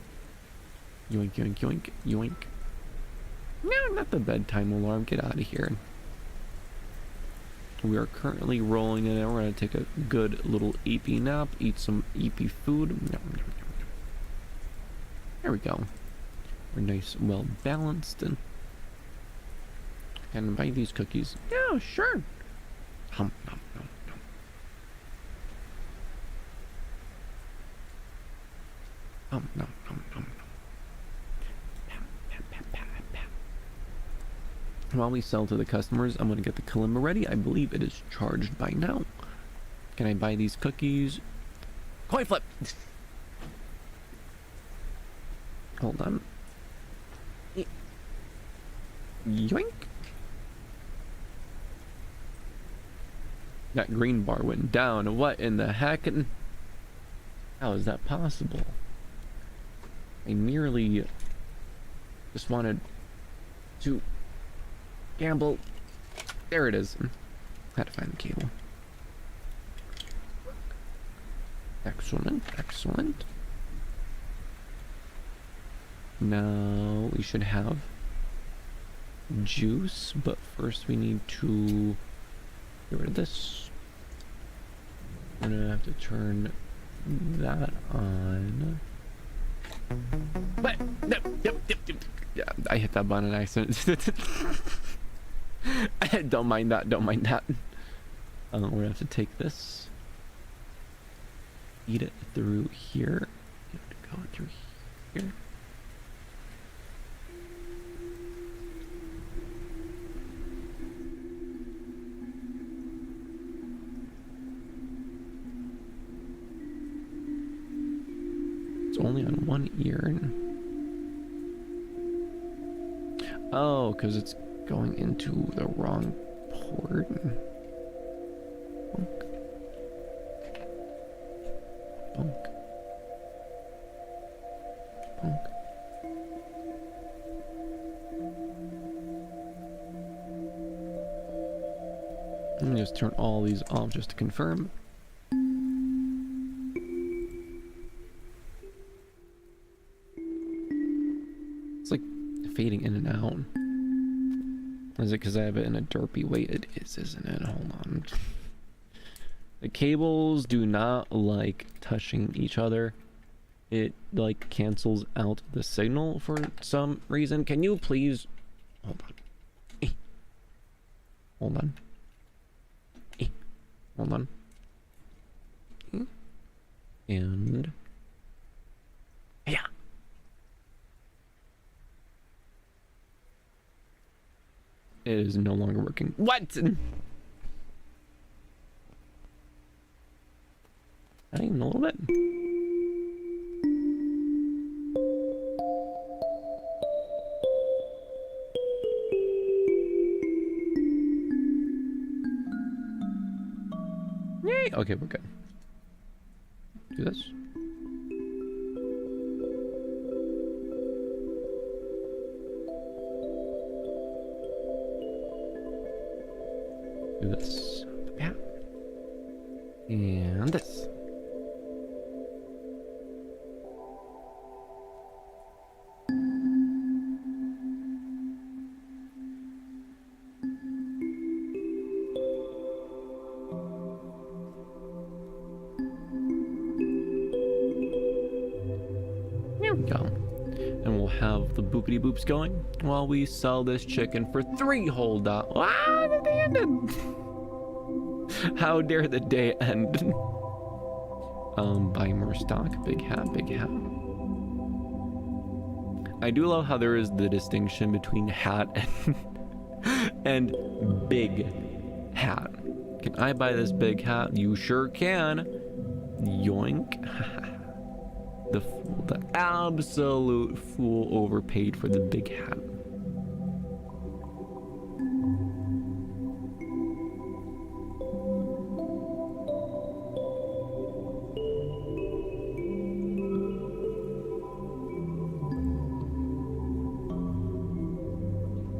Speaker 1: Yoink. No, not the bedtime alarm. Get out of here. We are currently rolling in it. We're going to take a good little eepy nap, eat some eepy food. There we go. We're nice, well balanced. And can I buy these cookies? Yeah, sure. Nom. While we sell to the customers, I'm going to get the kalimba ready. I believe it is charged by now. Can I buy these cookies? Coin flip! Hold on. Yoink! That green bar went down. What in the heck? How is that possible? I merely just wanted to gamble. There it is. Had to find the cable. Excellent. Now we should have juice, but first we need to get rid of this. I'm gonna have to turn that on. But yeah, I hit that button on accident. Don't mind that. We're gonna have to take this, feed it through here. You have to go through here. It's only on one ear. Oh, because it's going into the wrong port. Bunk. Bunk. Bunk. Let me just turn all these off just to confirm. It's like fading in and out. Is it because I have it in a derpy way? It is, isn't it? Hold on. The cables do not like touching each other. It like cancels out the signal for some reason. Can you please hold on? Hold on. Hold on. And yeah. It is no longer working. What? Not even a little bit. Yay! Okay, we're good. Do this. Do this. Yeah. And this. There we go. And we'll have the boopity boops going while we sell this chicken for $3 whole dollars. Ah, the day ended. How dare the day end? Buy more stock. Big hat, big hat. I do love how there is the distinction between hat and big hat. Can I buy this big hat? You sure can. Yoink. The fool, the absolute fool overpaid for the big hat.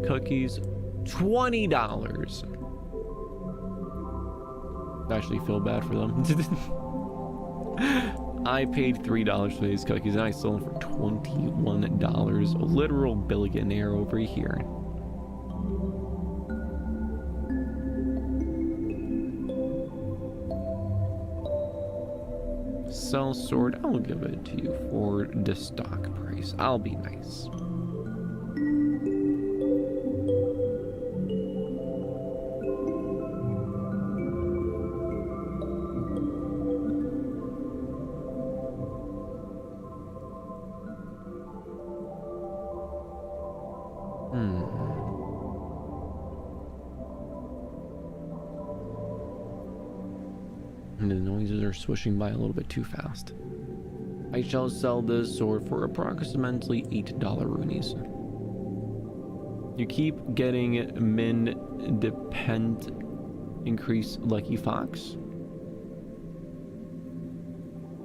Speaker 1: Cookies, $20. I actually feel bad for them. I paid $3 for these cookies and I sold them for $21. A literal billionaire over here. Sell sword, I'll give it to you for the stock price. I'll be nice. And the noises are swishing by a little bit too fast. I shall sell this sword for approximately $8 runees. You keep getting min depend increase Lucky Fox.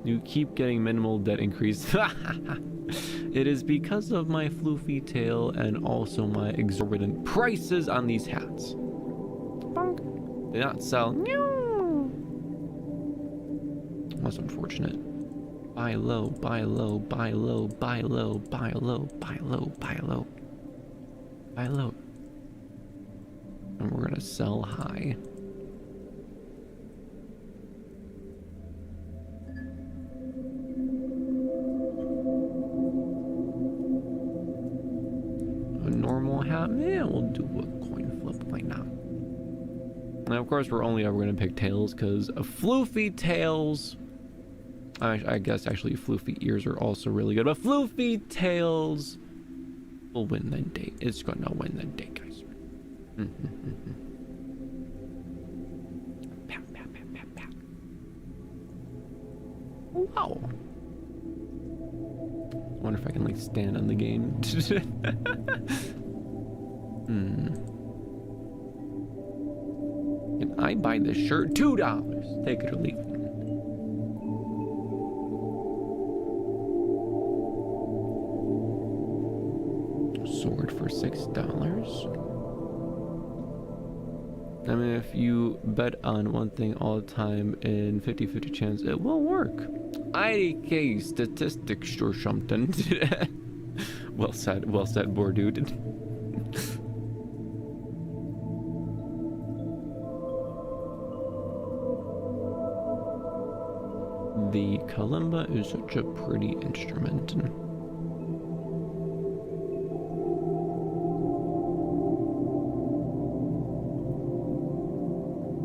Speaker 1: You keep getting minimal debt increase. It is because of my floofy tail and also my exorbitant prices on these hats. Bonk. They not sell. That's unfortunate. Buy low, buy low, buy low, buy low, buy low, buy low, buy low. Buy low. And we're gonna sell high. A normal hat? Yeah, we'll do a coin flip. Why not? And of course, we're only ever gonna pick tails because a floofy tails. I guess actually floofy ears are also really good, but floofy tails will win the day. It's gonna win the day, guys. Wow. I wonder if I can like stand on the game. Can I buy this shirt? $2. Take it or leave it. Sword for $6. I mean, if you bet on one thing all the time in 50-50 chance, it will work. IDK statistics or something. Well said, boy, dude. The kalimba is such a pretty instrument.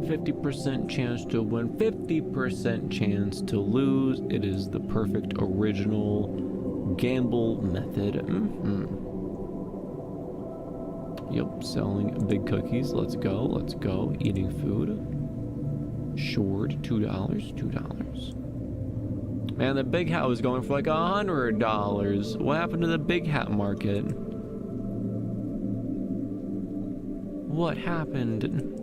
Speaker 1: 50% chance to win, 50% chance to lose. It is the perfect original gamble method. Yep, selling big cookies. Let's go. Eating food. Short, $2. Man, the big hat was going for like $100. What happened to the big hat market? What happened?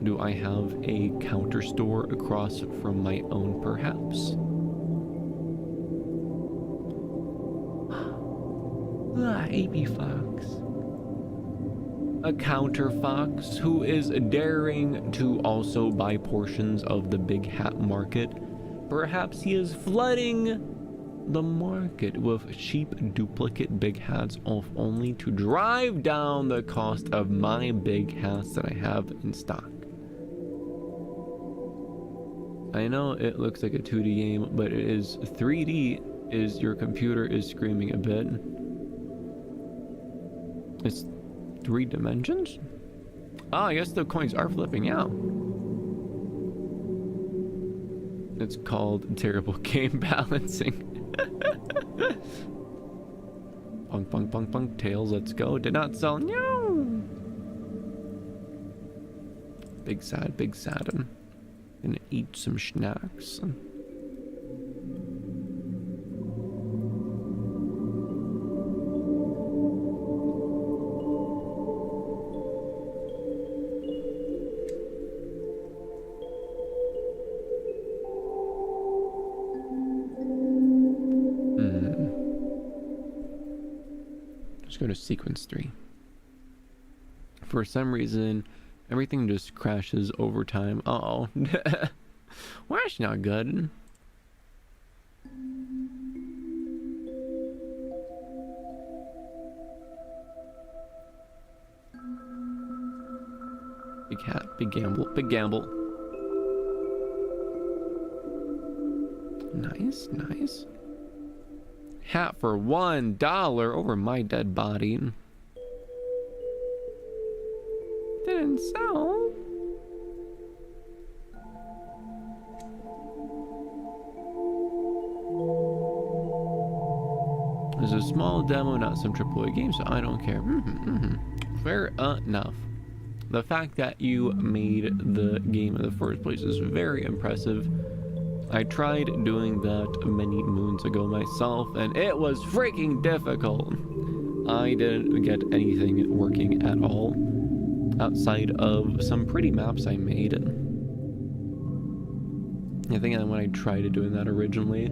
Speaker 1: Do I have a counter store across from my own, perhaps? AP Fox. A counter fox who is daring to also buy portions of the big hat market. Perhaps he is flooding the market with cheap duplicate big hats off only to drive down the cost of my big hats that I have in stock. I know it looks like a 2D game, but it is 3D. Your computer is screaming a bit. It's 3 dimensions? Oh, I guess the coins are flipping out. It's called terrible game balancing. Punk, tails, let's go. Did not sell. No. Big sad. Gonna eat some snacks. Let's go to sequence 3. For some reason, everything just crashes over time. Uh-oh. Well, that's not good. Big hat, big gamble. Nice. Hat for $1 over my dead body. Didn't sell. There's a small demo, not some AAA game, so I don't care. Fair enough. The fact that you made the game in the first place is very impressive. I tried doing that many moons ago myself, and it was freaking difficult. I didn't get anything working at all, outside of some pretty maps I made. I think when I tried doing that originally,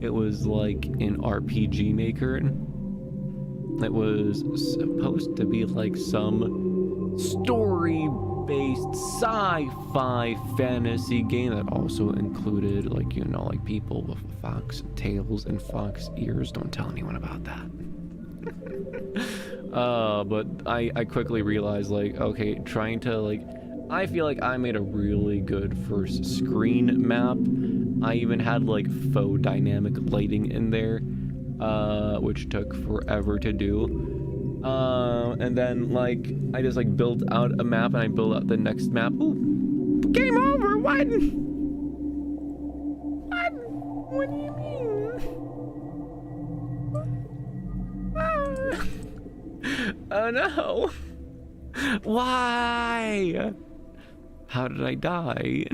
Speaker 1: it was like an RPG Maker. It was supposed to be like some story-based sci-fi fantasy game that also included, like, you know, like people with fox tails and fox ears. Don't tell anyone about that. But I quickly realized, like, okay, trying to, like, I feel like I made a really good first screen map. I even had, like, faux dynamic lighting in there, which took forever to do. And then, like, I just, like, built out a map, and I built out the next map. Ooh, game over! What? What do you mean? Oh no! Why? How did I die?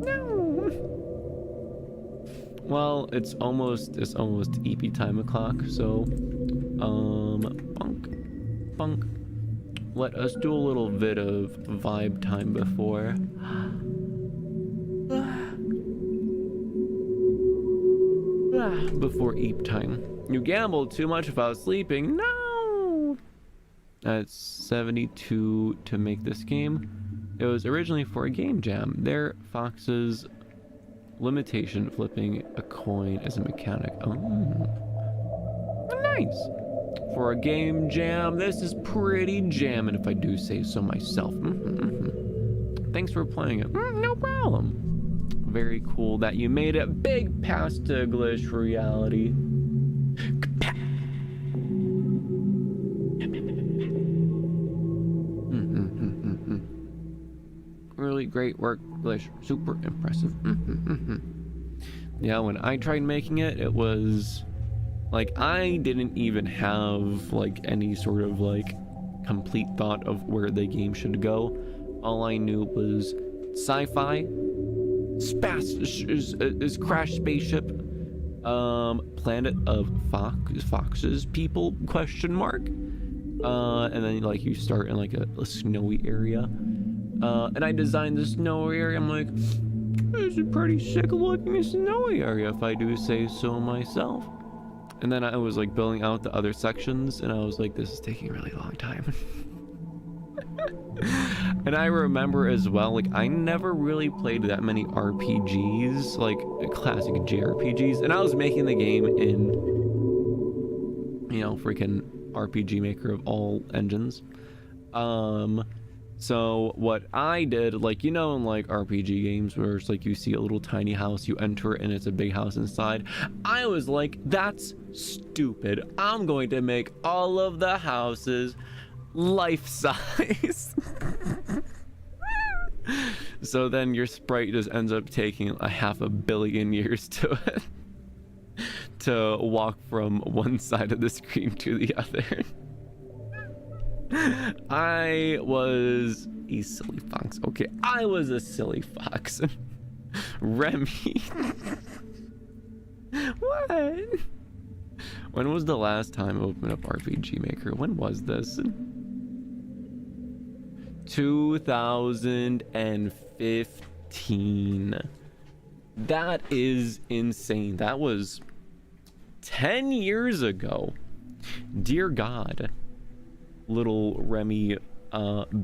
Speaker 1: No. Well, it's almost EP time o'clock, so Bunk, bunk. Let us do a little bit of vibe time before. Before eat time. You gambled too much without sleeping. No! That's 72 to make this game. It was originally for a game jam. There, Fox's limitation flipping a coin as a mechanic. Oh, nice. For a game jam, this is pretty jammin', if I do say so myself. Thanks for playing it. No problem. Very cool that you made it. Big pass to glitch reality. Really great work, glitch. Super impressive. Yeah, when I tried making it, it was like I didn't even have like any sort of like complete thought of where the game should go. All I knew was sci-fi, is crash spaceship, planet of foxes, people, question mark, and then like you start in like a snowy area, and I designed the snowy area. I'm like, this is pretty sick looking snowy area, if I do say so myself. And then I was like building out the other sections, and I was like, this is taking a really long time. And I remember as well, like I never really played that many RPGs, like classic JRPGs, and I was making the game in, you know, freaking RPG Maker of all engines. So what I did, like, you know, in like RPG games where it's like you see a little tiny house, you enter it and it's a big house inside, I was like, that's stupid. I'm going to make all of the houses life size. So then your sprite just ends up taking a 500 million years to walk from one side of the screen to the other. I was a silly fox. Okay, I was a silly fox. Remi. What? When was the last time I opened up RPG Maker? When was this? 2015. That is insane. That was 10 years ago. Dear God. Little Remi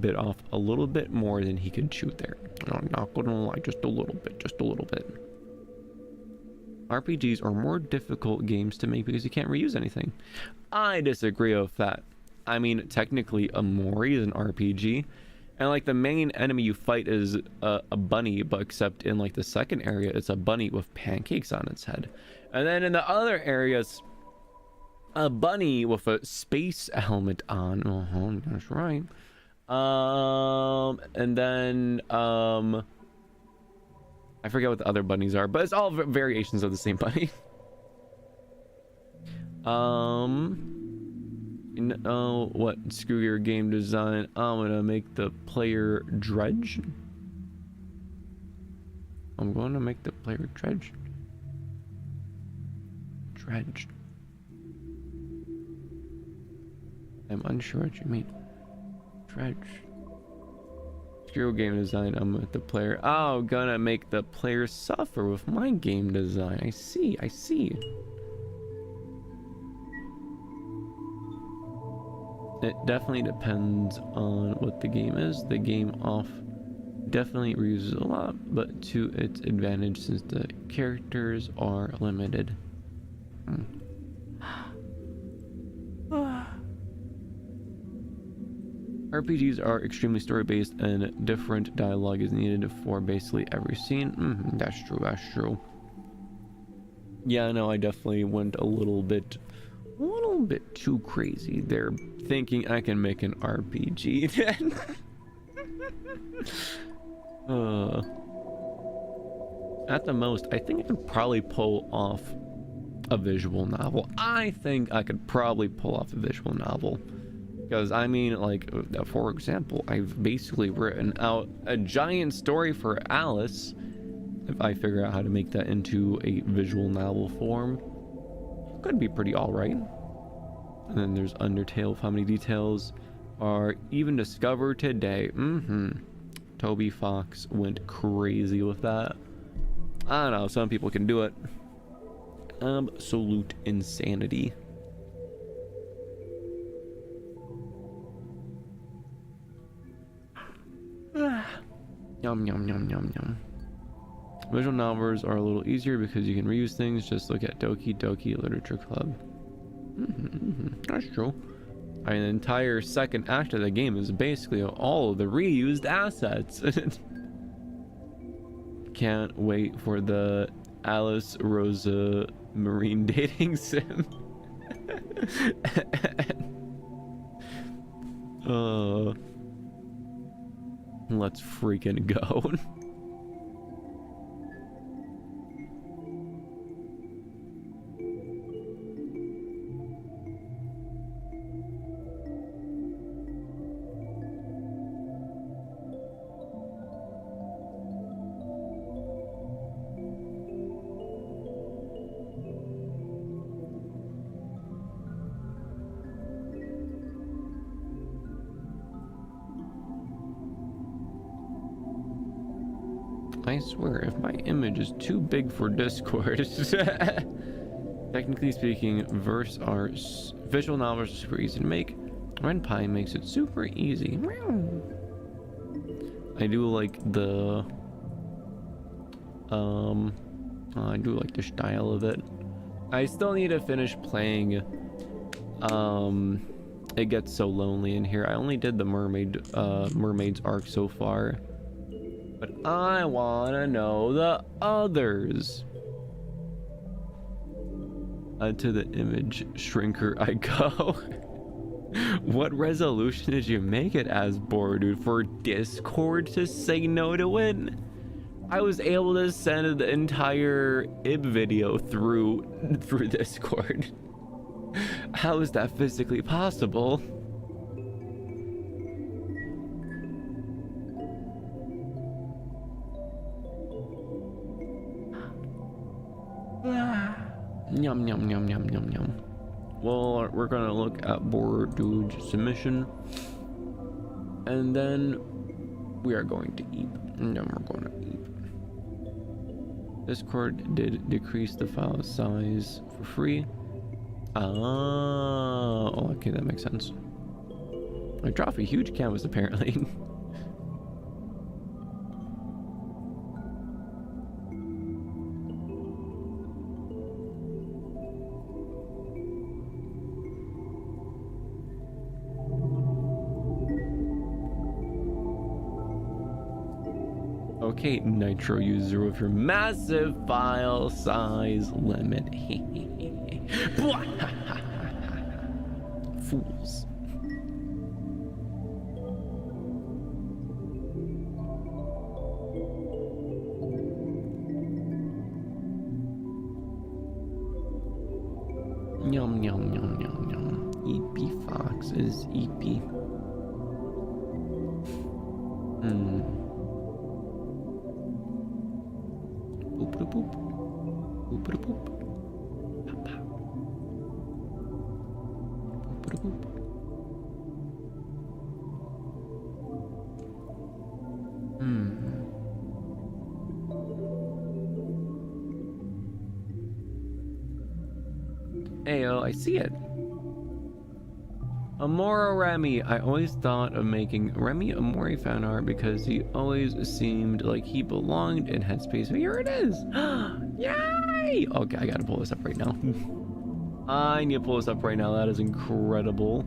Speaker 1: bit off a little bit more than he could chew there. I'm not gonna lie, just a little bit. RPGs are more difficult games to make because you can't reuse anything. I disagree with that. I mean, technically, Amori is an RPG, and like the main enemy you fight is a bunny, but except in like the second area, it's a bunny with pancakes on its head, and then in the other areas, a bunny with a space helmet on. That's right. And then I forget what the other bunnies are, but it's all variations of the same bunny. What? Screw your game design. I'm gonna make the player dredge. I'm going to make the player dredge. I'm unsure what you mean. Dredge. Screw game design. I'm with the player. Oh, gonna make the player suffer with my game design. I see. It definitely depends on what the game is. The game off definitely reuses a lot, but to its advantage since the characters are limited. RPGs are extremely story-based and different dialogue is needed for basically every scene. That's true. Yeah, no, I definitely went a little bit too crazy there, thinking I can make an RPG then. At the most, I think I could probably pull off a visual novel. Because, I mean, like, for example, I've basically written out a giant story for Alice. If I figure out how to make that into a visual novel form, could be pretty alright. And then there's Undertale. How many details are even discovered today? Toby Fox went crazy with that. I don't know, some people can do it. Absolute insanity. Yum, yum, yum, yum, yum. Visual novels are a little easier because you can reuse things. Just look at Doki Doki Literature Club. That's true. I mean, the entire second act of the game is basically all of the reused assets. Can't wait for the Alice Rosa marine dating sim. Let's freaking go. I swear, if my image is too big for Discord, technically speaking, visual novels are super easy to make. Ren'Py makes it super easy. I do like the I do like the style of it. I still need to finish playing. It gets so lonely in here. I only did the mermaids arc so far. But I wanna know the others. To the image shrinker I go. What resolution did you make it as, dude? For Discord to say no to it? I was able to send the entire IB video through Discord. How is that physically possible? Yum, yum, yum, yum, yum, yum. Well, we're gonna look at Dude's submission, and then we are going to eat. And then we're going to eat. Discord did decrease the file size for free. Oh, okay, that makes sense. I dropped a huge canvas apparently. Okay, Nitro user with your massive file size limit. Fools. Yum, yum, yum, yum, yum. EP Fox is EP. Boop, boop, boop. Boop, boop, boop. Pop, pop. Boop, boop, boop. Ayo, I see it. Amora Remi. I always thought of making Remi Amori fan art because he always seemed like he belonged in Headspace. Here it is. Yay! Okay, I gotta pull this up right now. I need to pull this up right now. That is incredible.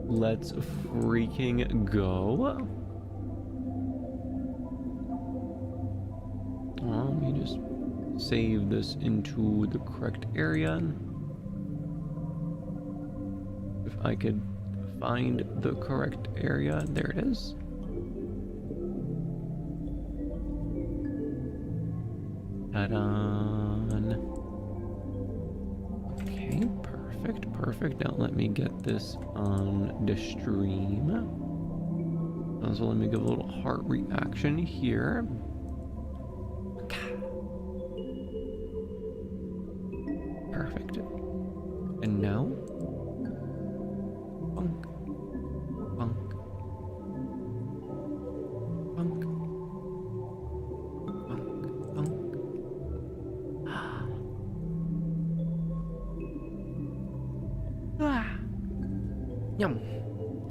Speaker 1: Let's freaking go. Let me just save this into the correct area. If I could find the correct area. There it is. Ta-da! Okay, perfect. Now let me get this on the stream. So let me give a little heart reaction here. Perfect.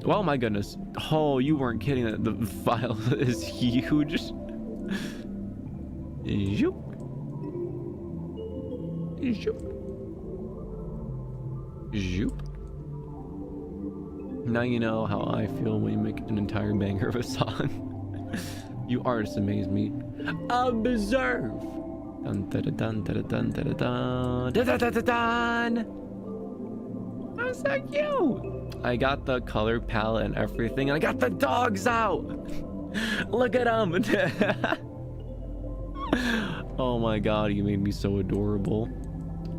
Speaker 1: Oh my goodness. Oh, you weren't kidding that the file is huge. Zoop. Zoop. Zoop. Now you know how I feel when you make an entire banger of a song. You artists amaze me. Observe. Dun dun dun dun dun dun dun dun dun dun dun. I'm so cute. I got the color palette and everything, and I got the dogs out. Look at them. Oh my god, you made me so adorable.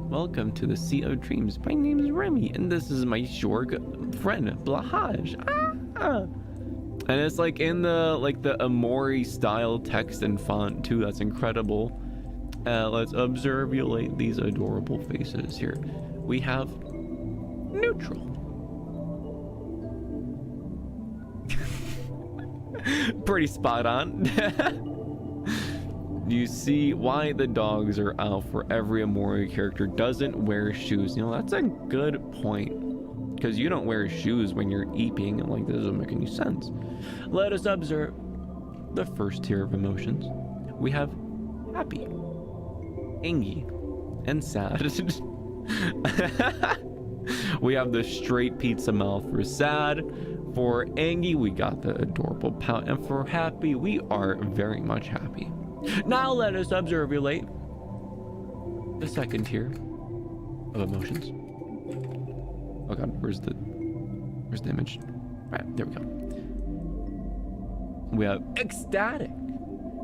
Speaker 1: Welcome to the Sea of Dreams. My name is Remi, and this is my short friend, Blahaj. And it's like in the Amori style text and font too. That's incredible. Let's observulate these adorable faces here. We have neutral. Pretty spot on. You see why the dogs are out for every Amori character doesn't wear shoes. You know, that's a good point. Because you don't wear shoes when you're eating, and like, this doesn't make any sense. Let us observe the first tier of emotions. We have happy, angry, and sad. We have the straight pizza mouth for sad. For angry, we got the adorable pout. And for happy, we are very much happy. Now let us observulate the second tier of emotions. Oh god, where's the image? Right, there we go. We have ecstatic,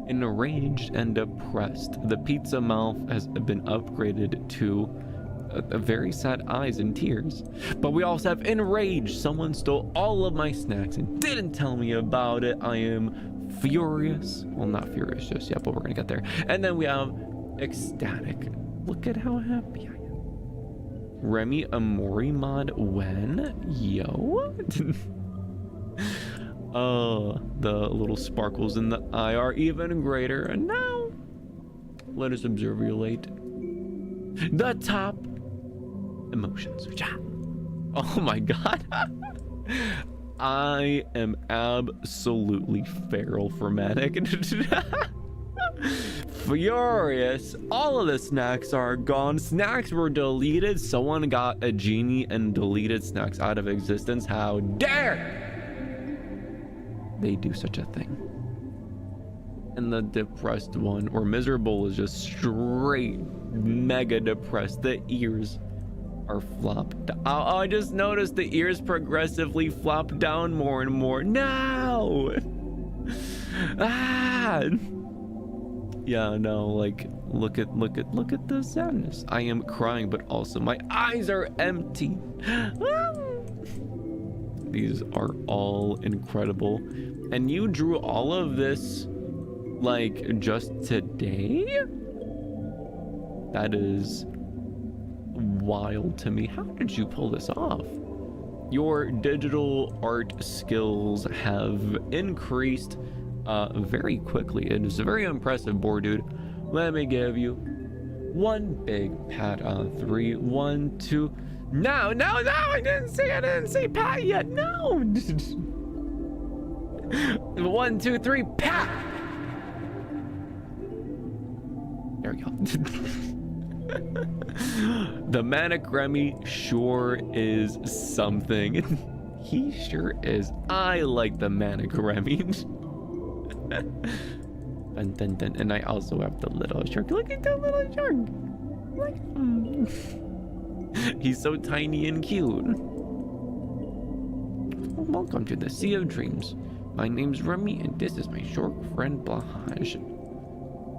Speaker 1: enraged, and depressed. The pizza mouth has been upgraded to a very sad eyes and tears. But we also have enraged. Someone stole all of my snacks and didn't tell me about it. I am furious. Well, not furious just yet, but we're gonna get there. And then we have ecstatic. Look at how happy I am. Remi Amori mod when? Yo? The little sparkles in the eye are even greater. And now, let us observulate the top emotions. Oh my god. I am absolutely feral for manic. Furious. All of the snacks are gone. Snacks were deleted. Someone got a genie and deleted snacks out of existence. How dare they do such a thing? And the depressed one, or miserable, is just straight mega depressed. The ears are flopped. Oh, I just noticed the ears progressively flop down more and more. No! Ah! Yeah, no, like, look at the sadness. I am crying, but also my eyes are empty. These are all incredible. And you drew all of this, like, just today? That is wild to me. How did you pull this off? Your digital art skills have increased very quickly. It is a very impressive board, dude. Let me give you one big pat on 3. 1, 2. No, I didn't say pat yet. No. 1, 2, 3, pat. There we go. The manic Remi sure is something. He sure is. I like the manic Remi. And I also have the little shark. Look at the little shark. Look. He's so tiny and cute. Welcome to the Sea of Dreams. My name's Remi, and this is my short friend Blahaj.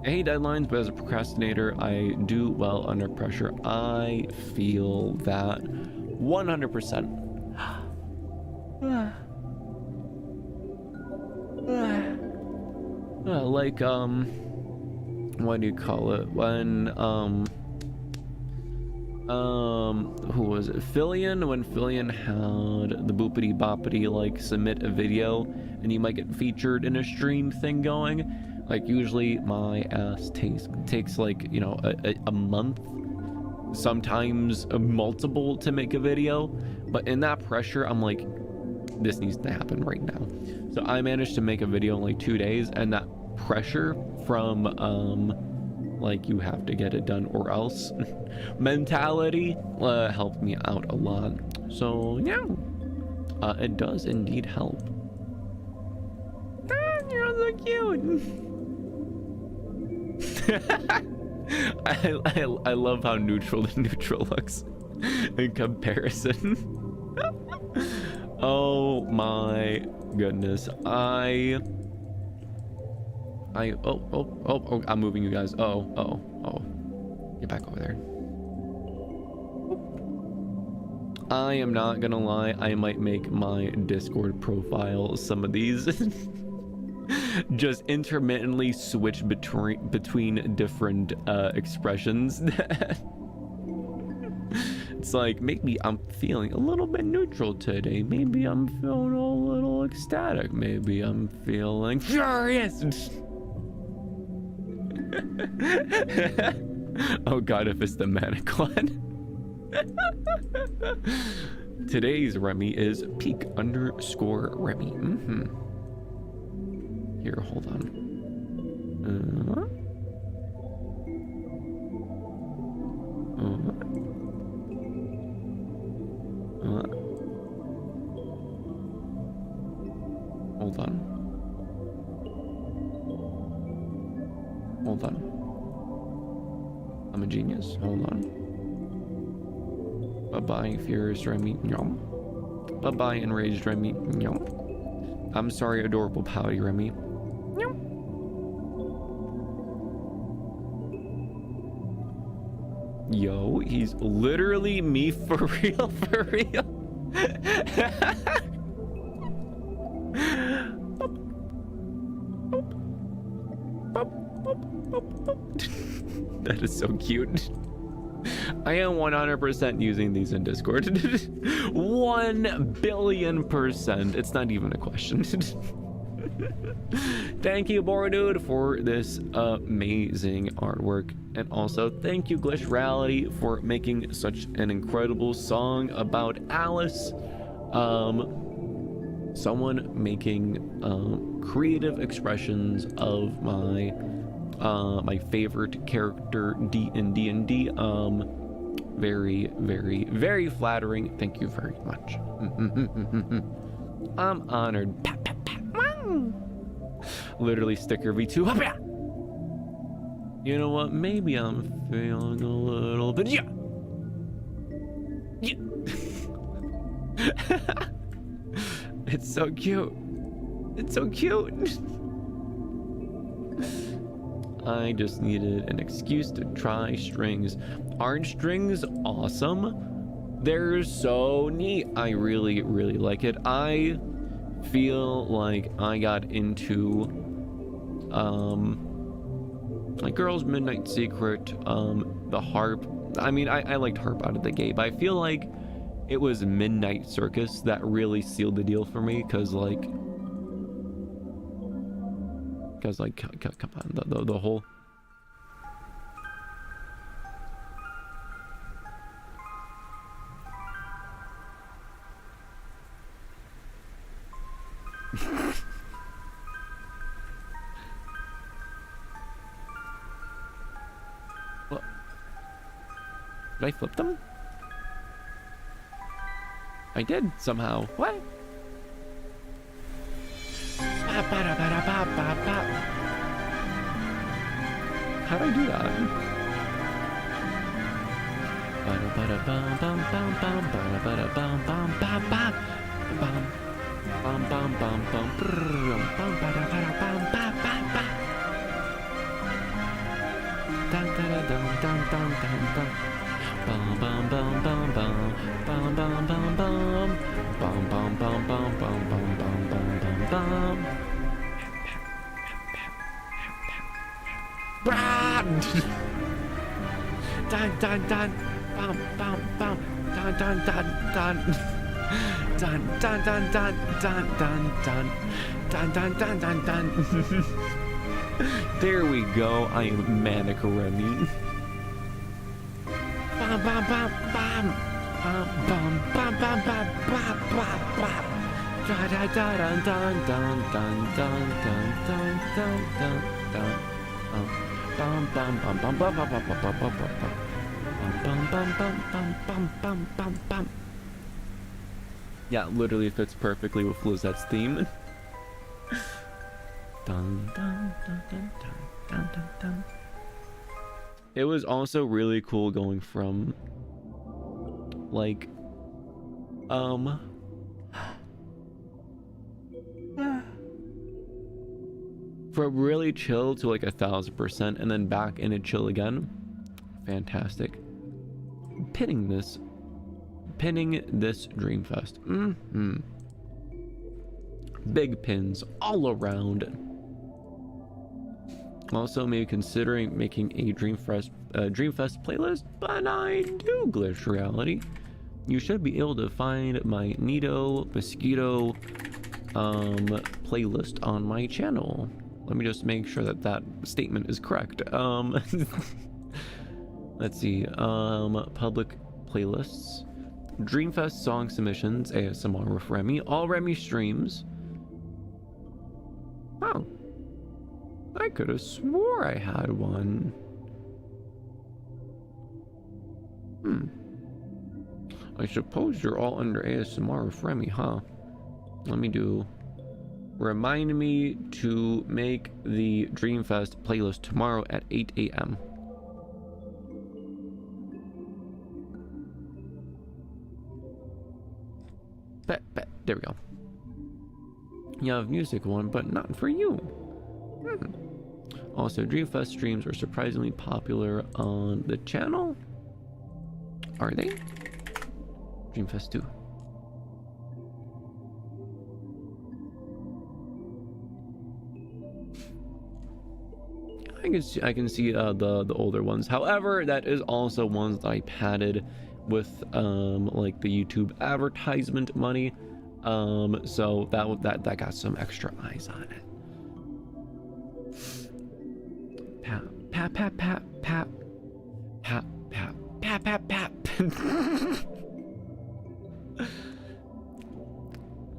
Speaker 1: I hate deadlines, but as a procrastinator, I do well under pressure. I feel that 100%. Like, what do you call it? When, who was it? Fillion, when Fillion had the boopity boppity, like, submit a video, and you might get featured in a stream thing going. Like, usually my ass takes like, you know, a month, sometimes multiple to make a video. But in that pressure, I'm like, this needs to happen right now. So I managed to make a video in like 2 days, and that pressure from like you have to get it done or else mentality helped me out a lot. So yeah, it does indeed help. You're so cute. I love how neutral the neutral looks in comparison. Oh my goodness. Oh, I'm moving you guys. Oh. Get back over there. I am not gonna lie, I might make my Discord profile some of these just intermittently switch between different expressions. It's like, maybe I'm feeling a little bit neutral today. Maybe I'm feeling a little ecstatic. Maybe I'm feeling furious. Oh god, if it's the manic one. Today's Remi is peak_Remi. Here, hold on. Hold on. I'm a genius. Hold on. Bye-bye, furious Remi. Yum. Bye-bye, enraged Remi. Yum. I'm sorry, adorable pouty Remi. Yum. Yo, he's literally me for real, for real. That is so cute. I am 100% using these in Discord. 1,000,000,000%. It's not even a question. Thank you, Dude, for this amazing artwork. And also, thank you, Glitch Reality, for making such an incredible song about Alice. Someone making creative expressions of my my favorite character in D&D. Very, very, very flattering. Thank you very much. I'm honored. Pat, pat, pat. Literally sticker V2. You know what? Maybe I'm feeling a little bit. Yeah. It's so cute. It's so cute. I just needed an excuse to try strings. Aren't strings awesome? They're so neat. I really, really like it. I feel like I got into like Girls Midnight Secret, the harp. I mean, I liked harp out of the gate, but I feel like it was Midnight Circus that really sealed the deal for me, because like come on, the whole what? Did I flip them? I did somehow. What? How'd I do that? Dun dun dun, bum bum bum, dun dun dun dun, dun dun dun dun dun dun dun, dun dun dun dun dun. There we go. I am manic Remi. Bum bum bum bum, bum bum bum bum bum bum bum. Yeah, literally fits perfectly with Lizette's theme. Dun, dun, dun, dun, dun, dun, dun. It was also really cool going from like from really chill to like 1000% and then back into chill again. Fantastic. Pinning this Dreamfest. Big pins all around. Also, maybe considering making a Dreamfest playlist, but I do glitch reality. You should be able to find my Nido Mosquito playlist on my channel. Let me just make sure that that statement is correct. Let's see. Public playlists. Dreamfest song submissions, ASMR with Remi, all Remi streams. Oh, I could have swore I had one. I suppose you're all under ASMR with Remi, huh? Let me do. Remind me to make the Dreamfest playlist tomorrow at 8 a.m. Bet. There we go. You have music one, but not for you. Also, Dreamfest streams are surprisingly popular on the channel. Are they? Dreamfest 2. I can see the older ones. However, that is also ones that I padded with like the YouTube advertisement money. So that got some extra eyes on it. Pat.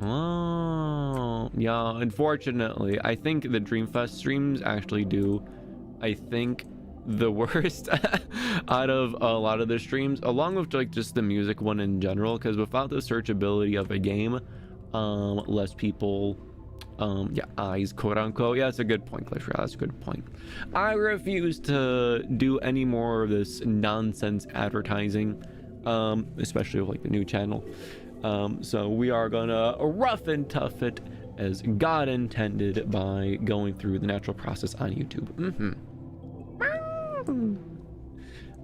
Speaker 1: Oh, yeah, unfortunately, I think the Dreamfest streams actually do, I think, the worst out of a lot of the streams, along with like just the music one in general, because without the searchability of a game, less people, eyes, quote unquote. Yeah, that's a good point, Glitch. That's a good point. I refuse to do any more of this nonsense advertising, especially with like the new channel. So we are gonna rough and tough it as God intended by going through the natural process on YouTube.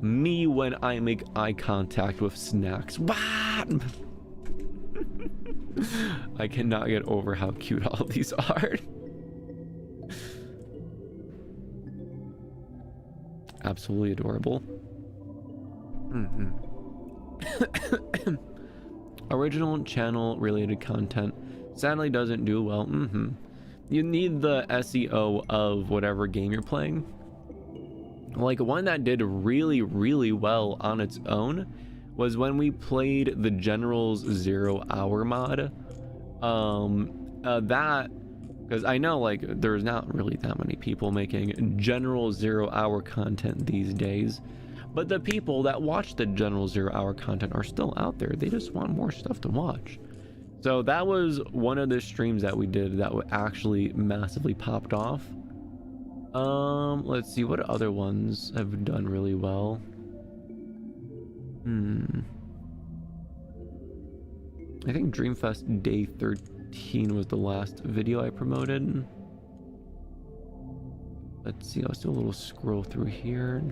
Speaker 1: Me when I make eye contact with snacks. I cannot get over how cute all of these are. Absolutely adorable. Original channel related content sadly doesn't do well. You need the SEO of whatever game you're playing. Like one that did really well on its own was when we played the General's 0 hour mod. That, because I know like there's not really that many people making General 0 hour content these days, but the people that watch the General 0 hour content are still out there. They just want more stuff to watch. So that was one of the streams that we did that actually massively popped off. Let's see what other ones have done really well. I think Dreamfest Day 13 was the last video I promoted. Let's see, let's do a little scroll through here.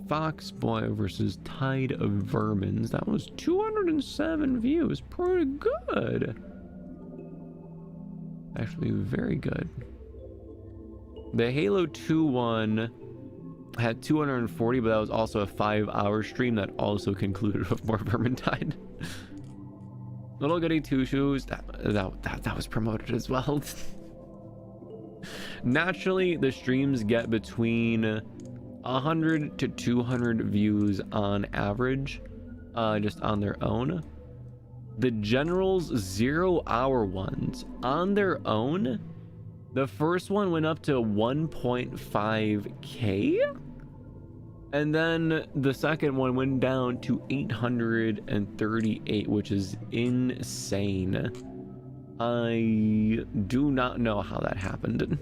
Speaker 1: Foxboy versus Tide of Vermins. That was 207 views. Pretty good. Actually, very good. The Halo 2 one had 240, but that was also a 5-hour stream that also concluded with more Vermintide. Little Goody Two Shoes, that was promoted as well. Naturally, the streams get between 100 to 200 views on average. just on their own. The generals 0-hour ones on their own, the first one went up to 1.5k, and then the second one went down to 838, which is insane. I do not know how that happened.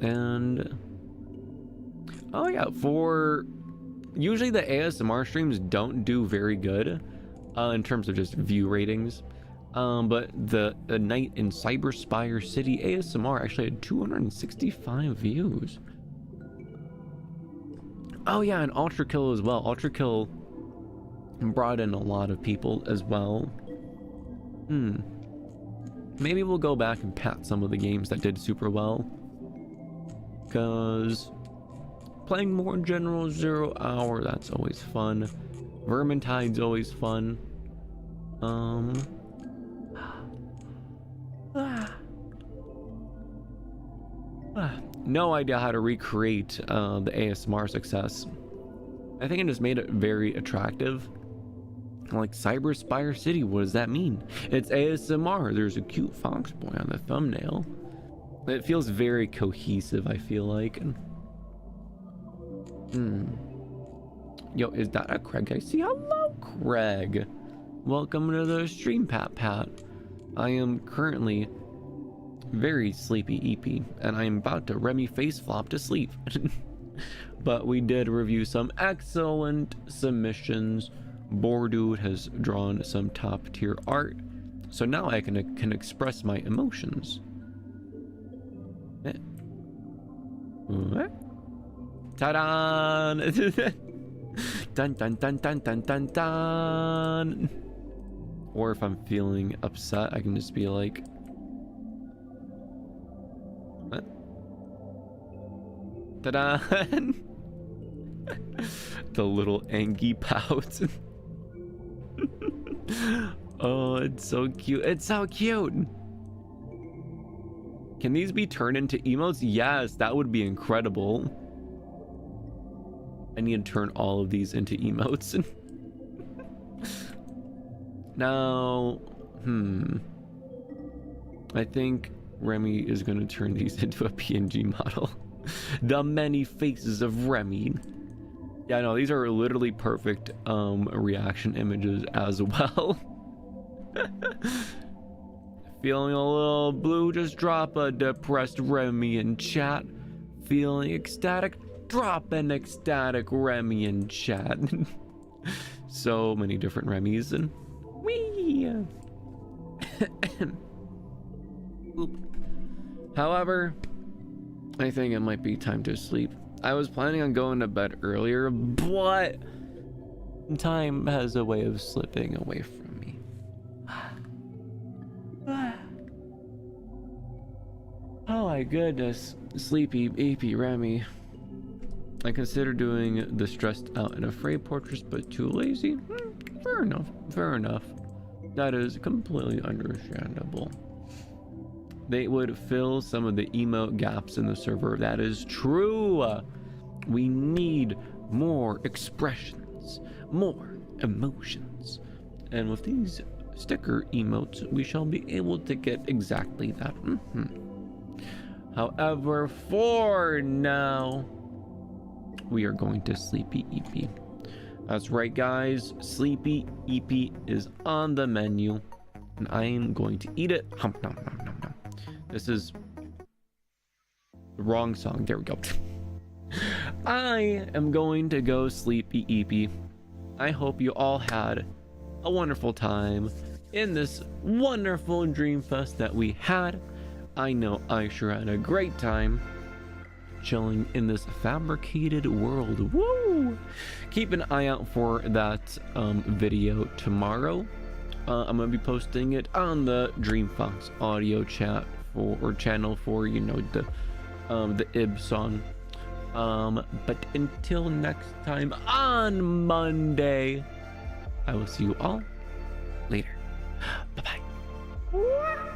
Speaker 1: And oh yeah, for usually the ASMR streams don't do very good in terms of just view ratings, but the night in Cyberspire City ASMR actually had 265 views. Oh yeah, and Ultra Kill as well. Ultra Kill brought in a lot of people as well. Maybe we'll go back and pat some of the games that did super well, because playing more General 0-hour, that's always fun. Vermintide's always fun. No idea how to recreate the ASMR success. I think it just made it very attractive. Like Cyberspire City, what does that mean? It's ASMR. There's a cute fox boy on the thumbnail. It feels very cohesive, I feel like. Yo, is that a Craig I see? Hello, Craig. Welcome to the stream, Pat. I am currently very sleepy EP, and I am about to Remi face flop to sleep. But we did review some excellent submissions. Bordude has drawn some top tier art, so now I can express my emotions. Ta-da! Dun dun dun dun dun dun dun. Or if I'm feeling upset, I can just be like, what? Ta-da! The little Angie pout. Oh, it's so cute. It's so cute. Can these be turned into emotes? Yes, that would be incredible. I need to turn all of these into emotes. Now, I think Remi is going to turn these into a PNG model. The many faces of Remi. Yeah, no, these are literally perfect reaction images as well. Feeling a little blue, just drop a depressed Remi in chat. Feeling ecstatic, drop an ecstatic Remi in chat. So many different Remis and wee. However, I think it might be time to sleep. I was planning on going to bed earlier, but time has a way of slipping away from me. Oh my goodness, sleepy AP Remi. I consider doing the stressed out and afraid portraits, but too lazy. Fair enough. That is completely understandable. They would fill some of the emote gaps in the server. That is true. We need more expressions, more emotions. And with these sticker emotes, we shall be able to get exactly that. However, for now, we are going to Sleepy EP. That's right, guys. Sleepy EP is on the menu, and I am going to eat it. Nom. This is the wrong song. There we go. I am going to go Sleepy EP. I hope you all had a wonderful time in this wonderful Dreamfest that we had. I know I sure had a great time chilling in this fabricated world. Woo! Keep an eye out for that video tomorrow. I'm gonna be posting it on the Dreamfox audio chat or channel for, you know, the IB song. But until next time on Monday, I will see you all later. Bye bye.